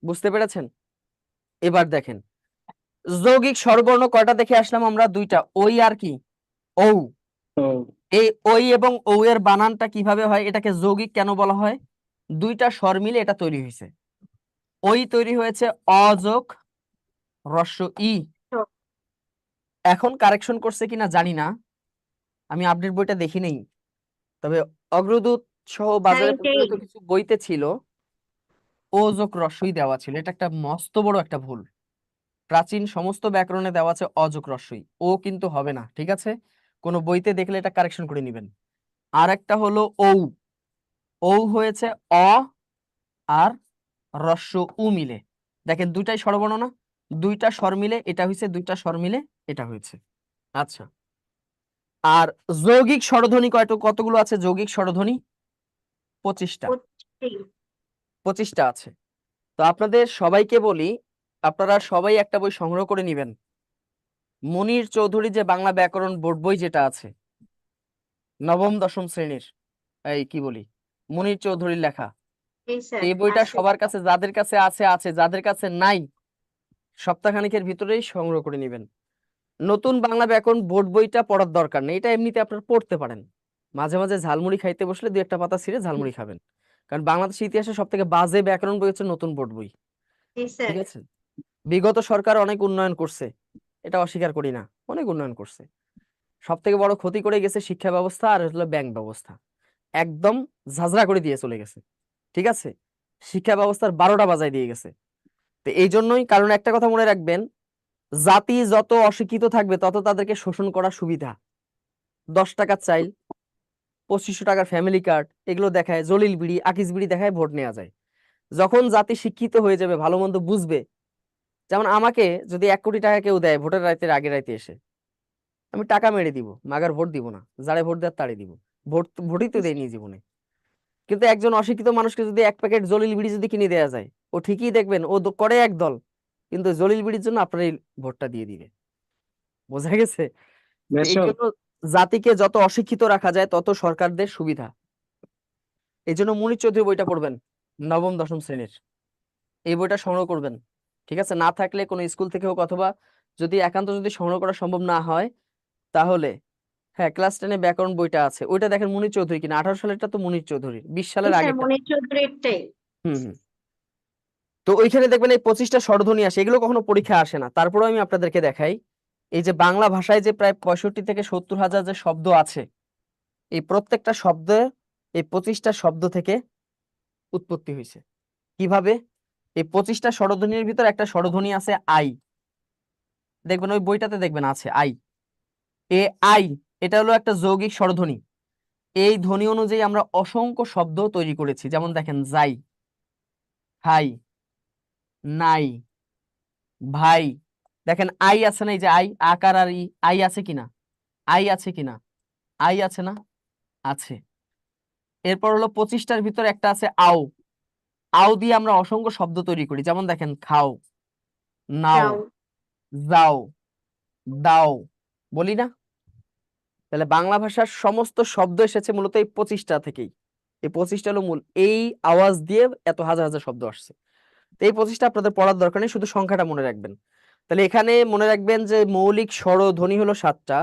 বুঝতে পেরেছেন? এবার দেখেন যৌগিক স্বরবর্ণ কয়টা দেখে আসলাম আমরা? 2টা, ওই আর কি ঔ। এই ওই এবং ঔ এর বানানটা কিভাবে হয়, এটাকে যৌগিক কেন বলা হয়? 2টা স্বর মিলে এটা তৈরি হয়েছে। ওই তৈরি হয়েছে অ যোগ হ্রস্ব ই। এখন কারেকশন করছে কিনা জানি না, আমি আপডেট বইটা দেখি নেই, তবে অগ্রদূত সহ বাজারে এটাই। প্রচলিত কিছু বইতে ছিল ও যোগ হ্রস্বই দেওয়া ছিল। এটা একটা মস্ত বড় একটা ভুল। প্রাচীন সমস্ত ব্যাকরণে দেওয়া আছে অ যোগ হ্রস্বই, ও কিন্তু হবে না। ঠিক আছে, কোনো বইতে দেখলে এটা কারেকশন করে নেবেন। আর একটা হলো ঔ, ঔ হয়েছে অ আর হ্রস্ব উ মিলে। দেখেন 2টাই স্বরবর্ণ না, 2টা স্বর মিলে এটা হয়েছে, 2টা স্বর মিলে এটা হয়েছে। আচ্ছা, আর যৌগিক স্বরধ্বনি কতগুলো আছে? যৌগিক স্বরধ্বনি 25টা। 25টা আছে। তো আপনাদের সবাইকে বলি, আপনারা সবাই একটা বই সংগ্রহ করে নেবেন। মনির চৌধুরী যে বাংলা ব্যাকরণ বোর্ড বই যেটা আছে, নবম দশম শ্রেণীর, এই কি বলি, মনির চৌধুরীর লেখা, এই বইটা সবার কাছে, যাদের কাছে আছে আছে, যাদের কাছে নাই সপ্তাহখানেকের ভিতরেই সংগ্রহ করে নেবেন। নতুন বাংলা ব্যাকরণ বোর্ড বইটা পড়ার দরকার নেই, এটা এমনিতে আপনারা পড়তে পারেন। মাঝে মাঝে ঝালমুড়ি খাইতে বসলে 2-1টা পাতা ছিঁড়ে ঝালমুড়ি খাবেন, কারণ বাংলাদেশের ইতিহাসে সব থেকে বাজে ব্যাকরণ বই হচ্ছে নতুন বোর্ড বই। ঠিক আছে, বিগত সরকার অনেক উন্নয়ন করছে, এটা অস্বীকার করি না, অনেক উন্নয়ন করছে। সব থেকে বড় ক্ষতি করে গেছে শিক্ষা ব্যবস্থা আর হলো ব্যাংক ব্যবস্থা, একদম ঝাঁঝরা করে দিয়ে চলে গেছে। ঠিক আছে, শিক্ষা ব্যবস্থার 12টা বাজায় দিয়ে গেছে। তো এই জন্যই, কারণ একটা কথা মনে রাখবেন, জাতি যত অশিক্ষিত থাকবে তত তাদেরকে শোষণ করার সুবিধা। 10 টাকার চাইল, 2500 টাকার ফ্যামিলি কার্ড, এগুলো দেখায়, জলিল বিড়ি আকিস বিড়ি দেখায় ভোট নেওয়া যায়। যখন জাতি শিক্ষিত হয়ে যাবে, ভালো মন্দ বুঝবে, যেমন আমাকে যদি 1 কোটি টাকা কেউ দেয় ভোটের রাতের আগে রাতে এসে, আমি টাকা মেরে দিব, মাগার ভোট দিব না, যারে ভোট দেওয়ার তারে দিব। ভোটই তো দেয়নি জীবনে। কিন্তু একজন অশিক্ষিত মানুষকে যদি 1 প্যাকেট জলিল বিড়ি যদি কিনে দেওয়া যায়, ও ঠিকই দেখবেন ও করে এক দল, কিন্তু জলিল বিড়ির জন্য আপনার এই ভোটটা দিয়ে দিবে। বোঝা গেছে? তো এই জন্য জাতিকে যত অশিক্ষিত রাখা যায় তত সরকারদের সুবিধা। এই জন্য মুনির চৌধুরী বইটা পড়বেন, নবম দশম শ্রেণীর, এই বইটা সংগ্রহ করবেন। ঠিক আছে, না থাকলে কোনো স্কুল থেকে হোক, অথবা যদি একান্ত যদি সংগ্রহ করা সম্ভব না হয় তাহলে হ্যাঁ, ক্লাস 10-এ ব্যাকরণ বইটা আছে, ওইটা দেখেন মুনির চৌধুরী কিনা, 18 সালেরটা তো মুনির চৌধুরী, 20 সালের আগেরটা। মনির চৌধুরীরটাই। হুম। তো ওইখানে দেখবেন এই 25টা স্বরধ্বনি আসে, এগুলো কখনো পরীক্ষা আসে না, তারপরেও আমি আপনাদেরকে দেখাই। এই যে বাংলা ভাষায় যে প্রায় 65 থেকে 70 হাজার যে শব্দ আছে, এই প্রত্যেকটা শব্দ এই 25টা শব্দ থেকে উৎপত্তি হয়েছে। কিভাবে? এই 25টা স্বরধ্বনির ভিতর একটা স্বরধ্বনি আছে আই, দেখবেন ওই বইটাতে দেখবেন আছে আই। এ আই, এটা হলো একটা যৌগিক স্বরধ্বনি। এই ধ্বনি অনুযায়ী আমরা অসংখ্য শব্দ তৈরি করেছি, যেমন দেখেন যাই, হাই, নাই, ভাই। দেখেন আই আছে না, এই যে আই, আকার আর ই, আই আছে কিনা, আই আছে কিনা, আই আছে না, আছে। এরপর হলো 25টার ভিতরে একটা আছে আও, আও দিয়ে আমরা অসংখ্য শব্দ তৈরি করি, যেমন দেখেন খাও, নাও, যাও, দাও, বলি না? তাহলে বাংলা ভাষার সমস্ত শব্দ এসেছে মূলত এই 25টা থেকেই। এই 25টা হলো মূল, এই আওয়াজ দিয়ে এত হাজার হাজার শব্দ আসছে। তো এই 25টা আপনাদের পড়ার দরকার নেই, শুধু সংখ্যাটা মনে রাখবেন। তাহলে এখানে মনে রাখবেন যে মৌলিক স্বরধ্বনি হলো 7টা,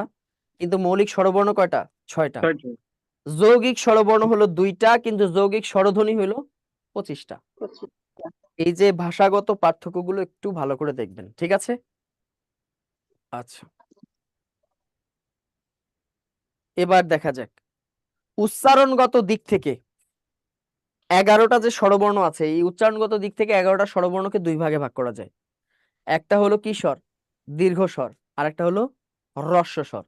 কিন্তু মৌলিক স্বরবর্ণ কয়টা? 6টা। যৌগিক স্বরবর্ণ হলো 2টা, কিন্তু যৌগিক স্বরধ্বনি হলো 25টা। এই যে ভাষাগত পার্থক্যগুলো একটু ভালো করে দেখবেন, ঠিক আছে? আচ্ছা, এবার দেখা যাক উচ্চারণগত দিক থেকে 11টা যে স্বরবর্ণ আছে, এই উচ্চারণগত দিক থেকে 11টা স্বরবর্ণকে 2 ভাগে ভাগ করা যায়। একটা হলো কি স্বর? দীর্ঘ স্বর, আর একটা হলো হ্রস্ব স্বর।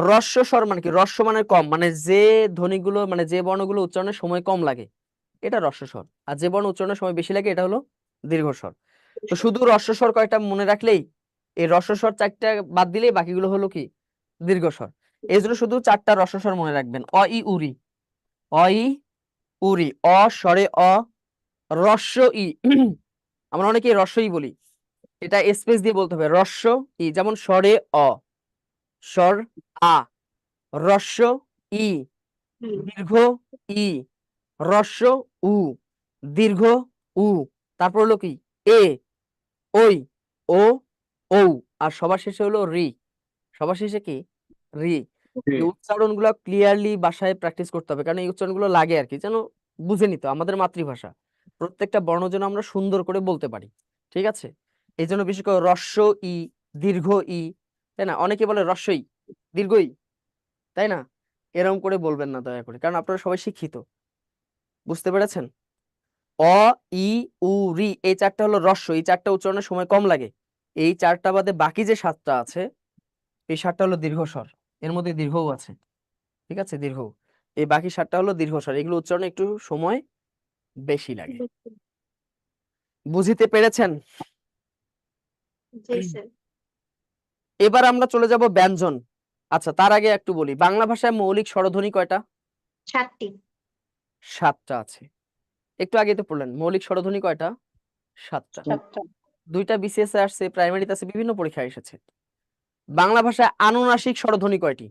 হ্রস্ব স্বর মানে কি? হ্রস্ব মানে কম, মানে যে ধ্বনিগুলো, মানে যে বর্ণগুলো উচ্চারণের সময় কম লাগে, এটা হ্রস্ব স্বর। আর যে বর্ণ উচ্চারণের সময় বেশি লাগে, এটা হলো দীর্ঘ স্বর। তো শুধু হ্রস্ব স্বর কয়টা মনে রাখলেই, এই হ্রস্ব স্বর 4টা বাদ দিলেই বাকিগুলো হলো কি? দীর্ঘ স্বর। এই জন্য শুধু 4টা হ্রস্ব স্বর মনে রাখবেন। অ ই উরি, অ ই উরি, অ স্বরে অ, হ্রস্ব ই আমরা অনেকেই হ্রস্ব ই বলি, এটা স্পেস দিয়ে বলতে হবে, হ্রস্ব ই। যেমন স্বরে অ, স্বর আ, হ্রস্ব ই, হুম, দীর্ঘ ই, হ্রস্ব উ, দীর্ঘ উ, তারপর হলো কি এ, ওই, ও, ঔ, আর সবার শেষে হলো রি। সবার শেষে কি রি। এই উচ্চারণগুলো ক্লিয়ারলি বাসায় প্র্যাকটিস করতে হবে, কারণ এই উচ্চারণগুলো লাগে আর কি, যেন বুঝে নিতে আমাদের মাতৃভাষা, প্রত্যেকটা বর্ণ যেন আমরা সুন্দর করে বলতে পারি। ঠিক আছে, এই জন্য বিশেষ করে হ্রস্ব ই, দীর্ঘ ই, তাই না? অনেকে বলে হ্রস্ব ই, দীর্ঘ ই, তাই না? এরকম করে বলবেন না দয়া করে, কারণ আপনারা সবাই শিক্ষিত। বুঝতে পেরেছেন? অ, ই, উ, রি, এই চারটা হলো হ্রস্ব, এই চারটা উচ্চারণের সময় কম লাগে। এই চারটা বাদে বাকি যে 7টা আছে, এই 7টা হলো দীর্ঘস্বর, এর মধ্যে দীর্ঘও আছে। ঠিক আছে, দীর্ঘ। এই বাকি 7টা হলো দীর্ঘস্বর, এগুলো উচ্চারণে একটু সময় বেশি লাগে। বুঝিতে পেরেছেন? জি স্যার। এবার আমরা চলে যাব ব্যঞ্জন। আচ্ছা, তার আগে একটু বলি, বাংলা ভাষায় মৌলিক স্বরধ্বনি কয়টা? 7টি। 7টা আছে। একটু আগে তো পড়লেন, মৌলিক স্বরধ্বনি কয়টা? 7টা। 2টা বিসিএস এ আসছে, প্রাইমারিতে আছে, বিভিন্ন পরীক্ষায় এসেছে। বাংলা ভাষায় আনুনাসিক স্বরধ্বনি কয়টি?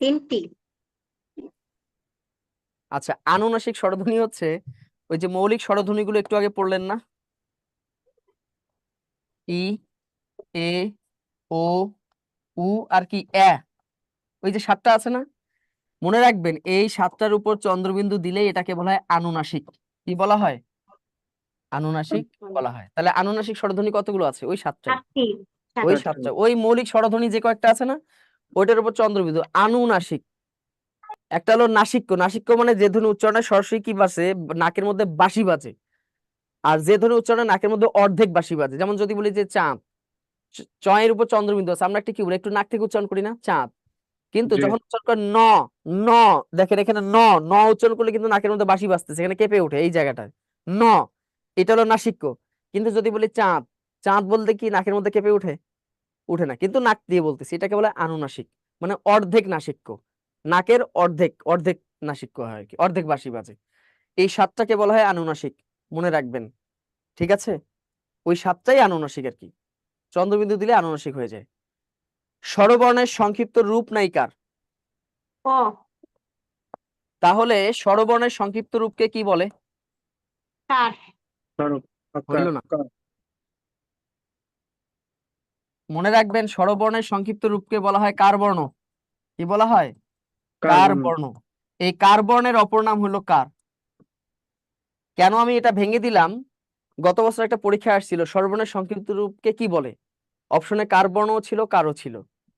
3টি। আচ্ছা, আনুনাসিক স্বরধ্বনি হচ্ছে ওই যে মৌলিক স্বরধ্বনিগুলো একটু আগে পড়লেন না, ই, এ, ও, উ, আর কি এ, ওই যে 7টা আছে না, মনে রাখবেন এই 7টার উপর চন্দ্রবিন্দু দিলেই এটাকে বলা হয় আনুনাসিক। কি বলা হয়? আনুনাসিক বলা হয়। তাহলে আনুনাসিক স্বরধ্বনি কতগুলো আছে? ওই 7টাই, 7টি। ওই 7টি। 7টা। ওই মৌলিক স্বরধ্বনি যে কয়েকটা আছে না, ওইটার উপর চন্দ্রবিন্দু। আনুনাসিক একটা হলো নাসিক্য, নাসিক্য মানে যে ধ্বনি উচ্চারণে সরাসরি কি বাজে, নাকের মধ্যে বাঁশি বাজে, আর যে ধ্বনি উচ্চারণে নাকের মধ্যে অর্ধেক বাঁশি বাজে। যেমন যদি বলি যে চাঁদ, চ এর উপর চন্দ্রবিন্দু আছে, আমরা একটা কি বলি, একটু নাক থেকে উচ্চারণ করি না চাঁদ, কিন্তু জি। যখন উচ্চারণ করে ন, ন, দেখেন এখানে ন, ন উচ্চারণ করলে কিন্তু নাকের মধ্যে বাঁশি বাজতেছে, এখানে কেঁপে ওঠে এই জায়গাটায়, ন, এটা হলো নাসিক্য। কিন্তু যদি বলি চাঁদ, চাঁদ বলতে কি নাকের মধ্যে কেঁপে ওঠে? উঠে না, কিন্তু নাক দিয়ে বলতেছি, এটাকে বলে আনুনাসিক, মানে অর্ধেক নাসিক্য, নাকের অর্ধেক অর্ধেক নাসিক্য হয় আর কি, অর্ধেক বাঁশি বাজে। এই 7টাকে বলা হয় আনুনাসিক, মনে রাখবেন। ঠিক আছে, ওই 7টাই আনুনাসিক আর কি, চন্দ্রবিন্দু দিলে আনুনাসিক হয়ে যায়। স্বরবর্ণের সংক্ষিপ্ত রূপ নাইকার। অ। তাহলে স্বরবর্ণের সংক্ষিপ্ত রূপকে কি বলে? কার। হইল না, মনে রাখবেন স্বরবর্ণের সংক্ষিপ্ত রূপকে বলা হয় কার বর্ণ। কি বলা হয়? কার বর্ণ। এই কার বর্ণের অপর নাম হলো কার। কেন আমি এটা ভেঙে দিলাম, গত বছর একটা পরীক্ষা আসছিল, স্বরবর্ণের সংক্ষিপ্ত রূপকে কি বলে, অপশনে কার বর্ণও ছিল, কারও ছিল,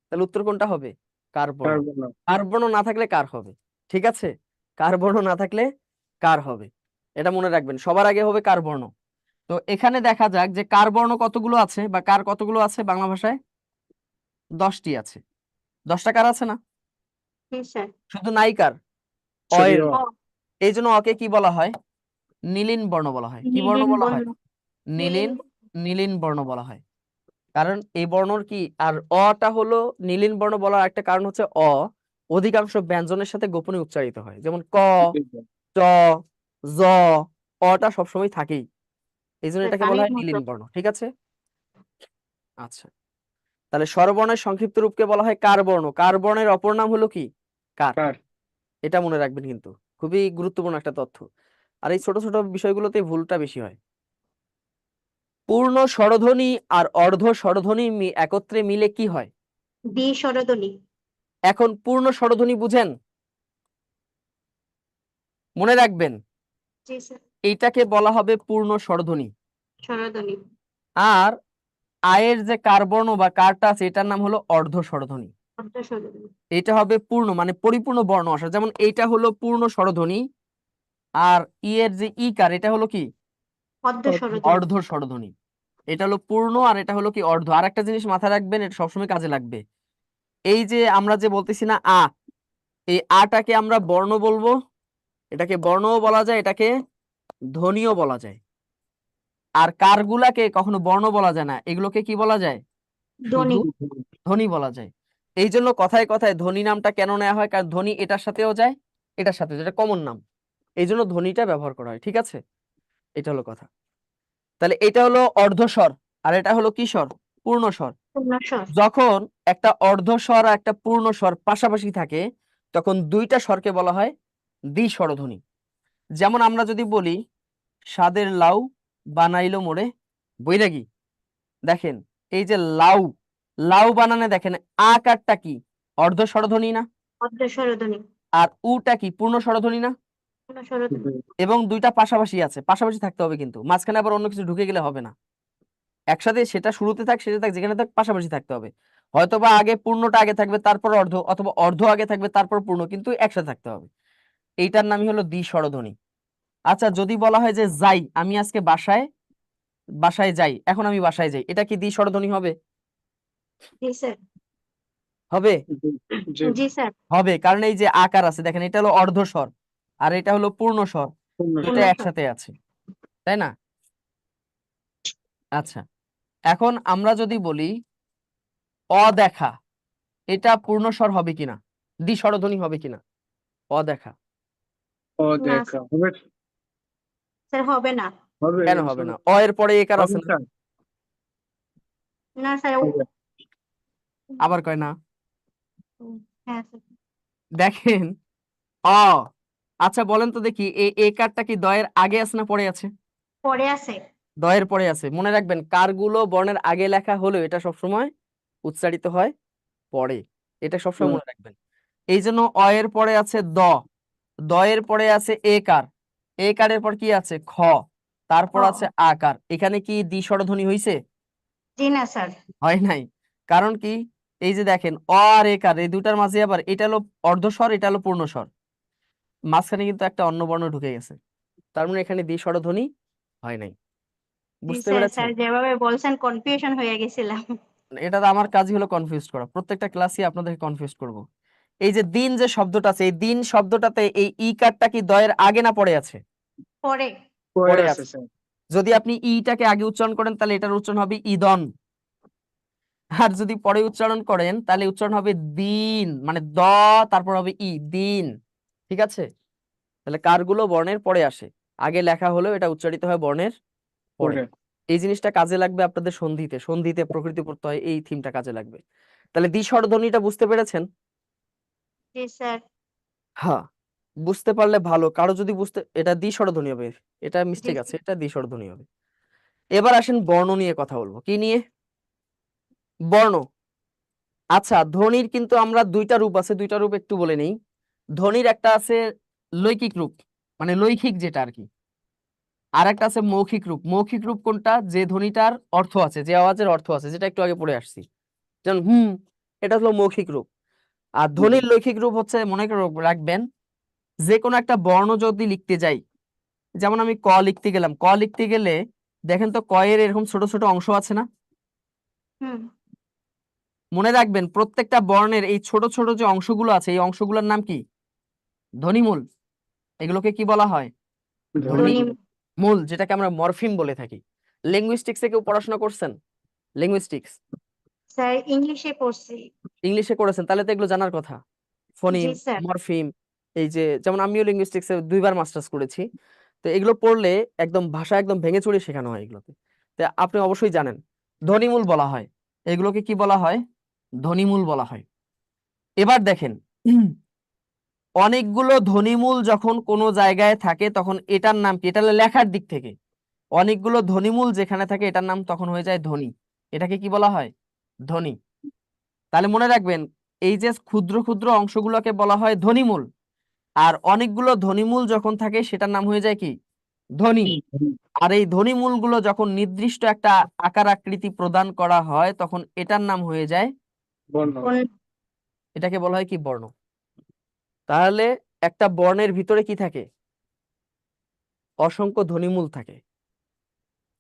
তাহলে উত্তর কোনটা হবে? কার বর্ণ। কার বর্ণ না থাকলে কার হবে। ঠিক আছে, কার বর্ণ না থাকলে কার হবে, এটা মনে রাখবেন। সবার আগে হবে কার বর্ণ। তো এখানে দেখা যাক যে কার বর্ণ কতগুলো আছে, বা কার কতগুলো আছে বাংলা ভাষায়? 10টি আছে। 10টা কার আছে না? জি স্যার। শুধু নাইকার অয়ের, অ। এই জন্য অকে কি বলা হয়? নীলিন বর্ণ বলা হয়। কি বর্ণ নীলিন বলা হয়? বর্ণ। নীলিন, নীলিন বর্ণ বলা হয়। কারণ এই বর্ণর কি, আর অটা হলো নীলিন বর্ণ বলার একটা কারণ হচ্ছে অ অধিকাংশ ব্যঞ্জনের সাথে গোপনে উচ্চারিত হয়, যেমন ক, চ, জ, অটা সবসময় থাকেই, এই জন্য এটাকে বলা হয় নীলিন বর্ণ। ঠিক আছে, আচ্ছা, তাহলে স্বরবর্ণের সংক্ষিপ্ত রূপকে বলা হয় কার বর্ণ। কার বর্ণের অপর নাম হলো কি? কার। এটা মনে রাখবেন, কিন্তু খুবই গুরুত্বপূর্ণ একটা তথ্য। আর এই ছোট ছোট বিষয়গুলোতে ভুলটা বেশি হয়। পূর্ণ স্বরধ্বনি আর অর্ধ স্বরধ্বনি একত্রে মিলে কি হয়? দ্বি-স্বরধ্বনি। এখন পূর্ণ স্বরধ্বনি বুঝেন, মনে রাখবেন জি স্যার। এইটাকে বলা হবে পূর্ণ স্বরধ্বনি। স্বরধ্বনি। আর আয়ের যে কার বর্ণ বা কারটা আছে, এটার নাম হলো অর্ধ স্বরধ্বনি। অর্ধ স্বরধ্বনি। এটা হবে পূর্ণ, মানে পরিপূর্ণ বর্ণ আসা, যেমন এইটা হলো পূর্ণ স্বরধ্বনি, আর ই এর যে ই কার, এটা হলো কি? অর্ধ স্বরধ্বনি। অর্ধ স্বরধ্বনি। এটা হলো পূর্ণ, আর এটা হলো কি? অর্ধ। আর একটা জিনিস মাথায় রাখবেন, এটা সবসময় কাজে লাগবে। এই যে আমরা যে বলতেছি না আ, এই আটাকে আমরা বর্ণ বলবো, এটাকে বর্ণও বলা যায়, এটাকে ধ্বনিও বলা যায়। আর কারগুলাকে কখনো বর্ণ বলা যায় না, এগুলোকে কি বলা যায়? ধ্বনি। শুধু ধ্বনি বলা যায়। এই জন্য কথায় কথায় ধ্বনি নামটা কেন নেওয়া হয়, কারণ ধ্বনি এটার সাথেও যায়, এটার সাথে, যেটা কমন নাম, এই জন্য ধ্বনিটা ব্যবহার করা হয়। ঠিক আছে, এটা হলো কথা। তাহলে এটা হলো অর্ধস্বর, আর এটা হলো কি স্বর? পূর্ণ স্বর। পূর্ণ স্বর। যখন একটা অর্ধস্বর আর একটা পূর্ণ স্বর পাশাপাশি থাকে, তখন দুইটা স্বরকে বলা হয় দ্বি-স্বরধ্বনি। যেমন আমরা যদি বলি স্বাদের লাউ বানাইলো মোরে বৈরাগী, দেখেন এই যে লাউ, লাউ বানানে দেখেন আকারটা কি অর্ধ স্বরধ্বনি না, অর্ধ স্বরধ্বনি, আর উটা কি পূর্ণ স্বরধ্বনি না, পূর্ণ স্বরধ্বনি। এবং দুইটা পাশাপাশি আছে, পাশাপাশি থাকতে হবে, কিন্তু মাঝখানে আবার অন্য কিছু ঢুকে গেলে হবে না। একসাথে সেটা শুরুতে থাক সেটা থাক যেখানে থাক পাশাপাশি থাকতে হবে। হয়তোবা আগে পূর্ণটা আগে থাকবে তারপর অর্ধ, অথবা অর্ধ আগে থাকবে তারপর পূর্ণ, কিন্তু একসাথে থাকতে হবে। এইটার নামই হলো দ্বি-স্বরধ্বনি। আচ্ছা, যদি বলা হয় যে যাই, আমি আজকে বাসায় যাই, এখন আমি বাসায় যাই, এটা কি দ্বি-স্বরধ্বনি হবে? জি স্যার। হবে জি জি স্যার। হবে, কারণ এই যে আকার আছে দেখেন, এটা হলো অর্ধস্বর আর এটা হলো পূর্ণ স্বর, পূর্ণ দুইটা পূর্ণ স্বর। একসাথে আছে, তাই না? আচ্ছা, এখন আমরা যদি বলি অদেখা, এটা পূর্ণ স্বর হবে কিনা, দ্বি-স্বরধ্বনি হবে কিনা? অদেখা ও না দেখা হবে স্যার, হবে না। হবে কেন হবে না? অ এর পরে একার আছে হবে না, স্যার না স্যার। হবে। আবার কয় না। হ্যাঁ স্যার। দেখেন অ, আচ্ছা বলেন তো দেখি এই একারটা কি দয়ের আগে আছে না পরে আছে? পরে আছে। দয়ের পরে আছে। মনে রাখবেন কারগুলো বর্ণের আগে লেখা হলেও এটা সবসময় উচ্চারিত হয় পরে, এটা সবসময় মনে রাখবেন। এই জন্য অ এর পরে আছে দ, দয়ের পরে আছে একার, একারের পর কি আছে খ, তারপর খ। আছে আকার। এখানে কি দ্বি-স্বরধ্বনি হইছে? জি না স্যার। হয় নাই। কারণ কি, এই যে দেখেন অ আর একার এই দুটার মাঝে আবার এটা হলো অর্ধস্বর, এটা হলো পূর্ণস্বর, মাঝখানে কিন্তু একটা অন্য বর্ণ ঢুকে গেছে, তার মানে এখানে দ্বি-স্বরধ্বনি হয় নাই। জি বুঝতে স্যার। পেরেছেন? স্যার যেভাবে বলছেন কনফিউশন হয়ে গেছিলাম। এটা তো আমার কাজই হলো কনফিউজ করা, প্রত্যেকটা ক্লাসে আপনাদেরকে কনফিউজ করব। এই যে দিন যে শব্দটা আছে, এই দিন শব্দটাতে এই ই কারটা কি দয়ের আগে না পরে আছে? পরে। পরে পরে আছে আছে। স্যার যদি আপনি ইটাকে আগে উচ্চারণ করেন তাহলে এটার উচ্চারণ হবে ইদন, আর যদি পরে উচ্চারণ করেন তাহলে উচ্চারণ হবে দিন, মানে দ তারপর হবে ই, দিন। ঠিক আছে? তাহলে কারগুলো বর্ণের পরে আসে, আগে লেখা হলেও এটা উচ্চারিত হয় বর্ণের পরে। পরে এই জিনিসটা কাজে লাগবে আপনাদের সন্ধিতে, সন্ধিতে প্রকৃতি প্রত্যয় এই থিমটা কাজে লাগবে। তাহলে দ্বি-স্বরধ্বনিটা বুঝতে পেরেছেন? জি স্যার। হ্যাঁ, বুঝতে পারলে ভালো। কারো যদি বুঝতে, এটা দ্বি-স্বরধ্বনি হবে, এটা জি মিস্টেক আছে, স্যার। এটা দ্বি-স্বরধ্বনি হবে। এবার আসেন বর্ণ নিয়ে কথা বলবো। কি নিয়ে? বর্ণ। আচ্ছা, ধ্বনির কিন্তু আমরা দুইটা রূপ আছে, দুইটা রূপ একটু বলে নেই। ধ্বনির একটা আছে লৈকিক রূপ, মানে লৈখিক যেটা আর কি, আর একটা আছে মৌখিক রূপ। মৌখিক রূপ কোনটা? যে ধ্বনিটার অর্থ আছে, যে আওয়াজের অর্থ আছে, যেটা একটু আগে পড়ে আসছি, যেমন এটা হলো মৌখিক রূপ। আর ধ্বনির লৈখিক রূপ হচ্ছে, মনে করে রাখবেন, যে কোনো একটা বর্ণ যদি লিখতে যাই, যেমন আমি ক লিখতে গেলাম, ক লিখতে গেলে দেখেন তো ক এর এরকম ছোট ছোট অংশ আছে না? হুম। মনে রাখবেন প্রত্যেকটা বর্ণের এই ছোট ছোট যে অংশগুলো আছে, এই অংশগুলোর নাম কি? ধ্বনিমূল। এগুলোকে কি বলা হয়? ধ্বনি ধ্বনি। মূল, যেটাকে আমরা মরফিম বলে থাকি। লিঙ্গুইস্টিক্সে কেউ পড়াশোনা করছেন? লিঙ্গুইস্টিক্স স্যার ইংলিশে পড়ছি। ইংলিশে করেছেন, তাহলে তো এগুলো জানার কথা। ফোনিম, জি স্যার। মরফিম, এই যে যেমন আমিও লিঙ্গুইস্টিক্সে 2বার মাস্টার্স করেছি, তো এগুলো পড়লে একদম ভাষা একদম ভেঙে চুরে শেখানো হয় এগুলোতে। তো আপনি অবশ্যই জানেন ধ্বনিমূল বলা হয় এগুলোকে। কি বলা হয়? ধ্বনিমূল বলা হয়। এবার দেখেন অনেকগুলো ধ্বনিমূল যখন কোনো জায়গায় থাকে তখন এটার নাম কি? এটা হলো লেখার দিক থেকে অনেকগুলো ধ্বনিমূল যেখানে থাকে এটার নাম তখন হয়ে যায় ধ্বনি। এটাকে কি বলা হয়? ধ্বনি। তাহলে মনে রাখবেন এই যে ক্ষুদ্র ক্ষুদ্র অংশগুলোকে বলা হয় ধ্বনিমূল, আর অনেকগুলো ধ্বনিমূল যখন থাকে সেটার নাম হয়ে যায় কি? ধ্বনি। আর এই ধ্বনিমূলগুলো যখন নির্দিষ্ট একটা আকার আকৃতি প্রদান করা হয় তখন এটার নাম হয়ে যায়, বর্ণ এটাকে বলা হয় কি? বর্ণ। তাহলে একটা বর্ণের ভিতরে কি থাকে? অসংখ্য ধ্বনিমূল থাকে।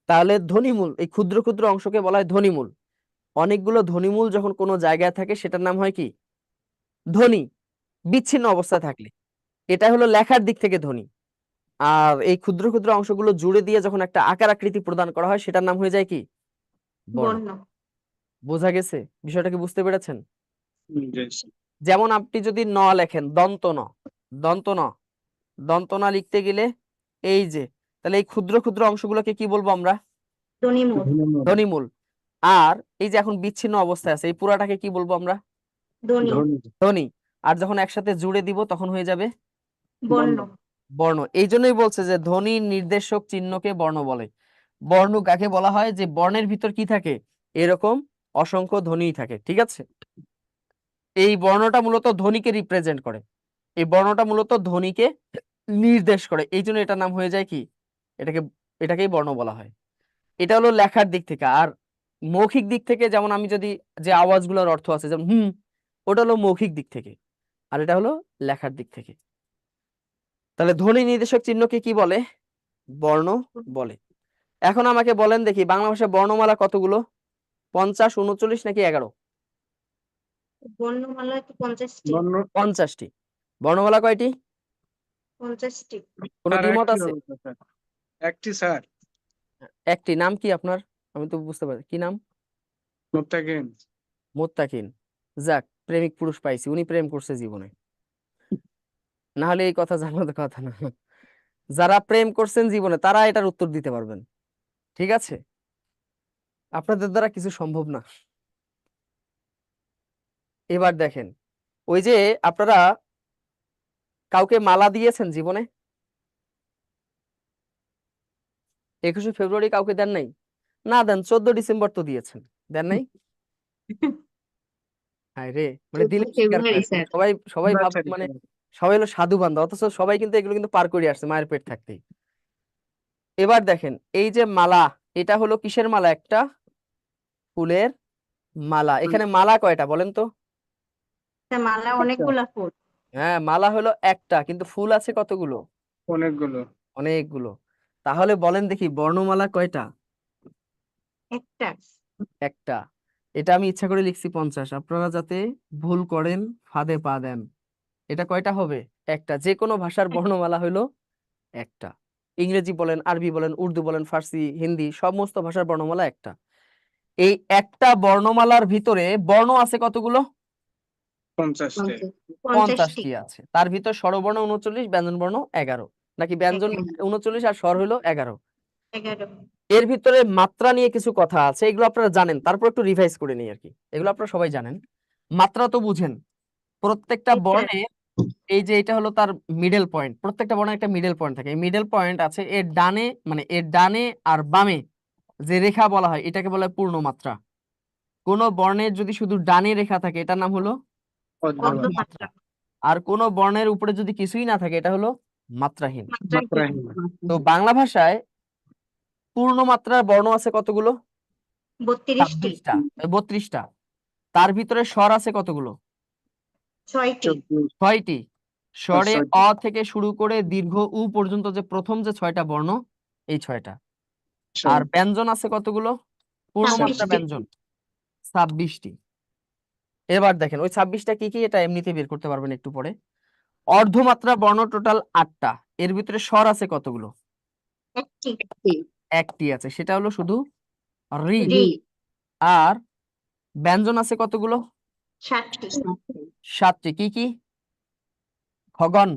তাহলে ধ্বনিমূল, এই ক্ষুদ্র ক্ষুদ্র অংশকে বলা হয় ধ্বনিমূল। অনেকগুলো ধ্বনিমূল যখন কোনো জায়গায় থাকে সেটার নাম হয় কি? ধ্বনি। বিচ্ছিন্ন অবস্থায় থাকলে এটা হলো লেখার দিক থেকে ধ্বনি। আর এই ক্ষুদ্র ক্ষুদ্র অংশগুলো জুড়ে দিয়ে যখন একটা আকার আকৃতি প্রদান করা হয় সেটার নাম হয়ে যায় কি? বর্ণ। বর্ণ। বোঝা গেছে? বিষয়টা কি বুঝতে পেরেছেন? জি যেমন আপনি যদি ন লেখেন, দন্ত ন, দন্ত ন, দন্ত না লিখতে গেলে এই যে, তাহলে এই ক্ষুদ্র ক্ষুদ্র অংশগুলোকে কি বলবো আমরা? ধ্বনিমূল। ধ্বনিমূল। আর এই যে এখন বিচ্ছিন্ন অবস্থায় আছে এই পুরাটাকে কি বলবো আমরা? ধ্বনি। ধ্বনি। আর যখন একসাথে জুড়ে দিব তখন হয়ে যাবে বর্ণ। বর্ণ। এই জন্যই বলছে যে ধ্বনি নির্দেশক চিহ্নকে বর্ণ বলে। বর্ণ কাকে বলা হয়? যে বর্ণের ভিতর কি থাকে? এরকম অসংখ্য ধ্বনি থাকে, ঠিক আছে? এই বর্ণটা মূলত ধ্বনিকে রিপ্রেজেন্ট করে, এই বর্ণটা মূলত ধ্বনিকে নির্দেশ করে, এই জন্য এটার নাম হয়ে যায় কি, এটাকে এটাকেই বর্ণ বলা হয়। এটা হলো লেখার দিক থেকে। আর মৌখিক দিক থেকে, যেমন আমি যদি যে আওয়াজগুলোর অর্থ আছে, যেমন ওটা হলো মৌখিক দিক থেকে, আর এটা হলো লেখার দিক থেকে। তাহলে ধ্বনি নির্দেশক চিহ্নকে কি বলে? বর্ণ বলে। এখন আমাকে বলেন দেখি, বাংলা ভাষায় বর্ণমালা কতগুলো? 50, 39 নাকি 11? বর্ণমালা তো 50টি। 50টি। বর্ণমালা কয়টি? 50টি। কোনো স্যার দ্বিমত একটি আছে? হবে তো স্যার। একটি স্যার। একটি। নাম কি আপনার? আমি তো বুঝতে পারি, কি নাম? মুত্তাকিন। মোত্তাকিন। যাক, প্রেমিক পুরুষ পাইছি, উনি প্রেম করছে জীবনে, না হলে এই কথা জানার কথা না। যারা প্রেম করছেন জীবনে তারা এটার উত্তর দিতে পারবেন, ঠিক আছে? আপনাদের দ্বারা কিছু সম্ভব না। এবার দেখেন, ওই যে আপনারা কাউকে মালা দিয়েছেন জীবনে? 21শে ফেব্রুয়ারি কাউকে দেন নাই? না দেন, 14 ডিসেম্বর তো দিয়েছেন, দেন নাই? হায় রে, মানে দিলে স্বীকার করেন। সবাই সবাই ভাব, মানে সবাই হলো সাধু বান্ধব, অথচ সবাই কিন্তু এগুলো কিন্তু পার করে আসছে মায়ের পেট থাকতেই। এবার দেখেন, এই যে মালা, এটা হলো কিসের মালা? একটা ফুলের মালা। এখানে মালা কয়টা বলেন তো? মালা অনেকগুলা ফুল। হ্যাঁ, মালা হলো একটা, কিন্তু ফুল আছে কতগুলো? অনেকগুলো। অনেকগুলো। তাহলে বলেন দেখি, বর্ণমালা কয়টা? একটা। একটা। এটা আমি ইচ্ছা করে লিখছি 50, আপনারা যাতে ভুল করেন ফাঁদে পা দেন। এটা কয়টা হবে? একটা। যে কোনো ভাষার বর্ণমালা হলো একটা। ইংরেজি বলেন, আরবি বলেন, উর্দু বলেন, ফার্সি, হিন্দি, সমস্ত ভাষার বর্ণমালা একটা। এই একটা বর্ণমালার ভিতরে বর্ণ আছে কতগুলো? 50টি। 50টি আছে। তার ভিতর স্বরবর্ণ 39, ব্যঞ্জন বর্ণ 11, নাকি ব্যঞ্জন 39 আর স্বর হলো 11। 11। এর ভিতরে মাত্রা নিয়ে কিছু কথা আছে, এগুলো আপনারা জানেন, তারপর একটু রিভাইজ করে নিই আর কি। এগুলো আপনারা সবাই জানেন, মাত্রা তো বুঝেন। প্রত্যেকটা বর্ণে, এই যে এটা হলো তার মিডল পয়েন্ট, প্রত্যেকটা বর্ণে একটা মিডল পয়েন্ট থাকে। এই মিডল পয়েন্ট আছে এর ডানে, মানে এর ডানে আর বামে যে রেখা বলা হয় এটাকে বলা হয় পূর্ণমাত্রা। কোন বর্ণের যদি শুধু ডানে রেখা থাকে এটার নাম হলো অর্ধমাত্রা। আর কোন বর্ণের উপরে যদি কিছুই না থাকে এটা হলো মাত্রাহীন। মাত্রাহীন। তো বাংলা ভাষায় পূর্ণমাত্রার বর্ণ আছে কতগুলো? 32টি। 32টা। তার ভিতরে স্বর আছে কতগুলো? 6টি। 6টি। স্বরে 6টি। অ থেকে শুরু করে দীর্ঘ উ পর্যন্ত যে প্রথম যে 6টা বর্ণ, এই 6টা। আর ব্যঞ্জন আছে কতগুলো? পূর্ণমাত্রা 26টি। ব্যঞ্জন 26টি। এবার দেখেন ওই 26টা কি কি, এটা এমনিতে বের করতে পারবেন একটু পরে। অর্ধমাত্রা বর্ণ টোটাল 8টা। এর ভিতরে স্বর আছে কতগুলো? একটি আছে, সেটা হলো শুধু রি। আর ব্যঞ্জন আছে কতগুলো? 7টি। 7টি। কি কি? খগন,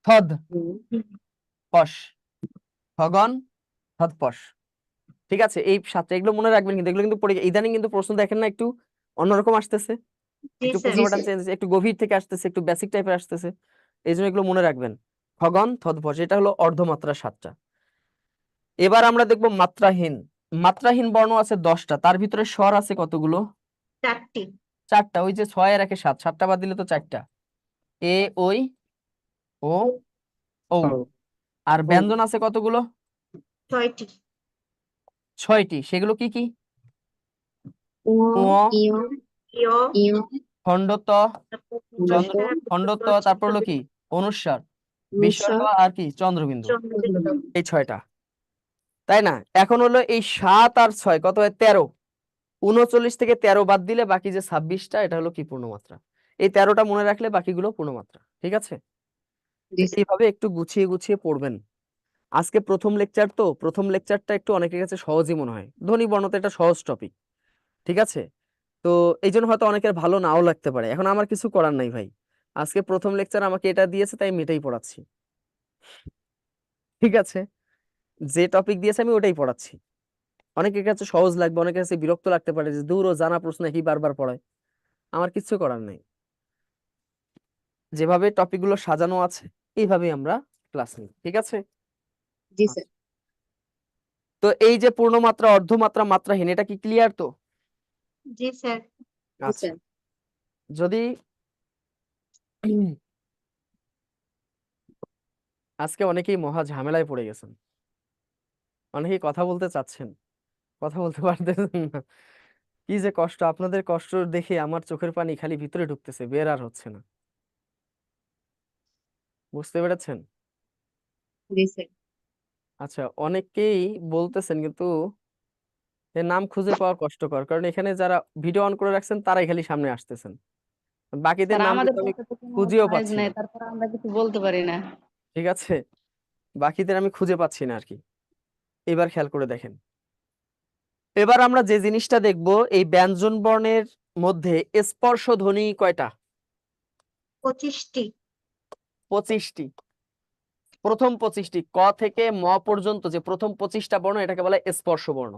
থদ, পশ। খগন, থদ, পশ। ঠিক আছে, এই 7টা, এগুলো মনে রাখবেন, কিন্তু এগুলো কিন্তু ইদানিং কিন্তু প্রশ্ন দেখেন না, একটু অন্যরকম আসতেছে, একটু প্রশ্ন প্যাটার্ন চেঞ্জ, একটু গভীর থেকে আসতেছে, একটু বেসিক টাইপের আসতেছে। এই জন্য এগুলো মনে রাখবেন। খগন, থদ, পশ, এটা হলো অর্ধমাত্রা 7টা। এবার আমরা দেখবো মাত্রাহীন। মাত্রাহীন বর্ণ আছে 10টা। তার ভিতরে স্বর আছে কতগুলো? 4টি। 4টা। ওই যে 6 এর একে 7, 7টা বাদ দিলে তো 4টা। এ, ওই, ও, ও। আর ব্যঞ্জন আছে কতগুলো? 6টি। 6টি। সেগুলো কি কি? উ, খণ্ডত, চন্দ্র, খণ্ডত, তারপর হলো কি? অনুস্বার, বিসর্গ, আর কি? চন্দ্রবিন্দু। এই 6টা, তাই না? এখন হলো এই 7 আর 6 কত হয়? 13। 39 থেকে 13 বাদ দিলে বাকি যে 26টা, এটা হলো কি? পূর্ণমাত্রা। এই 13টা মনে রাখলে বাকিগুলো পূর্ণমাত্রা, ঠিক আছে? এইভাবে একটু গুছিয়ে গুছিয়ে পড়বেন। আজকে প্রথম লেকচার, তো প্রথম লেকচারটা একটু অনেকের কাছে সহজই মনে হয়, ধ্বনি বর্ণ তো এটা সহজ টপিক, ঠিক আছে? তো এই জন্য হয়তো অনেকের ভালো নাও লাগতে পারে। এখন আমার কিছু করার নাই ভাই, আজকে প্রথম লেকচার আমাকে এটা দিয়েছে, তাই আমি এটাই পড়াচ্ছি, ঠিক আছে? যে টপিক দিয়েছে আমি ওটাই পড়াচ্ছি। অনেকের কাছে সহজ লাগবে, অনেকের কাছে বিরক্ত লাগতে পারে যে দূর ও জানা প্রশ্ন একই বারবার পড়ায়। আমার কিছু করার নেই, যেভাবে টপিকগুলো সাজানো আছে এইভাবেই আমরা ক্লাস নিই, ঠিক আছে? জি স্যার। তো এই যে পূর্ণমাত্রা, অর্ধমাত্রা, মাত্রাহীন, এটা কি ক্লিয়ার তো? জি স্যার। আচ্ছা, যদি আজকে অনেকেই মহা ঝামেলায় পড়ে গেছেন, অনেকেই কথা বলতে চাচ্ছেন, কথা বলতে পারতেছেন না। কি যে কষ্ট, আপনাদের কষ্ট দেখে আমার চোখের পানি খালি ভিতরে ঢুকতেছে, বের আর হচ্ছে না। বুঝতে পেরেছেন? জি স্যার। আচ্ছা, অনেকেই বলতেছেন কিন্তু এর নাম খুঁজে পাওয়া কষ্টকর, কারণ এখানে যারা ভিডিও অন করে রাখছেন তারাই খালি সামনে আসতেছেন, বাকিদের স্যার নাম আমাদের কিন্তু আমি পক্ষে তো কোনো খুঁজেও ভয়েস পাচ্ছি নেই, না, তারপর আমরা কিছু বলতে পারি না। ঠিক আছে? বাকিদের আমি খুঁজে পাচ্ছি না আর কি। এবার খেয়াল করে দেখেন, এবার আমরা যে জিনিসটা দেখব, এই ব্যঞ্জন বর্ণের মধ্যে স্পর্শ ধ্বনি কয়টা? 25টি। 25টি। প্রথম 25টি, ক থেকে ম পর্যন্ত যে প্রথম 25টা বর্ণ, এটাকে বলে স্পর্শ বর্ণ।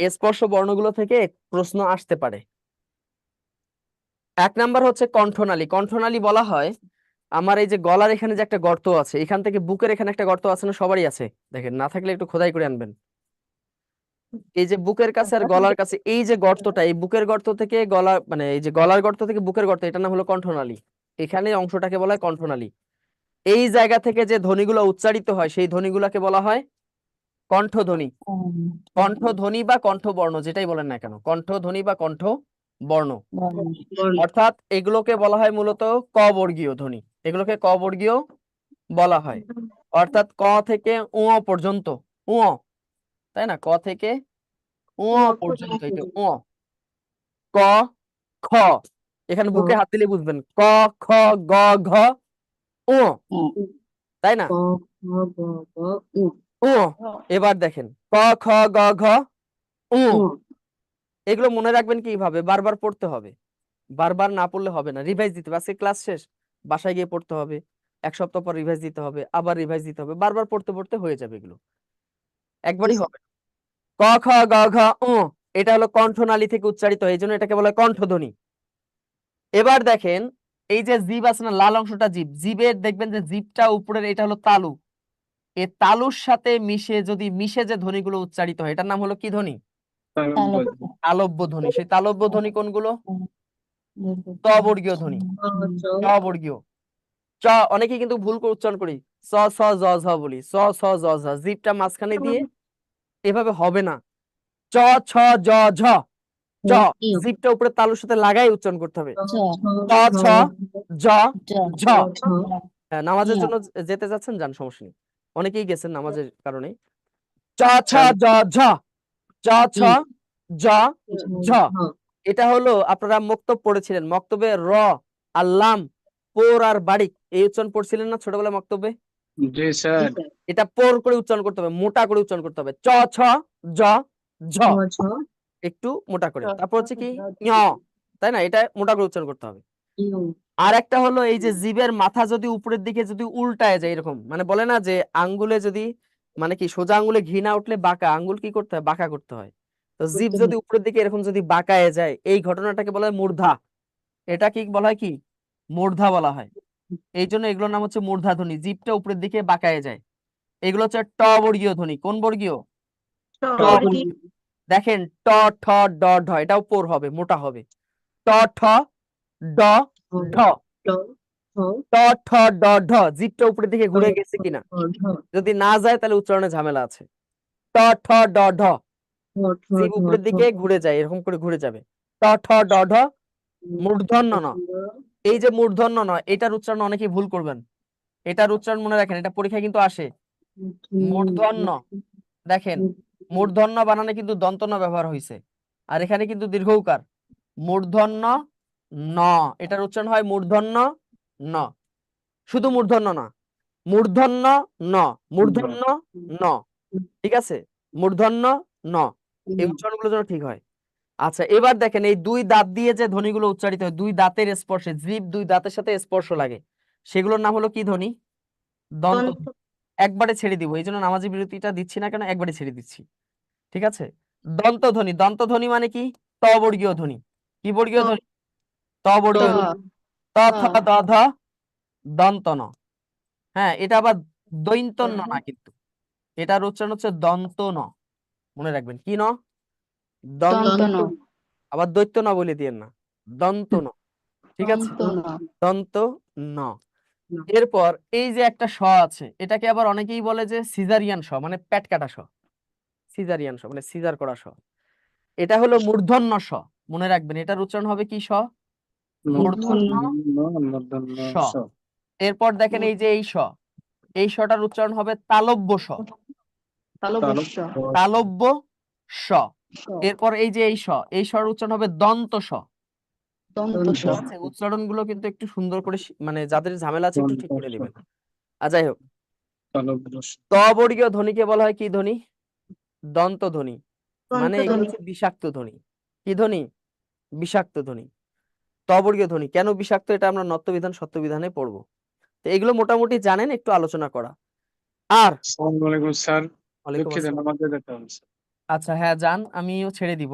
এই স্পর্শ বর্ণগুলো থেকে প্রশ্ন আসতে পারে। 1 নাম্বার হচ্ছে কণ্ঠনালী। কণ্ঠনালী বলা হয় আমার এই যে গলার এখানে যে একটা গর্ত আছে, এখান থেকে বুকের এখানে একটা গর্ত আছে না, সবারই আছে, দেখেন না থাকলে একটু খোদাই করে আনবেন। এই যে বুকের কাছে আর গলার কাছে এই যে গর্তটা, এই বুকের গর্ত থেকে গলা, মানে এই যে গলার গর্ত থেকে বুকের গর্ত, এটার নাম হলো কণ্ঠনালী। এখানে অংশটাকে বলা হয় কণ্ঠনালী। এই জায়গা থেকে যে ধ্বনিগুলো উচ্চারিত হয় সেই ধ্বনিগুলোকে বলা হয় কণ্ঠধ্বনি। কণ্ঠধ্বনি বা কণ্ঠবর্ণ, যেটাই বলেন না কেন, কণ্ঠধ্বনি বা কণ্ঠ বর্ণ। অর্থাৎ এগুলোকে বলা হয় মূলত ক বর্গীয় ধ্বনি, এগুলোকে ক বর্গীয় বলা হয়। অর্থাৎ ক থেকে উ পর্যন্ত, উ, তাই না, ক থেকে উ পর্যন্ত, এটা উ, ক, খ, এখানে বুকে হাত দিলে বুঝবেন, ক, খ, গ, ঘ, উ, তাই না, উ। এবার দেখেন ক, খ, গ, ঘ, উ। এগুলো মনে রাখবেন কিভাবে? বারবার পড়তে হবে, বারবার না পড়লে হবে না, রিভাইজ দিতে হবে। আজকে ক্লাস শেষ, বাসায় গিয়ে পড়তে হবে, 1 সপ্তাহ পর রিভাইজ দিতে হবে, আবার রিভাইজ দিতে হবে, বারবার পড়তে পড়তে হয়ে যাবে, এগুলো একবারই হবে না। ক, খ, গ, ঘ, উ, এটা হলো কণ্ঠনালী থেকে উচ্চারিত হয়, এই জন্য এটাকে বলা হয় কণ্ঠধ্বনি। এবার দেখেন এই যে জিভ আছে না, লাল অংশটা জিভ, জিভের দেখবেন যে জিভটা উপরের, এটা হলো তালু। এই তালুর সাথে মিশে যে ধ্বনিগুলো উচ্চারিত হয়, এটার নাম হলো কি ধ্বনি? তালব্য ধ্বনি। সেই তালব্য ধ্বনি কোনগুলো? ত বর্গীয় ধ্বনি, ত বর্গীয়। চ, অনেকে কিন্তু ভুল করে উচ্চারণ করি, স, স, জ, ঝ বলি, স, স, জ, ঝ, জিভটা মাঝখানে দিয়ে এভাবে হবে না। চ, ছ, জ, ঝ, চ, জিভটা উপরে তালুর সাথে লাগাই উচ্চারণ করতে হবে। চ, ছ, জ, ঝ। হ্যাঁ, নামাজের জন্য যেতে যাচ্ছেন, যান, সমস্যা নেই, অনেকেই গেছেন নামাজের কারণে। চ, ছ, জ, ঝ, চ, ছ, জ, ঝ। এটা হলো আপনারা মক্তব পড়েছিলেন, মক্তবে র আর লাম, পোর আর বারিক, এই উচ্চারণ পড়ছিলেন না ছোটবেলায় মক্তবে? জি স্যার। এটা পোর করে উচ্চারণ করতে হবে, মোটা করে উচ্চারণ করতে হবে, চ, ছ, জ, ঝ, একটু মোটা করে। তারপর হচ্ছে কি ঞ, তাই না, এটা মোটা করে উচ্চারণ করতে হবে। আর একটা হলো এই যে জিভের মাথা যদি উপরের দিকে যদি উল্টায় যায়, এরকম, মানে বলে না যে আঙ্গুলে যদি, মানে কি সোজা আঙ্গুলে ঘি না উঠলে বাঁকা আঙ্গুল কি করতে হয়, বাঁকা করতে হয়। তো জিভ যদি উপরের দিকে এরকম যদি বাঁকায় যায়, এই ঘটনাটাকে বলা হয় মূর্ধা। এটা কি বলা হয়? কি মূর্ধা বলা হয়। এই জন্য এগুলোর নাম হচ্ছে মূর্ধা ধ্বনি, জিভটা উপরের দিকে বাঁকায় যায়। এগুলো হচ্ছে ট বর্গীয় ধ্বনি। কোন বর্গীয়? ট। দেখেন ট, ঠ, ড, ঢ, এটাও পোর হবে, মোটা হবে। ট, ঠ, ড, ঢ, ট, ঠ, ড, ঢ, জিভটা উপরের দিকে ঘুরে গেছে কিনা, যদি না যায় তাহলে উচ্চারণে ঝামেলা আছে। ট, ঠ, ড, ঢ, জিভ উপরের দিকে ঘুরে যায়, এরকম করে ঘুরে যাবে। ট, ঠ, ড, ঢ, মূর্ধন্য ন। এই যে মূর্ধন্য ন, এটার উচ্চারণ অনেকেই ভুল করবেন, এটার উচ্চারণ মনে রাখেন, এটা পরীক্ষায় কিন্তু আসে। মূর্ধন্য, দেখেন মূর্ধন্য বানানে কিন্তু দন্ত ন ব্যবহার হয়েছে, আর এখানে কিন্তু দীর্ঘ উকার। মূর্ধন্য ন, এটার উচ্চারণ হয় মূর্ধন্য ন, শুধু মূর্ধন্য না, মূর্ধন্য ন, মূর্ধন্য ন, ঠিক আছে, মূর্ধন্য ন, এই উচ্চারণগুলো যেন ঠিক হয়। আচ্ছা, এবার দেখেন এই দুই দাঁত দিয়ে যে ধ্বনিগুলো উচ্চারিত হয়, দুই দাঁতের স্পর্শে, জিভ দুই দাঁতের সাথে স্পর্শ লাগে, সেগুলোর নাম হলো কি ধ্বনি? দন্ত। একবারে ছেড়ে দিব, এই জন্য নামাজি বিরতিটা দিচ্ছি না কেন, একবারে ছেড়ে দিচ্ছি, ঠিক আছে। দন্ত ধ্বনি, দন্ত ধ্বনি মানে কি? ত বর্গীয় ধ্বনি। কি বর্গীয় ধ্বনি? ত বর্গীয় ত, ধ্বনি। ত থ দ ধ দন্ত ন। হ্যাঁ, এটা আবার দৈন্ত ন না, কিন্তু এটার উচ্চারণ হচ্ছে দন্ত ন। মনে রাখবেন কি ন? দন্ত। দন্ত ন, আবার দৈত্য ন বলে দিয়েন না, দন্ত ন। ঠিক আছে, দন্ত ন। দন্ত ন। এরপর এই যে একটা স আছে, এটাকে আবার অনেকেই বলে যে সিজারিয়ান স, মানে পেট কাটা স। সিজারিয়ান স মানে সিজার করা স। এটা হলো মূর্ধন্য স। মনে রাখবেন এটার উচ্চারণ হবে কি স? মূর্ধন্য মূর্ধন্য স। স। এরপর দেখেন এই যে এই স, এই সটার উচ্চারণ হবে তালব্য স। তালব্য তালব্য স। এরপর এই যে এই স, এই স্বর উচ্চারণ হবে দন্ত স। দন্ত স। ঠিক আছে, উচ্চারণ গুলো কিন্তু একটু সুন্দর করে মানে যাদের ঝামেলা আছে একটু ঠিক করে নেবেন। আর যাই হোক, ত বর্গীয় ধ্বনিকে বলা হয় কি ধ্বনি? দন্ত ধ্বনি। মানে এগুলো হচ্ছে বিষাক্ত ধ্বনি। কি ধ্বনি? বিষাক্ত ধ্বনি। ত বর্গীয় ধ্বনি কেন বিষাক্ত, এটা আমরা নত্যবিধান সত্যবিধানে পড়বো। তো এগুলো মোটামুটি জানেন, একটু আলোচনা করা। আর আসসালামু আলাইকুম স্যার, ওয়ালাইকুম দুঃখিত আসসালাম। নামাজে যেতে হবে স্যার। আচ্ছা হ্যাঁ যান, আমিও ছেড়ে দিব।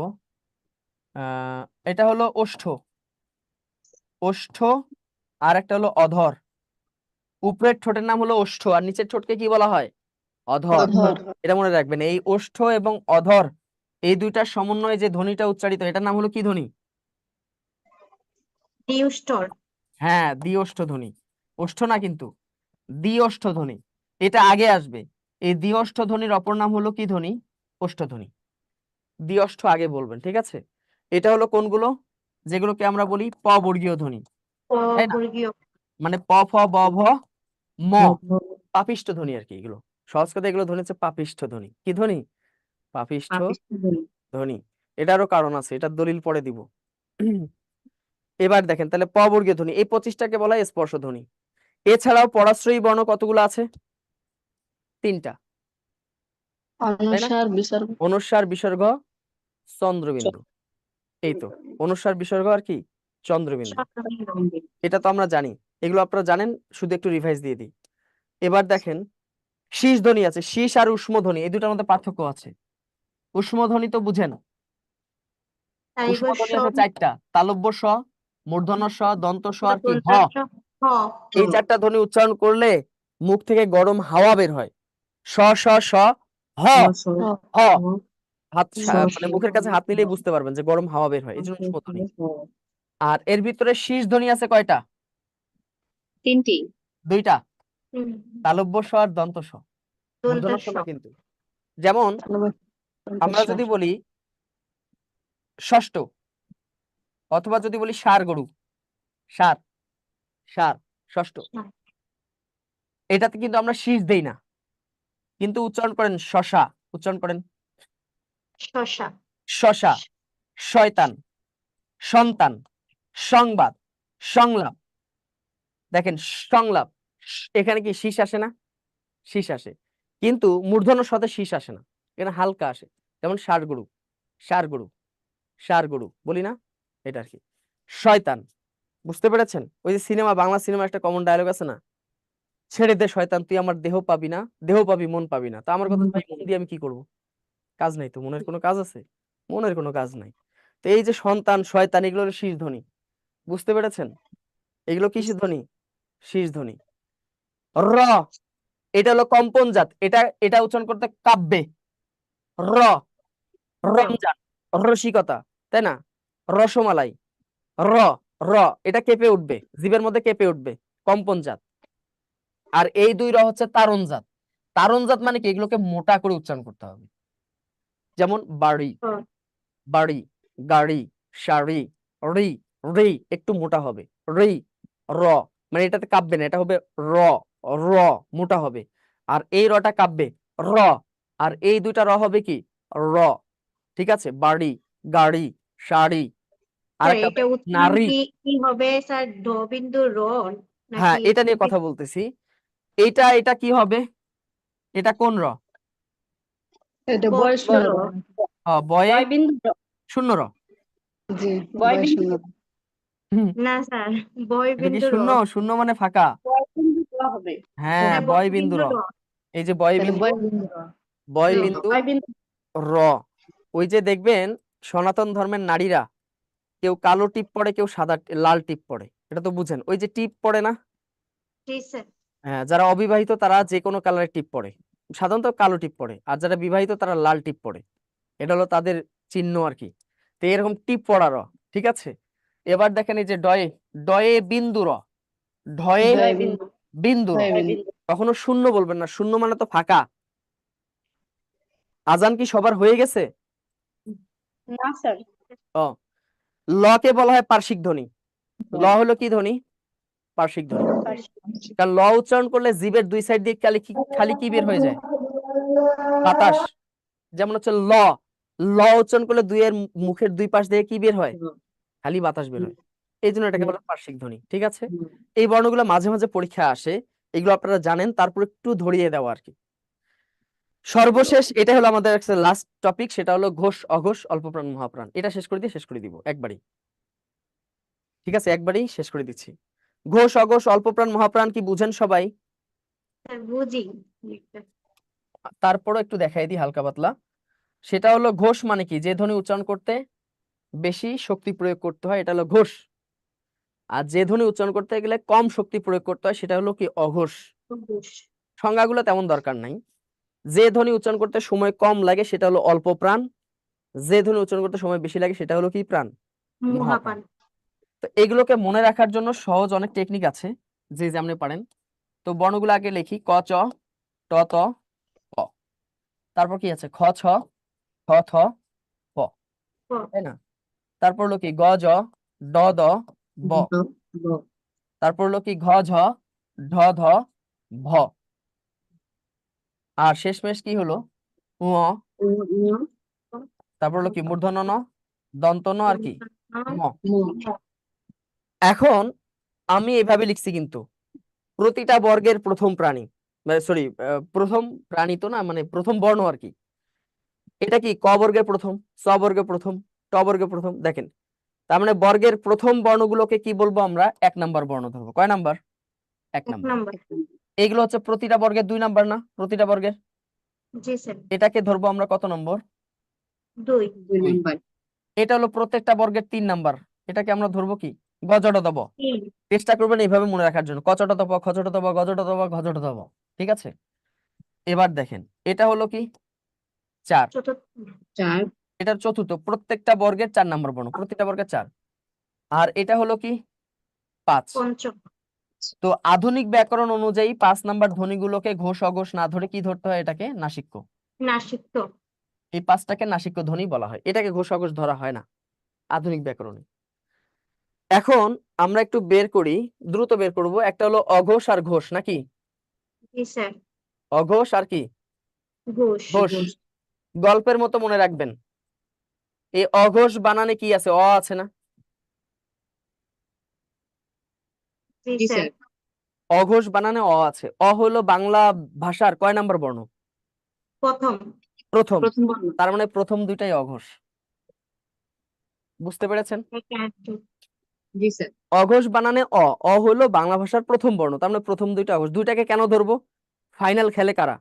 এটা হলো ওষ্ঠ। ওষ্ঠ। আর একটা হলো অধর। উপরের ঠোঁটের নাম হলো ওষ্ঠ, আর নিচের ঠোঁটকে কি বলা হয়? অধর। অধর। এটা মনে রাখবেন, এই ওষ্ঠ এবং অধর এই দুইটার সমন্বয়ে যে ধ্বনিটা উচ্চারিত, এটার নাম হলো কি ধ্বনি? দিউষ্টর। হ্যাঁ, দ্বিওষ্ঠ ধ্বনি। ওষ্ঠ না কিন্তু, দ্বিওষ্ঠ ধ্বনি। এটা আগে আসবে। এই দ্বিওষ্ঠ ধ্বনির অপর নাম হলো কি ধ্বনি? ওষ্ঠ ধ্বনি। দ্বিওষ্ঠ আগে বলবেন, ঠিক আছে? এটা হলো কোনগুলো? যেগুলোকে আমরা বলি প বর্গীয় ধ্বনি, তাই না? বর্গীয়। মানে প ফ ব ভ ম, পাপিষ্ঠ ধ্বনি আর কি। এগুলো সহজ কথা, এগুলো ধ্বনি হচ্ছে পাপিষ্ঠ ধ্বনি। কি ধ্বনি? পাপিষ্ঠ ধ্বনি। এটারও কারণ আছে, এটার দলিল পরে দিব। এবার দেখেন তাহলে প বর্গীয় ধ্বনি, এই 25টাকে বলা হয় স্পর্শ ধ্বনি। এছাড়াও পরাশ্রয়ী বর্ণ কতগুলো আছে? 3টা, তাই না? অনুসার বিসর্গ। অনুস্বার, বিসর্গ, চন্দ্রবিন্দু। এই তো, অনুস্বার, বিসর্গ আর কি? চন্দ্রবিন্দু। এটা তো আমরা জানি, এগুলো আপনারা জানেন, শুধু একটু রিভাইজ দিয়ে দিই। এবার দেখেন শীষ ধ্বনি আছে। শীষ আর উষ্ম ধ্বনি, এই দুটার মধ্যে পার্থক্য আছে। উষ্ম ধ্বনি তো বুঝেন, উষ্ম ধ্বনি আছে 4টা: তালব্য স, মূর্ধন্য স, দন্ত স আর কি হ। এই 4টা ধ্বনি উচ্চারণ করলে মুখ থেকে গরম হাওয়া বের হয়। স স স হ হ। হাত মানে মুখের কাছে হাত নিলেই বুঝতে পারবেন যে গরম হাওয়া বের হয়, এই জন্য উষ্ম ধ্বনি। আর এর ভিতরে শীষ ধ্বনি আছে কয়টা? 3টি। 2টা: তালব্য স আর দন্ত স। মূর্ধন্য স না কিন্তু। যেমন আমরা যদি বলি ষষ্ঠ, অথবা যদি বলি ষাঁড় গরু, ষাঁড়, ষাঁড়, ষষ্ঠ, এটাতে কিন্তু আমরা শীষ দেই না, কিন্তু উচ্চারণ করেন শশা। উচ্চারণ করেন শশা। শশা, শয়তান, সন্তান, সংবাদ, সংলাপ। দেখেন সংলাপ, এখানে কি শীষ আসে না? শীষ আসে, কিন্তু মূর্ধন্য সাথে শীষ আসে না, এখানে হালকা আসে। যেমন ষাঁড় গরু, ষাঁড় গরু, ষাঁড় গরু বলি না, এটা আর কি। শয়তান, বুঝতে পেরেছেন? ওই যে সিনেমা, বাংলা সিনেমা একটা কমন ডায়লগ আছে না, ছেড়ে দে শয়তান, তুই আমার দেহ পাবি না, দেহ পাবি মন পাবি না। তা আমার কথা, ভাই মন দিয়ে আমি কি করব? কাজ নাই তো, মনের কোনো কাজ আছে? মনের কোনো কাজ নাই। তো এই যে সন্তান, শয়তান, এগুলো হলো শীষ ধ্বনি। বুঝতে পেরেছেন? এগুলো কিসের ধ্বনি? শীষ ধ্বনি। র, এটা হলো কম্পন জাত। এটা উচ্চারণ করতে কাব্যে। র, রমজান, রসিকতা, তাই না? রসমালাই, র, র, এটা কেঁপে উঠবে, জিভের মধ্যে কেঁপে উঠবে, কম্পন জাত। আর এই 2 র হচ্ছে তারণ জাত। তারণ জাত মানে কি? এগুলোকে মোটা করে উচ্চারণ করতে হবে। যেমন বাড়ি, বাড়ি, গাড়ি, শাড়ি, রি, রি একটু মোটা হবে, রি, র, মানে এটাতে কাঁপবে না, এটা হবে র, র মোটা হবে। আর এই রটা কাঁপবে, র, আর এই 2টা র হবে কি? র। ঠিক আছে, বাড়ি, গাড়ি, শাড়ি। আর একটা এটা উচ্চারণ নারী। কি হবে স্যার? ঢ বিন্দু র হ্যাঁ, নাকি? এটা নিয়ে কথা বলতেছি। এটা কি হবে? এটা কোন র? এটা ক বয়স র। বয়ে বয়বিন্দু র। শূন্য র। জি, বয়বিন্দু র। না স্যার, বয় এটা কি বিন্দু র। শূন্য? শূন্য মানে ফাঁকা। বয়বিন্দু র হবে। হ্যাঁ, হ্যাঁ, বয় বয় বিন্দু বিন্দু র। র। এই যে বয় তাহলে বিন্দু, বয়বিন্দু র। বয় জি। বিন্দু বয়বিন্দু র। ওই যে দেখবেন সনাতন ধর্মের নারীরা কেউ কালো টিপ পড়ে, কেউ সাদা লাল টিপ পড়ে, এটা তো বুঝেন। ওই যে টিপ পড়ে না, জি স্যার। হ্যাঁ, যারা অবিবাহিত তারা যে কোনো কালারের টিপ পড়ে, সাধারণত কালো টিপ পড়ে, আর যারা বিবাহিত তারা লাল টিপ পড়ে, এটা হলো তাদের চিহ্ন আর কি। তো এরকম টিপ পড়ার, ঠিক আছে। এবার দেখেন এই যে ডয়ে, ডয়ে বিন্দু র, ঢয়ে বিন্দু র, কখনো শূন্য বলবেন না, শূন্য মানে তো ফাঁকা। আজান কি সবার হয়ে গেছে? না স্যার। ও, ল কে বলা হয় পার্শ্বিক ধ্বনি। ল হলো কি ধ্বনি? পার্শ্বিক ধ্বনি। কারণ ল উচ্চারণ করলে জিভের দুই সাইড দিয়ে খালি কি বের হয়ে যায়? বাতাস। যেমন হচ্ছে ল, ল উচ্চারণ করলে দুইয়ের মুখের দুই পাশ দিয়ে কি বের হয়? খালি বাতাস বের হয়। এই জন্য এটাকে বলে পার্শ্বিক ধ্বনি, ঠিক আছে। এই বর্ণগুলো মাঝে মাঝে পরীক্ষায় আসে, এগুলো আপনারা জানেন, তারপর একটু ধরিয়ে দেওয়া আর কি। সর্বশেষ এটা হলো আমাদের লাস্ট টপিক, সেটা হলো ঘোষ, অঘোষ, অল্পপ্রাণ, মহাপ্রাণ। এটা শেষ করে দিব একবারই, ঠিক আছে, একবারই শেষ করে দিচ্ছি। ঘোষ, অঘোষ, অল্পপ্রাণ, মহাপ্রাণ কি বুঝেন সবাই? স্যার বুঝি। তারপরও একটু দেখাই দিই হালকা পাতলা। সেটা হলো ঘোষ মানে কি, যে ধ্বনি উচ্চারণ করতে বেশি শক্তি প্রয়োগ করতে হয়, এটা হলো ঘোষ। আর যে ধ্বনি উচ্চারণ করতে গেলে কম শক্তি প্রয়োগ করতে হয়, সেটা হলো কি, অঘোষ। সংজ্ঞাগুলো তেমন দরকার নাই। যে ধ্বনি উচ্চারণ করতে সময় কম লাগে সেটা হলো অল্প প্রাণ, যে ধ্বনি উচ্চারণ করতে সময় বেশি লাগে সেটা হলো কি প্রাণ? মহাপ্রাণ। মহাপ্রাণ। তো এগুলোকে মনে রাখার জন্য সহজ অনেক টেকনিক আছে, যে যেমনি পারেন। তো বর্ণগুলো আগে লিখি, ক চ ট ত প, তারপর কি আছে, খ ছ ঠ থ প, তাই না? তারপর হলো কি, গ জ ড দ ব, তারপর হলো কি, ঘ ঝ ঢ ধ ভ, আর শেষমেশ কি হলো, উ অ, তারপর হলো কি, মূর্ধন্য ন, দন্ত ন, আর কি, ম। এখন আমি এভাবে লিখছি, কিন্তু প্রতিটা বর্গের প্রথম প্রাণী, মানে সরি, প্রথম প্রাণী তো না, মানে প্রথম বর্ণ আর কি। এটা কি ক বর্গের প্রথম, চ বর্গের প্রথম, ট বর্গের প্রথম, দেখেন। তার মানে বর্গের প্রথম বর্ণগুলোকে কি বলবো আমরা? 1 নাম্বার বর্ণ ধরবো। কয় নাম্বার? 1 এক নাম্বার। নাম্বার। এইগুলো হচ্ছে প্রতিটা বর্গের 2 নাম্বার না, প্রতিটা বর্গের। জি স্যার। এটাকে ধরবো আমরা কত নম্বর? 2 দুই। এটা হলো প্রত্যেকটা বর্গের 3 নাম্বার, এটাকে আমরা ধরবো কি? গজট দব। চেষ্টা করবেন এইভাবে মনে রাখার জন্য, কচট দব, খচট দব, গজট দব, ঘজট দব, ঠিক আছে। এবার দেখেন, এটা হলো কি 4, এটার চতুর্থ, প্রত্যেকটা বর্গের 4 নাম্বার বর্ণ, প্রত্যেকটা বর্গের 4। আর এটা হলো কি 5। পঞ্চম। তো আধুনিক ব্যাকরণ অনুযায়ী 5 নাম্বার ধ্বনিগুলোকে ঘোষ অঘোষ না ধরে কি ধরতে হয়? এটাকে নাসিক্য। নাসিক্য। এই 5টাকে নাসিক্য ধ্বনি বলা হয়, এটাকে ঘোষ অঘোষ ধরা হয় না আধুনিক ব্যাকরণে। এখন আমরা একটু বের করি, দ্রুত বের করব। একটা হলো অঘোষ আর ঘোষ, নাকি? জি স্যার। অঘোষ আর কি? ঘোষ। ঘোষ। গল্পের মতো মনে রাখবেন, এই অঘোষ বানানে কি আছে? অ আছে না? জি স্যার। অঘোষ বানানে অ আছে। অ হলো বাংলা ভাষার কয় নাম্বার বর্ণ? প্রথম। প্রথম। বর্ণ। তার মানে প্রথম দুইটাই অঘোষ। বুঝতে পেরেছেন? জি স্যার। অঘোষ বানানে অ, অ হলো বাংলা ভাষার প্রথম বর্ণ, তার মানে প্রথম দুইটা অঘোষ। দুইটাকে কেন ধরবো? ফাইনাল খেলে কারা?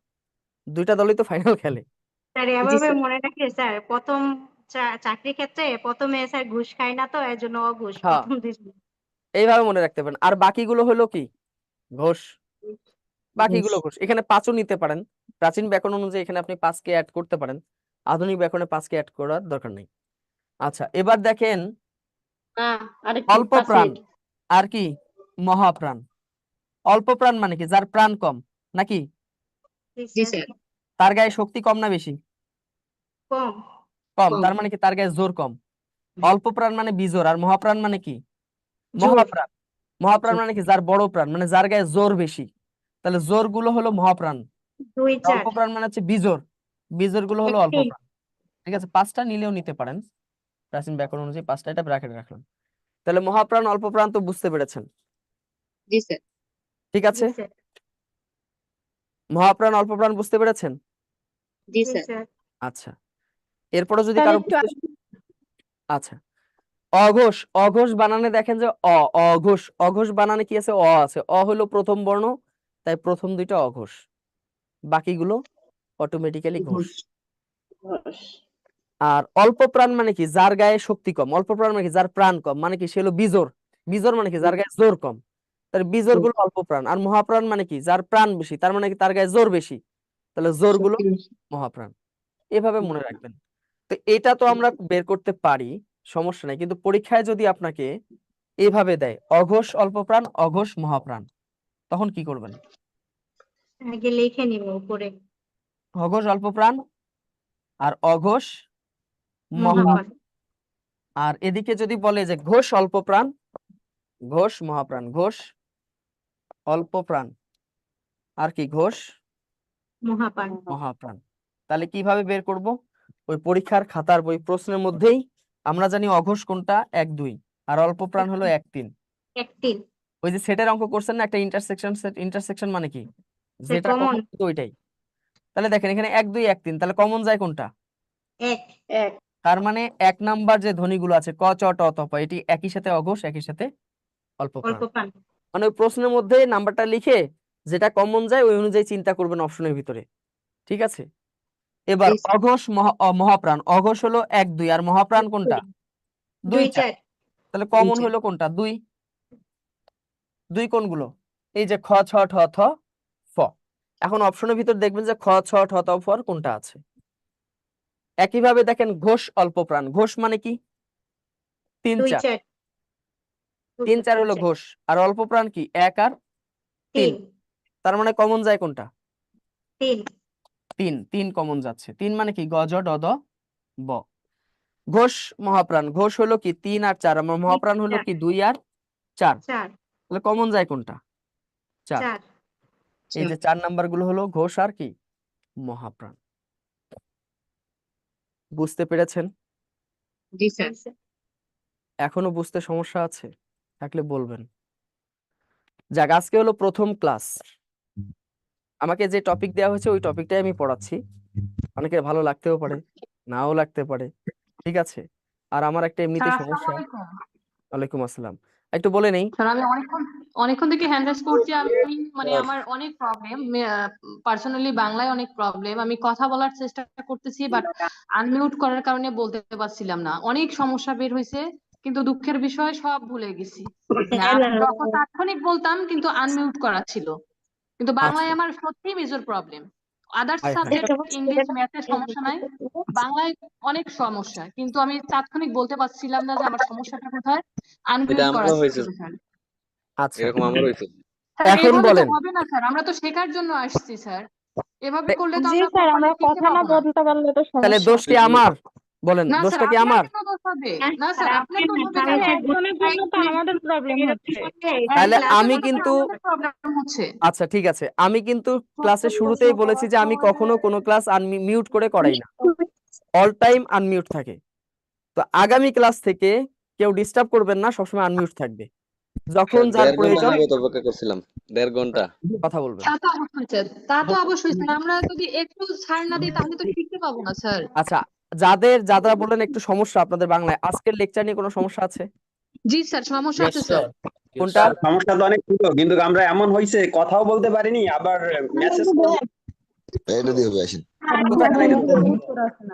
দুইটা দলই তো ফাইনাল খেলে। স্যার এভাবে মনে রাখে স্যার, প্রথম চাকরি ক্ষেত্রে প্রথমে স্যার ঘুষ খায় না, তো এর জন্য অঘুষ হ্যাঁ, প্রথম দিন। এইভাবে মনে রাখতে পারেন। আর বাকিগুলো হলো কি? ঘোষ। বাকিগুলো ঘোষ। এখানে 5ও নিতে পারেন, প্রাচীন ব্যাকরণ অনুযায়ী এখানে আপনি 5কে অ্যাড করতে পারেন, আধুনিক ব্যাকরণে 5কে অ্যাড করার দরকার নেই। আচ্ছা, এবার দেখেন অল্প প্রাণ আর কি মহাপ্রাণ। অল্প প্রাণ মানে কি? যার প্রাণ কম, নাকি? জি স্যার। তার গায়ে শক্তি কম না বেশি? কম। কম। তার মানে কি? তার গায়ে জোর কম। অল্প প্রাণ মানে বিজোর, আর মহাপ্রাণ মানে কি? মহাপ্রাণ। মহাপ্রাণ মানে কি? যার বড় প্রাণ, মানে যার গায়ে জোর বেশি। তাহলে জোর গুলো হলো মহাপ্রাণ, 2 অল্প 4 প্রাণ মানে হচ্ছে বিজোর, বিজোর গুলো হলো অল্প 1 প্রাণ। ঠিক আছে, 5টা নিলেও নিতে পারেন, প্রাচীন ব্যাকরণ অনুযায়ী 5টা, এটা ব্র্যাকেটে রাখলাম। তাহলে মহাপ্রাণ অল্প প্রাণ তো বুঝতে পেরেছেন? জি স্যার। ঠিক আছে, মহাপ্রাণ অল্প প্রাণ বুঝতে পেরেছেন? জি স্যার। আচ্ছা, এরপরে যদি কারো আচ্ছা, অঘোষ। অঘোষ বানানে দেখেন যে অ, অঘোষ। অঘোষ বানানে কি আছে? অ আছে। অ হলো প্রথম বর্ণ, তাই প্রথম দুইটা অঘোষ, বাকিগুলো অটোমেটিক্যালি ঘোষ। আর অল্প প্রাণ মানে কি? যার গায়ে শক্তি কম। অল্প প্রাণ মানে কি? যার প্রাণ কম। মানে কি? সে হলো বিজোর। বিজোর মানে কি? যার গায়ে জোর কম। তাহলে বিজোর গুলো অল্প প্রাণ। আর মহাপ্রাণ মানে কি? যার প্রাণ বেশি, তার মানে কি? তার গায়ে জোর বেশি। তাহলে জোর গুলো মহাপ্রাণ। এভাবে মনে রাখবেন। তো এটা তো আমরা বের করতে পারি, সমস্যা নাই। কিন্তু পরীক্ষায় যদি আপনাকে এভাবে দেয়, অঘোষ অল্প প্রাণ, অঘোষ মহাপ্রাণ, তখন কি করবেন? আগে লিখে নিব উপরে। অঘোষ অল্প প্রাণ আর অঘোষ মহাপ্রাণ। মহাপ্রাণ। আর এদিকে যদি বলে যে ঘোষ অল্প প্রাণ, ঘোষ মহাপ্রাণ, ঘোষ অল্প প্রাণ আর কি? ঘোষ মহাপ্রাণ। মহাপ্রাণ। তাহলে কিভাবে বের করব? ওই পরীক্ষার খাতার বই প্রশ্নের মধ্যেই আমরা জানি অঘোষ কোনটা 1 2 আর অল্প প্রাণ হলো 1 3। 1 3। ওই যে সেটের অঙ্ক করছেন না, একটা ইন্টারসেকশন সেট। ইন্টারসেকশন মানে কি? যেটা কমন। কমন ওইটাই। তাহলে দেখেন এখানে 1 2 1 3, তাহলে কমন যায় কোনটা? 1 1। তার মানে 1 নাম্বার যে ধ্বনিগুলো আছে ক চ ট ত প, এটি একই সাথে অঘোষ, একই সাথে অল্প প্রাণ। অল্প প্রাণ। মানে ওই প্রশ্নের মধ্যে নাম্বারটা লিখে যেটা কমন যায় ওই অনুযায়ী চিন্তা করবেন অপশনের ভিতরে। ঠিক আছে? এবার অঘোষ মহাপ্রাণ। অঘোষ হলো 1 2 আর মহাপ্রাণ কোনটা? 2 2 4। 4। তাহলে কমন হলো কোনটা? 2। 2 কোনগুলো? এই যে খ ছ ঠ থ ফ। এখন অপশনের ভিতর দেখবেন যে খ ছ ঠ ত ফ এর কোনটা আছে। একইভাবে দেখেন ঘোষ অল্প প্রাণ। ঘোষ মানে কি? 3 2 4। 4। 3 4 হলো ঘোষ। আর অল্প প্রাণ কি? 1 আর 3। 3। তার মানে কমন যায় কোনটা? 3। 3। 3 কমন যাচ্ছে। 3 মানে কি? গ জ ড দ ব। ঘোষ মহাপ্রাণ। ঘোষ হলো কি? 3 আর 4। আমার মহাপ্রাণ হলো কি? 2 আর 4। 4। তাহলে কমন যায় কোনটা? 4। 4। এই যে 4 নাম্বার গুলো হলো ঘোষ আর কি? মহাপ্রাণ। বুঝতে পেরেছেন? জি স্যার। এখনো বুঝতে সমস্যা আছে? থাকলে বলবেন। যাক, আজকে হলো প্রথম ক্লাস। আমাকে যে টপিক দেওয়া হয়েছে ওই টপিকটাই আমি পড়াচ্ছি। অনেকের ভালো লাগতেও পারে, নাও লাগতে পারে। ঠিক আছে? আর আমার একটা এমনিতে স্যার সমস্যা। আসসালামু আলাইকুম। ওয়ালাইকুম আসসালাম। একটু বলে নেই। স্যার আমি অনেকক্ষণ থেকে হ্যান্ড রাইজ করছি। আমি মানে আমার অনেক প্রবলেম, পার্সোনালি বাংলায় অনেক প্রবলেম। আমি কথা বলার চেষ্টা করতেছি বাট আনমিউট করার কারণে বলতে পারছিলাম না। অনেক সমস্যা বের হয়েছে, কিন্তু দুঃখের বিষয় সব ভুলে গেছি। তখন তাৎক্ষণিক বলতাম কিন্তু আনমিউট করা ছিল। কিন্তু আচ্ছা। বাংলায় আমার সত্যি মেজর প্রবলেম। আদার্স হায় হায়। সাবজেক্ট ইংলিশ ম্যাথের সমস্যা নাই, বাংলায় অনেক সমস্যা। কিন্তু আমি তাৎক্ষণিক বলতে পারছিলাম না যে আমার সমস্যাটা কোথায়। এটা আনমিউট করা আমারও হয়েছে, ছিল স্যার। আচ্ছা, এরকম আমারও হয়েছে। স্যার এখন এভাবে তো বলেন। হবে না স্যার, আমরা তো শেখার জন্য আসছি স্যার। এভাবে করলে তো জি আমরা স্যার, আমরা প্রপারলি শিখতে কথা না পাবো না। বলতে পারলে তো তাহলে সমস্যা। দোষ কি আমার? বলেন, না স্যার, দোষটা কি আপনার আমার? কেন দোষ হবে? না স্যার, আপনার দোষ হবে স্যার, কেন? একজনের জন্য তো আমাদের প্রবলেম হচ্ছে। তাহলে ক্লাসের আমি মধ্যে কিন্তু আমাদের প্রবলেম হচ্ছে। আচ্ছা ঠিক আছে, আমি কিন্তু ক্লাসের শুরুতেই বলেছি যে আমি কখনো কোনো ক্লাস আনমিউট করে করাই না, অল টাইম আনমিউট থাকে। তো আগামী ক্লাস থেকে কেউ ডিস্টার্ব করবেন না, সবসময় আনমিউট থাকবে। যখন যার 1.5 ঘন্টা প্রয়োজন যাবত অপেক্ষা করছিলাম, 1.5 ঘন্টা। কথা বলবেন। তা তো অবশ্যই স্যার, তা তো অবশ্যই স্যার। আমরা যদি একটু ছাড় না দিই তাহলে তো শিখতে পাবো না স্যার। আচ্ছা, যারা বলেন একটু সমস্যা আপনাদের বাংলায়, আজকের লেকচার নিয়ে কোনো সমস্যা আছে? জি স্যার, সমস্যা আছে স্যার। কোনটা? সমস্যা তো অনেক ছিল, কিন্তু আমরা এমন হয়েছে কথাও বলতে পারিনি, আবার মেসেজ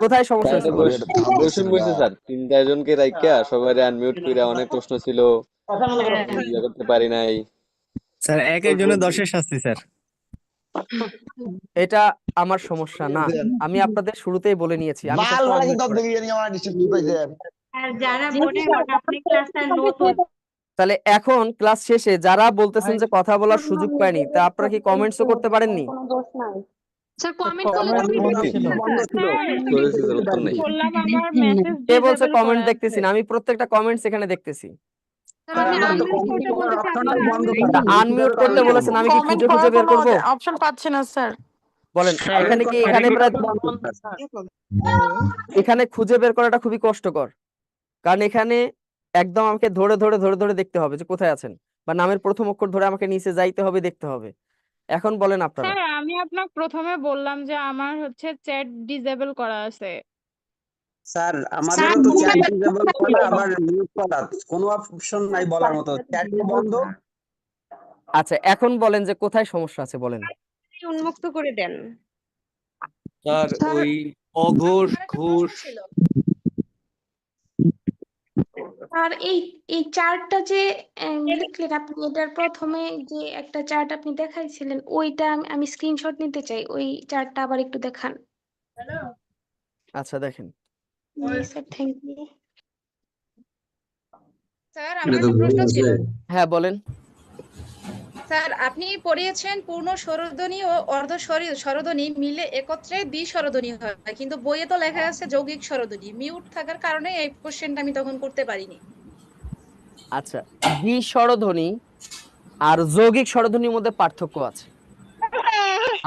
কোথায় সমস্যা হয়েছে? কোশ্চেন বলছে স্যার, 3 জনকে রাইখা সবাই আনমিউট করে অনেক প্রশ্ন ছিল, ইয়ে করতে পারি নাই। স্যার এক একজনের 10-এর শাস্তি স্যার। এটা আমার সমস্যা না, আমি আপনাদের শুরুতেই বলে নিয়েছি আমি সবসময় unmute করি। আর যারা মনে হয় আপনি ক্লাসটা নতুন, তাহলে এখন ক্লাস শেষে যারা বলতেছেন যে কথা বলার সুযোগ পায়নি, তা আপনারা কি কমেন্টসও করতে পারেননি? স্যার কমেন্ট করলে তো আমি দেখছি না স্যার। করেছি স্যার, উত্তর নাই। বললাম আমার মেসেজ কে বলছে ডিসেবল কমেন্ট করা দেখতেছি আছে। না? আমি প্রত্যেকটা কমেন্টস এখানে দেখতেছি। স্যার আমি আনমিউট করতে বলতেছি, আপনি আনমিউট করতে বলেছেন, আমি কি খুঁজে খুঁজে বের করব? অপশন পাচ্ছি না স্যার। বলেন, এখানে কি এখানে খুঁজে বের করাটা খুবই কষ্টকর, কারণ এখানে একদম আমাকে ধরে ধরে ধরে ধরে দেখতে হবে যে কোথায় আছেন, বা নামের প্রথম অক্ষর ধরে আমাকে নিচে যাইতে হবে, দেখতে হবে। এখন বলেন আপনারা। স্যার আমি আপনাকে প্রথমে বললাম যে আমার হচ্ছে চ্যাট ডিসেবল করা আছে। স্যার আমাদেরও তো চ্যাট ডিসেবল করা, আবার মিউট করা, কোনো অপশন নাই বলার মতো, চ্যাট বন্ধ। আচ্ছা এখন বলেন যে কোথায় সমস্যা আছে, বলেন। উন্মুক্ত করে দেন। স্যার ওই অঘোষ, আমার একটা প্রশ্ন ঘোষ। ছিল আর এই চার্টটা যে লিখলেন আপনি, এটার প্রথমে যে একটা চার্ট আপনি দেখাইছিলেন ওইটা আমি স্ক্রিনশট নিতে চাই, ওই চার্টটা আবার একটু দেখান। আচ্ছা দেখেন, স্যার থ্যাংক ইউ। স্যার আমার একটা প্রশ্ন ছিল। হ্যাঁ বলেন। স্যার আপনি পড়িয়েছেন পূর্ণ স্বরধ্বনি ও অর্ধ স্বরধ্বনি মিলে একত্রে দ্বি-স্বরধ্বনি হয়, কিন্তু বইয়ে তো লেখা আছে যৌগিক স্বরধ্বনি। মিউট থাকার কারণে এই কোশ্চেনটা আমি তখন করতে পারিনি। আচ্ছা, দ্বি-স্বরধ্বনি আর যৌগিক স্বরধ্বনির মধ্যে পার্থক্য আছে।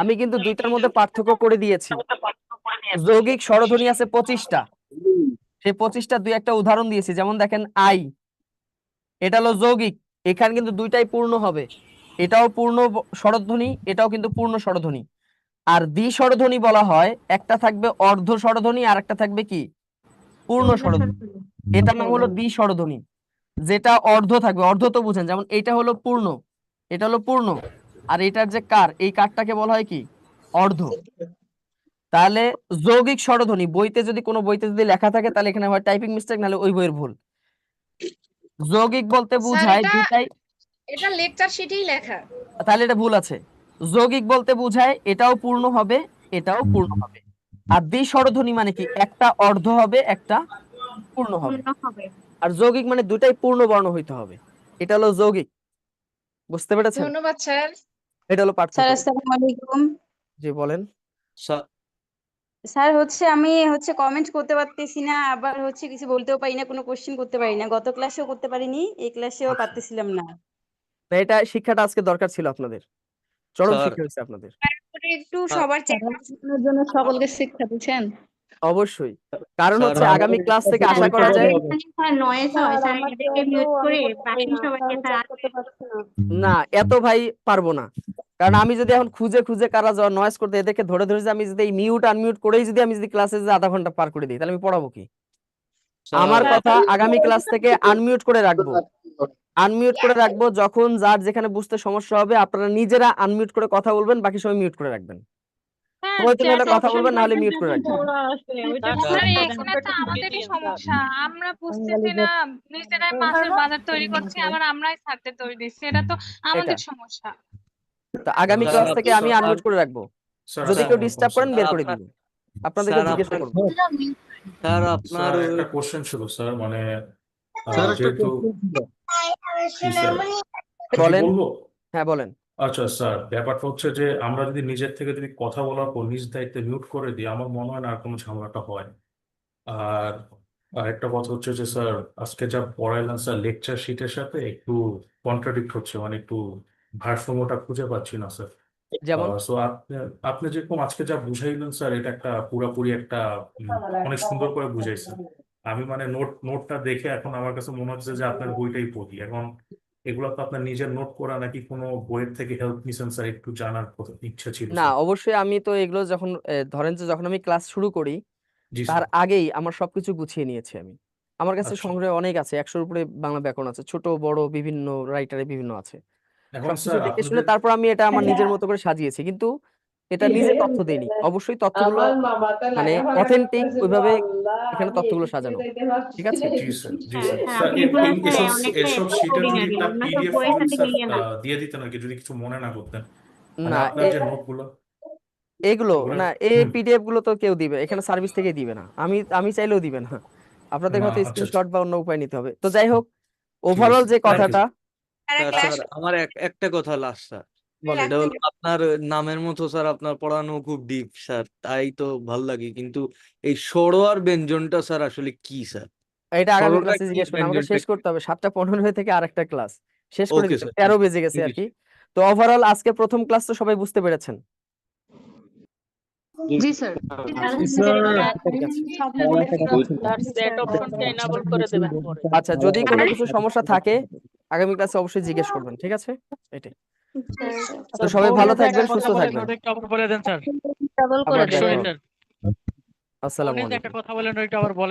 আমি কিন্তু দুইটার মধ্যে পার্থক্য করে দিয়েছি। যৌগিক স্বরধ্বনি আছে 25টা, সেই 25টা দুই একটা উদাহরণ দিয়েছি। যেমন দেখেন আই, এটা হলো যৌগিক, এখানে কিন্তু দুইটাই পূর্ণ হবে, এটাও পূর্ণ স্বরধ্বনি, এটাও কিন্তু পূর্ণ স্বরধ্বনি। আর দ্বি-স্বরধ্বনি বলা হয় একটা থাকবে অর্ধ স্বরধ্বনি আর একটা থাকবে কি পূর্ণ স্বরধ্বনি, এটার নাম হলো দ্বি-স্বরধ্বনি। যেটা অর্ধ থাকবে, অর্ধ তো বুঝেন, যেমন এটা হলো পূর্ণ, এটা হলো পূর্ণ, আর এটার যে কার, এই কারটাকে বলা হয় কি অর্ধ। তাহলে যৌগিক স্বরধ্বনি বইতে যদি কোনো বইতে যদি লেখা থাকে তাহলে এখানে হয় টাইপিং মিস্টেক, নাহলে ওই বইয়ের ভুল। যৌগিক বলতে স্যার বোঝায় দুইটাই, এটা লেকচার শিটেই লেখা। তাহলে এটা ভুল আছে। যৌগিক বলতে বোঝায় এটাও পূর্ণ হবে, এটাও পূর্ণ হবে। আর দ্বি-স্বরধ্বনি মানে কি একটা অর্ধ হবে, একটা পূর্ণ হবে। আর যৌগিক মানে দুটাই পূর্ণ বর্ণ হইতে হবে, এটা হলো যৌগিক। বুঝতে পেরেছেন? ধন্যবাদ স্যার। এটা হলো স্যার পার্থক্য। আসসালামু আলাইকুম। জি বলেন। স্যার আমি কমেন্ট করতে পারতেছি না, আবার কিছু বলতেও পারি না, কোনো কোশ্চেন করতে পারি না। গত ক্লাসেও করতে পারিনি, এই ক্লাসেও পারতেছিলাম না। না, এটা শিক্ষাটা আজকে দরকার ছিল আপনাদের, চরম স্যার শিক্ষা হয়েছে আপনাদের। একটু সবার চেহারার জন্য সকলকে শিক্ষা দিচ্ছেন। অবশ্যই, কারণ স্যার হচ্ছে আগামী ক্লাস থেকে আশা করা যায় নয়েজ হয় স্যার, এটাকে মিউট করে বাকি সবাইকে স্যার না, এত ভাই পারবো না। কারণ আমি যদি এখন খুঁজে খুঁজে কারা যাওয়া নয়েজ করতে, এদেরকে ধরে ধরে যে আমি যদি এই মিউট আনমিউট করেই যদি আমি যদি ক্লাসে যে আধা ঘন্টা পার করে দিই, তাহলে আমি পড়াবো কি? আমার কথা আগামী ক্লাস থেকে আনমিউট করে রাখবো, আনমিউট করে রাখবো। যখন যার যেখানে বুঝতে সমস্যা হবে আপনারা নিজেরা আনমিউট করে কথা বলবেন, বাকি সবাই মিউট করে রাখবেন। প্রয়োজন হলে কথা বলবেন, নাহলে মিউট করে রাখবেন। স্যার এখানে তো আমাদেরই সমস্যা, আমরা বুঝতেছি না, নিজেরাই মাছের বাজার তৈরি করছি, আবার আমরাই ছাড়তে তৈরি দিচ্ছি, এটা তো আমাদের সমস্যা। তো আগামী ক্লাস থেকে আমি আনমিউট করে রাখবো, যদি কেউ ডিস্টার্ব করেন বের করে দিব, আপনাদেরকে জিজ্ঞাসা করব। স্যার আপনার একটা কোশ্চেন ছিল স্যার, মানে স্যার একটা যেহেতু question ছিল। জি স্যার বলেন। বলবো। হ্যাঁ বলেন। আচ্ছা স্যার, ব্যাপারটা হচ্ছে যে আমরা যদি নিজের থেকে যদি কথা বলার পর নিজ দায়িত্বে মিউট করে দিই, আমার মনে হয় না আর কোনো ঝামেলাটা হয়। আর আরেকটা কথা হচ্ছে যে স্যার, আজকে যা পড়াইলেন স্যার লেকচার শিটের সাথে একটু কন্ট্রাডিক্ট হচ্ছে, মানে একটু ভারসাম্যটা খুঁজে পাচ্ছি না স্যার। যেমন সো আপনি যেরকম আজকে যা বুঝাইলেন স্যার, এটা একটা পুরাপুরি একটা অনেক সুন্দর করে বুঝাইছেন। আমি মানে নোটটা দেখে এখন আমার কাছে মনে হচ্ছে যে আপনার বইটাই পড়ি এখন। এগুলো তো আপনার নিজের নোট করা নাকি কোনো বইয়ের থেকে হেল্প নিছেন স্যার, একটু জানার ইচ্ছা ছিল না, স্যার। অবশ্যই আমি তো এগুলো যখন ধরেন যে যখন আমি ক্লাস শুরু করি জি তার স্যার। আগেই আমার সবকিছু গুছিয়ে নিয়েছি আমি। আমার কাছে আচ্ছা সংগ্রহে অনেক আছে, 100-র উপরে বাংলা ব্যাকরণ আছে, ছোট বড় বিভিন্ন রাইটারে বিভিন্ন আছে। এখন সবকিছু স্যার দেখে শুনে আপনাদের তারপর আমি এটা আমার নিজের মতো করে সাজিয়েছি, কিন্তু এটা নিজে তথ্য দেইনি। অবশ্যই তথ্যগুলো মানে অথেন্টিক ওইভাবে এখানে তথ্যগুলো সাজানো, ঠিক আছে? জি স্যার, জি স্যার। হ্যাঁ, স্যার আপনি ক্লাসে এসব অনেকটা এসব এফোর্ট শিটের করি যদি নাকি, একটা আমরা সব পিডিএফ বইয়ের ফাইল সাথে স্যার মিলিয়ে না। দিয়ে দিতেন আর কি, যদি কিছু মনে না করতেন, মানে না আপনার যে নোটগুলো এগুলো ওগুলো না, এই পিডিএফ গুলো তো কেউ দিবে, এখানে সার্ভিস থেকে দিবে না, আমি চাইলেও দিবে না। আপনাদের না। হয়তো আচ্ছা আচ্ছা, স্ক্রিনশট বা অন্য উপায় নিতে হবে। তো যাই হোক, ঠিক ওভারঅল আছে, যে থ্যাংক ইউ। কথাটা স্যার আমার একটা কথা লাস্ট স্যার, বলেন। সেটা হলো আপনার নামের মতো স্যার আপনার পড়ানো খুব ডিপ স্যার, তাই তো ভাল লাগে, কিন্তু এই স্বর আর ব্যঞ্জনটা স্যার আসলে কি স্যার? এটা আগামী স্বরটা ক্লাসে কি, জিজ্ঞেস করুন, আমাকে ব্যঞ্জনটা শেষ কি? করতে হবে 7:15 থেকে আরেকটা ক্লাস শেষ করে ওকে দিতে, স্যার, 13 বেজে গেছে ঠিক আর আছে। কি। তো ওভারঅল আজকে প্রথম ক্লাস তো সবাই বুঝতে পেরেছেন? জি স্যার। ঠিক আছে। আচ্ছা, আচ্ছা, যদি কোনো কিছু সমস্যা থাকে আগামী ক্লাসে অবশ্যই জিজ্ঞেস করবেন, ঠিক আছে? এটাই। তো সবাই ভালো থাকবেন, সুস্থ থাকবেন। বলে দেন স্যার, আবার দেখা হবে। আসসালামু আলাইকুম। কথা বলেন ওইটা আবার বলেন।